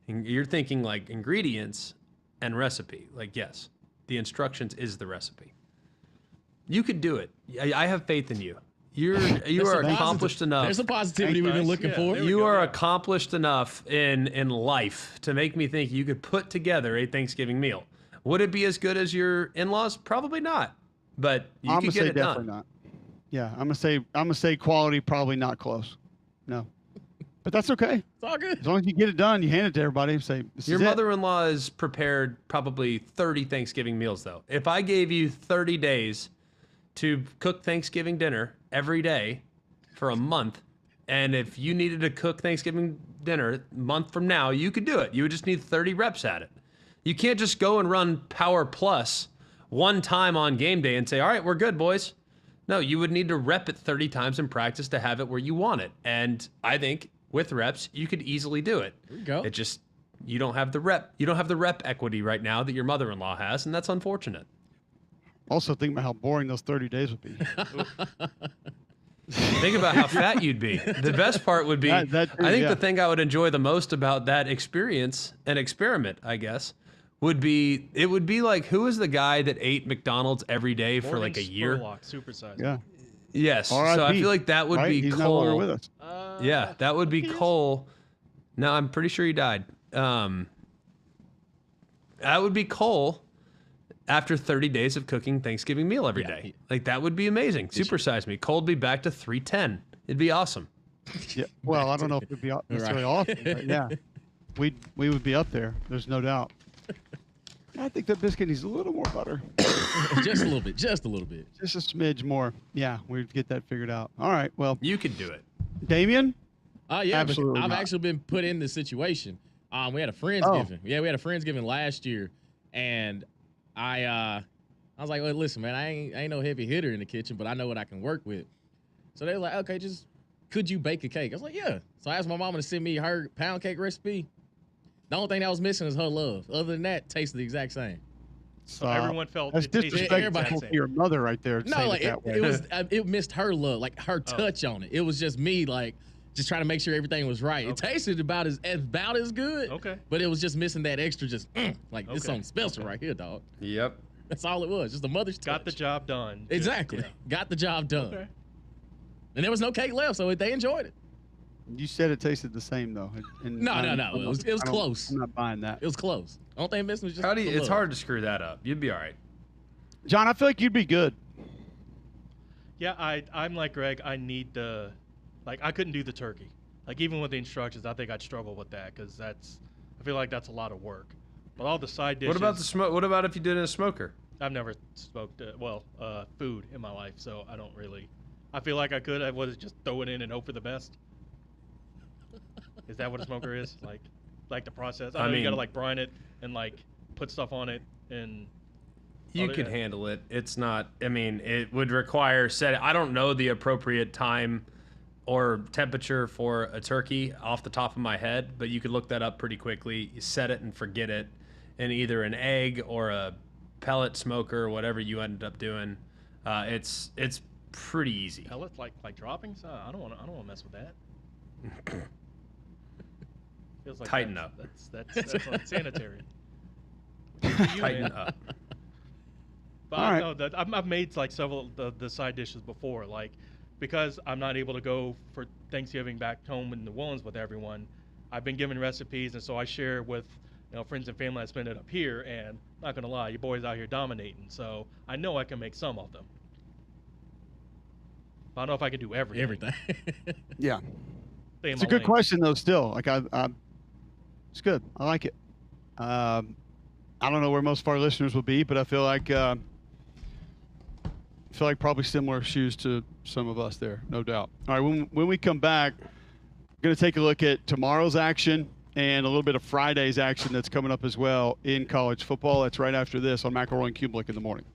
And you're thinking ingredients and recipe. Yes, the instructions is the recipe. You could do it. I have faith in you. You are accomplished enough. There's a positivity we've been looking for. You are accomplished enough in life to make me think you could put together a Thanksgiving meal. Would it be as good as your in-laws? Probably not. But you could get it done. Definitely not. Yeah, I'm gonna say quality, probably not close. No. But that's okay. It's all good. As long as you get it done, you hand it to everybody and say, this Your is it. mother-in-law has prepared probably 30 Thanksgiving meals, though. If I gave you 30 days to cook Thanksgiving dinner every day for a month, and if you needed to cook Thanksgiving dinner a month from now, you could do it. You would just need 30 reps at it. You can't just go and run Power Plus one time on game day and say, all right, we're good, boys. No, you would need to rep it 30 times in practice to have it where you want it. And I think with reps, you could easily do it. There you go. It just, you don't have the rep. You don't have the rep equity right now that your mother-in-law has, and that's unfortunate. Also think about how boring those 30 days would be. Think about how fat you'd be. The best part would be, I think the thing I would enjoy the most about that experience and experiment, I guess, would be, it would be like, who is the guy that ate McDonald's every day for a year? Supersize. Yeah. Yes. So I feel like that would be He's Cole. no longer with us. Yeah, that would be Cole. No, I'm pretty sure he died. That would be Cole after 30 days of cooking Thanksgiving meal every day. Like, that would be amazing. Supersize me. Cole would be back to 310. It'd be awesome. Yeah. Well, I don't know if it'd be necessarily awesome, but yeah, we would be up there. There's no doubt. I think that biscuit needs a little more butter. Just a little bit. Just a little bit. Just a smidge more. Yeah, we'd get that figured out. All right. Well, You could do it. Damien? Yeah, Absolutely I've not. actually been put in this situation. We had a Friendsgiving. Yeah, we had a Friendsgiving last year, and I was like, well, listen, man, I ain't no heavy hitter in the kitchen, but I know what I can work with. So they were like, okay, just could you bake a cake? I was like, yeah. So I asked my mama to send me her pound cake recipe. The only thing that was missing is her love. Other than that, tasted the exact same. So everyone felt that's it tasted disrespectful to your mother right there. No, like it was, it missed her love, like her touch on it. It was just me, like just trying to make sure everything was right. Okay. It tasted about as good. Okay. But it was just missing that extra, like it's something special right here, dog. Yep. That's all it was. Just the mother's touch. Got the job done. Exactly. Got the job done. Okay. And there was no cake left, so they enjoyed it. You said it tasted the same though. No. It was close. I'm not buying that. It was close. Only thing missing was just. It's hard to screw that up. You'd be all right. John, I feel like you'd be good. Yeah, I'm like Greg. I need I couldn't do the turkey. Like even with the instructions, I think I'd struggle with that because I feel like that's a lot of work. But all the side dishes. What about the smoke? What about if you did it in a smoker? I've never smoked food in my life, so I don't really. I feel like I could. I would just throw it in and hope for the best. Is that what a smoker is? Like the process? I know you gotta like brine it and like put stuff on it and. You could handle it. It's not. I mean, it would require I don't know the appropriate time or temperature for a turkey off the top of my head, but you could look that up pretty quickly. You set it and forget it, in either an egg or a pellet smoker or whatever you ended up doing. It's pretty easy. Pellets like droppings? I don't want to mess with that. Feels like Tighten up. That's unsanitary. Tighten up. But I know that I've made like several the side dishes before, like because I'm not able to go for Thanksgiving back home in New Orleans with everyone. I've been given recipes, and so I share with friends and family. I spend it up here, and not gonna lie, you boys out here dominating. So I know I can make some of them. I don't know if I can do everything. Everything. Yeah. It's a good question though. Still, like it's good. I like it. I don't know where most of our listeners will be, but I feel like probably similar shoes to some of us there, no doubt. All right, when we come back, we're going to take a look at tomorrow's action and a little bit of Friday's action that's coming up as well in college football. That's right after this on McElroy and Cubelic in the morning.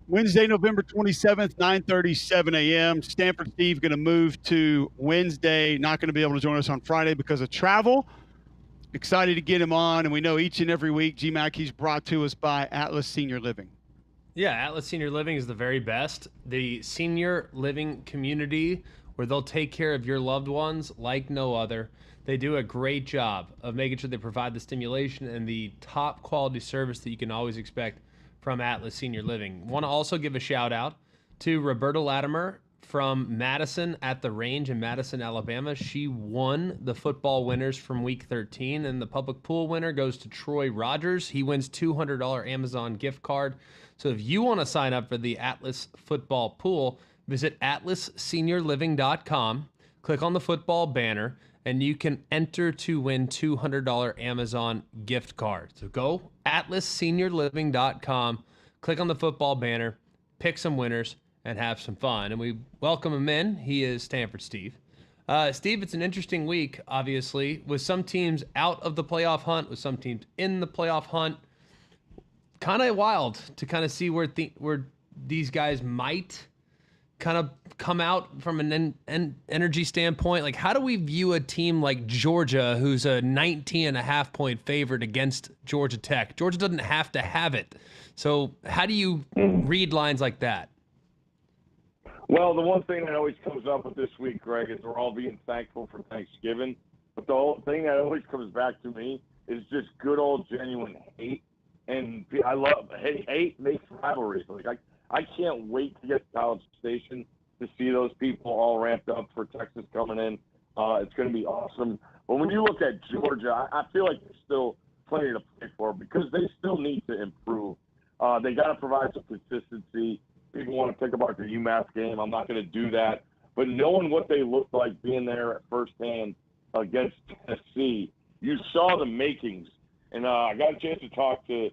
Wednesday, November 27th, 9:30, 7 a.m. Stanford Steve going to move to Wednesday. Not going to be able to join us on Friday because of travel. Excited to get him on, and we know each and every week, GMAC, he's brought to us by Atlas Senior Living. Yeah, Atlas Senior Living is the very best. The senior living community where they'll take care of your loved ones like no other. They do a great job of making sure they provide the stimulation and the top quality service that you can always expect from Atlas Senior Living. Want to also give a shout out to Roberta Latimer from Madison at the Range in Madison, Alabama. She won the football winners from week 13, and the public pool winner goes to Troy Rogers. He wins $200 Amazon gift card. So if you want to sign up for the Atlas football pool, visit atlasseniorliving.com, click on the football banner, and you can enter to win $200 Amazon gift card. So go atlasseniorliving.com, click on the football banner, pick some winners, and have some fun. And we welcome him in. He is Stanford Steve. Steve, it's an interesting week, obviously, with some teams out of the playoff hunt, with some teams in the playoff hunt. Kind of wild to kind of see where these guys might kind of come out from an energy standpoint. Like, how do we view a team like Georgia, who's a 19.5 point favorite against Georgia Tech? Georgia doesn't have to have it. So how do you read lines like that? Well, the one thing that always comes up with this week, Greg, is we're all being thankful for Thanksgiving. But the whole thing that always comes back to me is just good old genuine hate. And I love hate makes rivalries. Like I can't wait to get to College Station to see those people all ramped up for Texas coming in. It's going to be awesome. But when you look at Georgia, I feel like there's still plenty to play for because they still need to improve. They got to provide some consistency. People want to pick apart the UMass game. I'm not going to do that. But knowing what they looked like being there at firsthand against Tennessee, you saw the makings. And I got a chance to talk to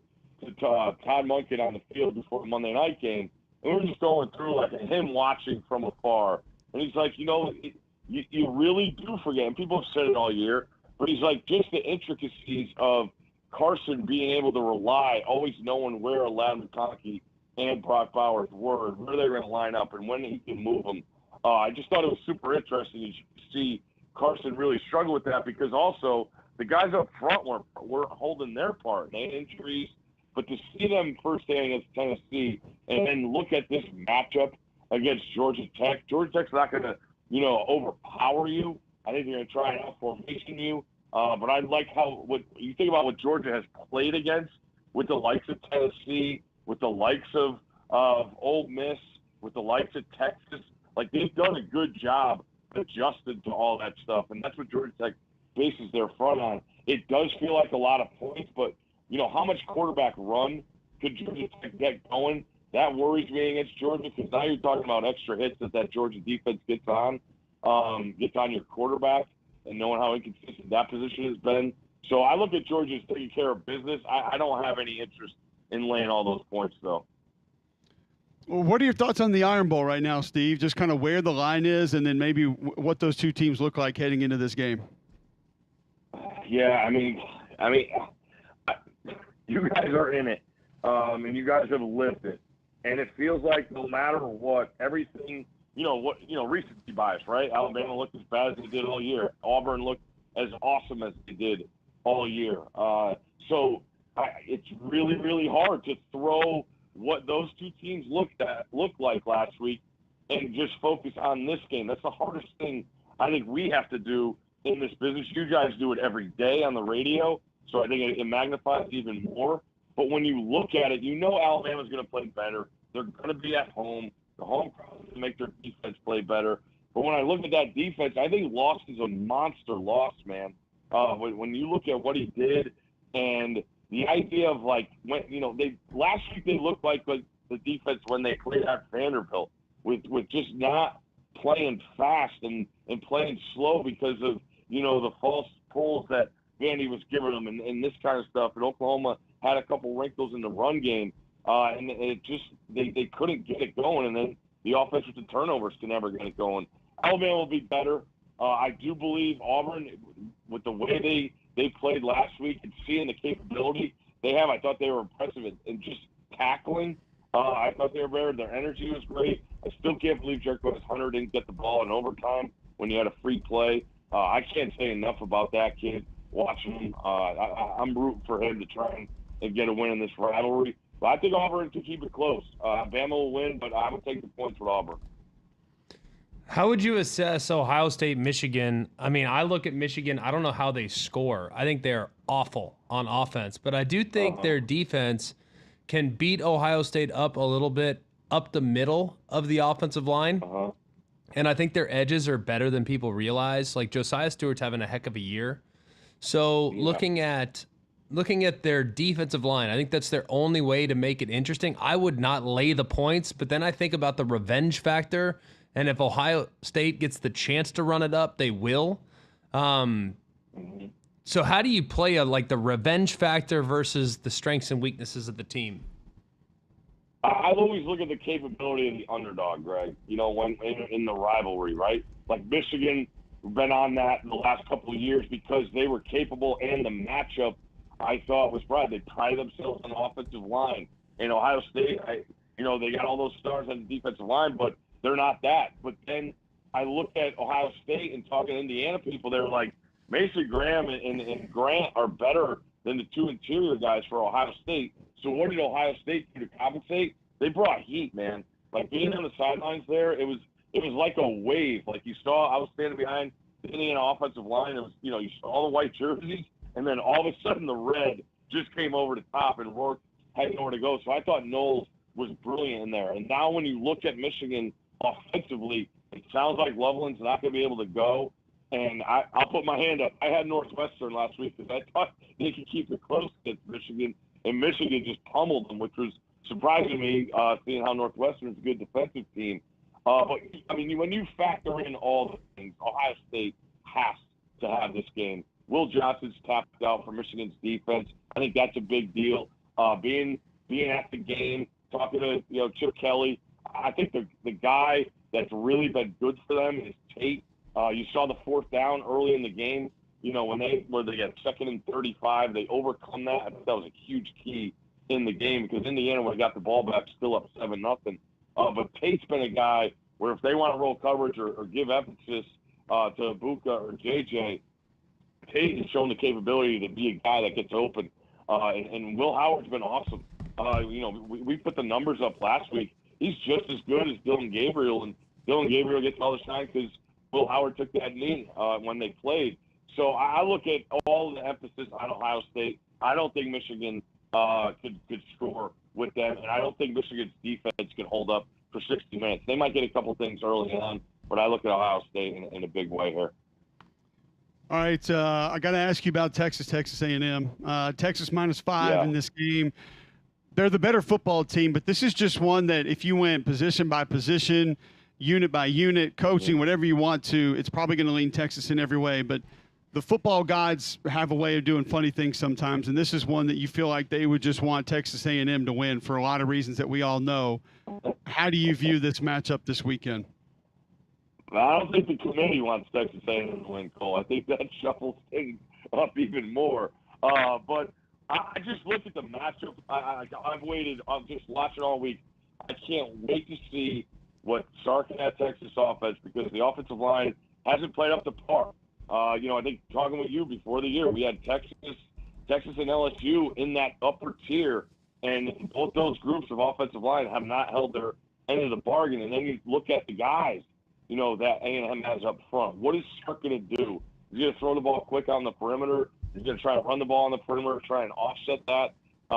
Todd Monken on the field before the Monday night game. And we were just going through, like, him watching from afar. And he's like, you really do forget. And people have said it all year. But he's like, just the intricacies of Carson being able to rely, always knowing where Ladd McConkey and Brock Bowers were, where they were going to line up, and when he can move them. I just thought it was super interesting to see Carson really struggle with that because also the guys up front were holding their part. They had injuries, but to see them firsthand against Tennessee and then look at this matchup against Georgia Tech, Georgia Tech's not going to, overpower you. I think they're going to try and out-formation you. But I like what you think about what Georgia has played against with the likes of Tennessee, with the likes of Ole Miss, with the likes of Texas. Like, they've done a good job adjusting to all that stuff, and that's what Georgia Tech bases their front on. It does feel like a lot of points, but, how much quarterback run could Georgia Tech get going? That worries me against Georgia because now you're talking about extra hits that Georgia defense gets on your quarterback and knowing how inconsistent that position has been. So I look at Georgia as taking care of business. I don't have any interest in laying all those points, though. Well, what are your thoughts on the Iron Bowl right now, Steve? Just kind of where the line is and then maybe what those two teams look like heading into this game. Yeah, I mean, you guys are in it, and you guys have lived it. And it feels like no matter what, everything, recency bias, right? Alabama looked as bad as they did all year. Auburn looked as awesome as they did all year. It's really, really hard to throw what those two teams looked like last week and just focus on this game. That's the hardest thing I think we have to do in this business. You guys do it every day on the radio, so I think it magnifies it even more. But when you look at it, Alabama's going to play better. They're going to be at home. The home crowd is going to make their defense play better. But when I look at that defense, I think Loss is a monster loss, man. When you look at what he did and the idea of, like, when last week they looked like the defense when they played at Vanderbilt with just not playing fast and playing slow because of, the false pulls that Vandy was giving them and this kind of stuff. And Oklahoma had a couple wrinkles in the run game, and it just they couldn't get it going. And then the offense with the turnovers can never get it going. Alabama will be better. I do believe Auburn, with the way they played last week and seeing the capability they have, I thought they were impressive in just tackling. I thought they were better. Their energy was great. I still can't believe Jerquez Hunter didn't get the ball in overtime when he had a free play. I can't say enough about that kid. Watching him, I'm rooting for him to try and get a win in this rivalry. But I think Auburn can keep it close. Bama will win, but I would take the points with Auburn. How would you assess Ohio State, Michigan? I mean, I look at Michigan. I don't know how they score. I think they're awful on offense, but I do think their defense can beat Ohio State up a little bit up the middle of the offensive line. And I think their edges are better than people realize. Like Josiah Stewart's having a heck of a year. So looking at their defensive line, I think that's their only way to make it interesting. I would not lay the points, but then I think about the revenge factor. And if Ohio State gets the chance to run it up, they will. So how do you play the revenge factor versus the strengths and weaknesses of the team? I always look at the capability of the underdog, Greg. You know, when in the rivalry, right? Like Michigan, been on that in the last couple of years because they were capable, and the matchup I thought was probably they pride themselves on the offensive line. And Ohio State, they got all those stars on the defensive line, but they're not that. But then I look at Ohio State and talking to Indiana people, they're like, Mason Graham and Grant are better than the two interior guys for Ohio State. So what did Ohio State do to compensate? They brought heat, man. Like being on the sidelines there, it was like a wave. Like you saw, I was standing behind the Indiana offensive line. It was, you saw all the white jerseys, and then all of a sudden the red just came over the top and Rourke had nowhere to go. So I thought Knowles was brilliant in there. And now when you look at Michigan offensively, it sounds like Loveland's not going to be able to go. And I'll put my hand up. I had Northwestern last week because I thought they could keep it close against Michigan, and Michigan just pummeled them, which was surprising me, seeing how Northwestern's a good defensive team. But, I mean, when you factor in all the things, Ohio State has to have this game. Will Johnson's tapped out for Michigan's defense. I think that's a big deal. Being at the game, talking to Chip Kelly, I think the guy that's really been good for them is Tate. You saw the fourth down early in the game. When they got 2nd and 35, they overcome that. I think that was a huge key in the game because Indiana would have got the ball back still up 7-0. But Tate's been a guy where if they want to roll coverage or give emphasis to Ibuka or JJ, Tate has shown the capability to be a guy that gets open. And Will Howard's been awesome. We put the numbers up last week. He's just as good as Dylan Gabriel, and Dylan Gabriel gets all the shine because Will Howard took that knee when they played. So I look at all the emphasis on Ohio State. I don't think Michigan could score with them, and I don't think Michigan's defense can hold up for 60 minutes. They might get a couple things early on, but I look at Ohio State in a big way here. All right, I got to ask you about Texas A&M. Texas -5 in this game. They're the better football team, but this is just one that if you went position by position, unit by unit, coaching, whatever you want to, it's probably going to lean Texas in every way. But the football gods have a way of doing funny things sometimes, and this is one that you feel like they would just want Texas A&M to win for a lot of reasons that we all know. How do you view this matchup this weekend? I don't think the committee wants Texas A&M to win, Cole. I think that shuffles things up even more. But I just look at the matchup. I've waited. I'm just watching all week. I can't wait to see what Sark and that Texas offense, because the offensive line hasn't played up to par. I think talking with you before the year, we had Texas and LSU in that upper tier, and both those groups of offensive line have not held their end of the bargain. And then you look at the guys, that A&M has up front. What is Sark going to do? Is he going to throw the ball quick on the perimeter? He's going to try to run the ball on the perimeter, try and offset that.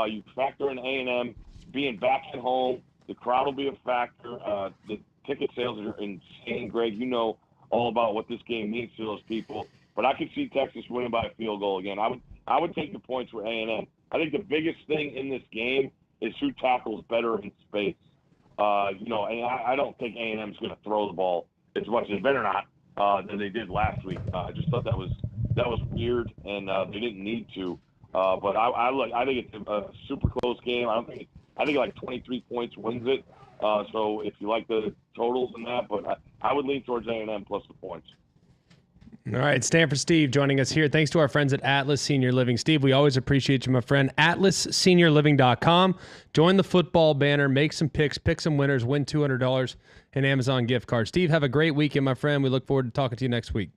You factor in A&M being back at home. The crowd will be a factor. The ticket sales are insane, Greg. You know all about what this game means to those people. But I could see Texas winning by a field goal again. I would take the points for A&M. I think the biggest thing in this game is who tackles better in space. And I don't think A&M is going to throw the ball as much as better not than they did last week. I just thought that was weird, and they didn't need to. But I think it's a super close game. I think like 23 points wins it. So if you like the totals and that, but I would lean towards A&M plus the points. All right, Stanford Steve joining us here. Thanks to our friends at Atlas Senior Living. Steve, we always appreciate you, my friend. AtlasSeniorLiving.com. Join the football banner, make some picks, pick some winners, win $200 in Amazon gift cards. Steve, have a great weekend, my friend. We look forward to talking to you next week.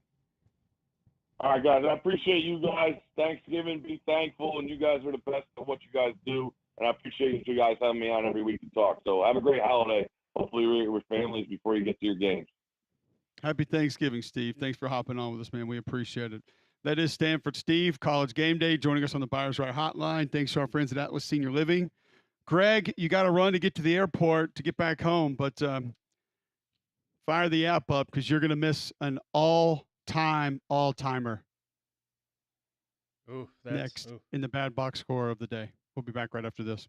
All right, guys. I appreciate you guys. Thanksgiving, be thankful, and you guys are the best at what you guys do. And I appreciate you guys having me on every week to talk. So have a great holiday. Hopefully you're with families before you get to your games. Happy Thanksgiving, Steve. Thanks for hopping on with us, man. We appreciate it. That is Stanford Steve, College Game Day, joining us on the Buyers Right Hotline. Thanks to our friends at Atlas Senior Living. Greg, you got to run to get to the airport to get back home, but fire the app up because you're going to miss an all-timer next in the bad box score of the day. We'll be back right after this.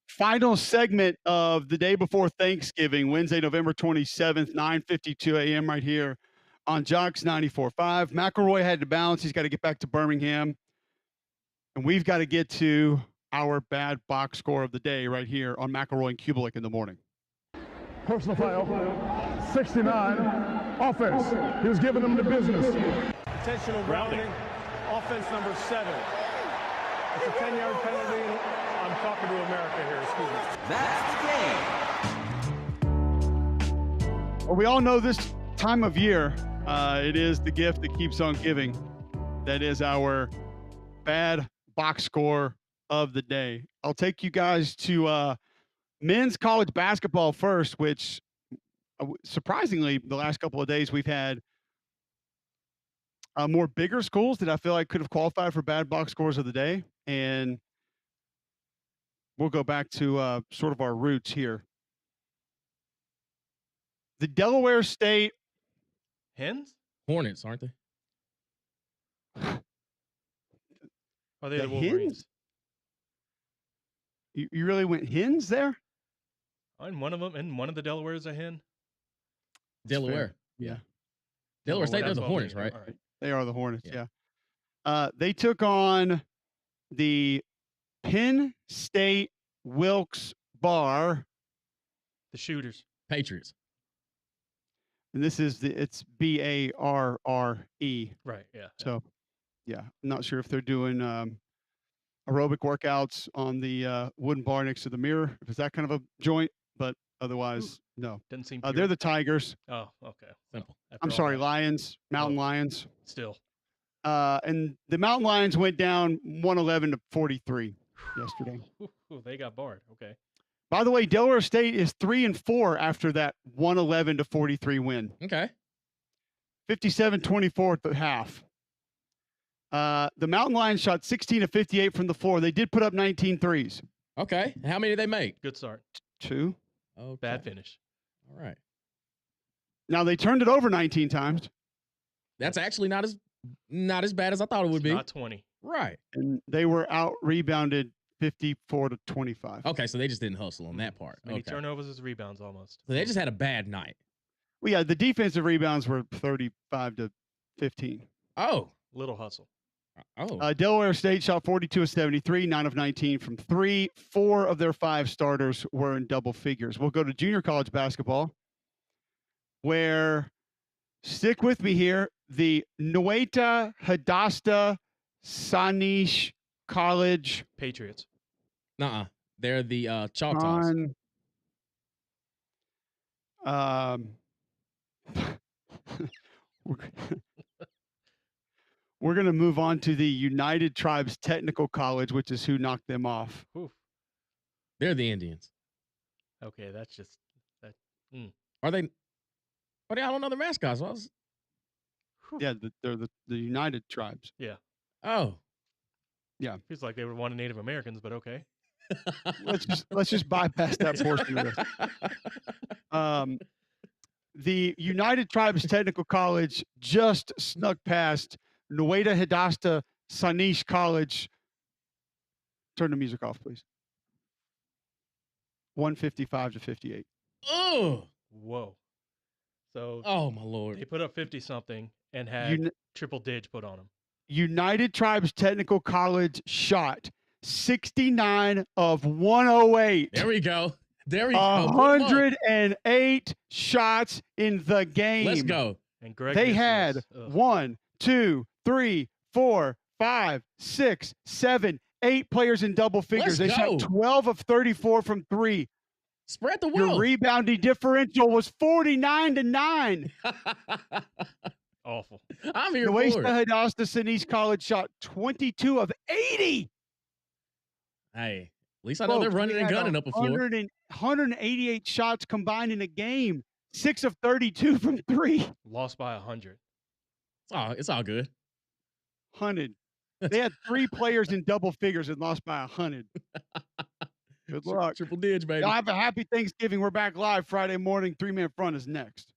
Final segment of the day before Thanksgiving, Wednesday, November 27th, 9:52 a.m. right here on Jocks 94.5. McElroy had to bounce. He's got to get back to Birmingham. And we've got to get to our bad box score of the day right here on McElroy and Cubelic in the morning. Personal foul, 69, offense. He was giving them the business. Intentional grounding, offense number 7. It's a 10-yard penalty I'm talking to America here. Excuse me. That's the game. Well, we all know this time of year, it is the gift that keeps on giving. That is our bad box score of the day. I'll take you guys to men's college basketball first, which surprisingly, the last couple of days we've had more bigger schools that I feel like could have qualified for bad box scores of the day. And we'll go back to sort of our roots here. The Delaware State Hens? Hornets, aren't they? Are they The the Wolverines? You really went hens there? And one of the Delaware is a hen. Delaware. Yeah. Delaware State, they're that's the what Hornets, we- right? all right. They are the Hornets, Yeah. yeah. They took on the Penn State Wilkes Barre, The Shooters. Patriots. and it's Barre. Right. Yeah. So, yeah, I'm not sure if they're doing aerobic workouts on the wooden bar next to the mirror, if it's that kind of a joint, but otherwise, no. Doesn't seem. They're pure. the Tigers. Oh, okay. Simple. After I'm all sorry, that, Lions, Mountain Lions. Still. And the Mountain Lions went down 111 to 43 yesterday. Ooh, they got barred. Okay. By the way, Delaware State is 3-4 after that 111 to 43 win. Okay. 57-24 at the half. The Mountain Lions shot 16 of 58 from the floor. They did put up 19 threes. Okay. How many did they make? Good start. 2. Okay. Bad finish. All right. Now they turned it over 19 times, That's actually not as bad as I thought it would It's be. not 20. Right. and they were out rebounded 54 to 25. Okay, so they just didn't hustle on that part. Many Okay. turnovers as rebounds almost. So they just had a bad night. Well, yeah, the defensive rebounds were 35 to 15. Oh. Little hustle. Oh. Delaware State shot 42 of 73, 9 of 19 from 3. 4 of their 5 starters were in double figures. We'll go to junior college basketball, where, stick with me here, the Nueita Hadassah Sanish College Patriots. Nuh-uh. They're the Choctaws. on we're going to move on to the United Tribes Technical College, which is who knocked them off. Oof. They're the Indians. Okay, that's just that. Are they? I don't know the mascots. Yeah, they're the United Tribes. Yeah. Oh. Feels like they were one of Native Americans, but okay. Let's just bypass that portion of this. The United Tribes Technical College just snuck past Nueita Hadassah Sanish College. Turn the music off, please. 155 to 58. Oh. Whoa. So Oh my Lord. they put up 50 something and had triple dig put on them. United Tribes Technical College shot 69 of 108. There we go. There we go. Put 'em up. 108 shots in the game. Let's go. And Greg They Nixon had was- ugh. 1, 2, 3, 4, 5, 6, 7, 8 players in double figures. Let's They go. shot 12 of 34 from 3. Spread the Your wealth. rebounding differential was 49 to 9. Awful. I'm here Nueita for it. Hadassah Sanish College shot 22 of 80. Hey, at least I know they're Folks, running we and had gunning up the floor. 188 shots combined in a game. 6 of 32 from 3. Lost by 100. It's all good. 100. They had 3 players in double figures and lost by 100. Good luck. Triple dig, baby. Y'all have a happy Thanksgiving. We're back live Friday morning. 3-Minute Front is next.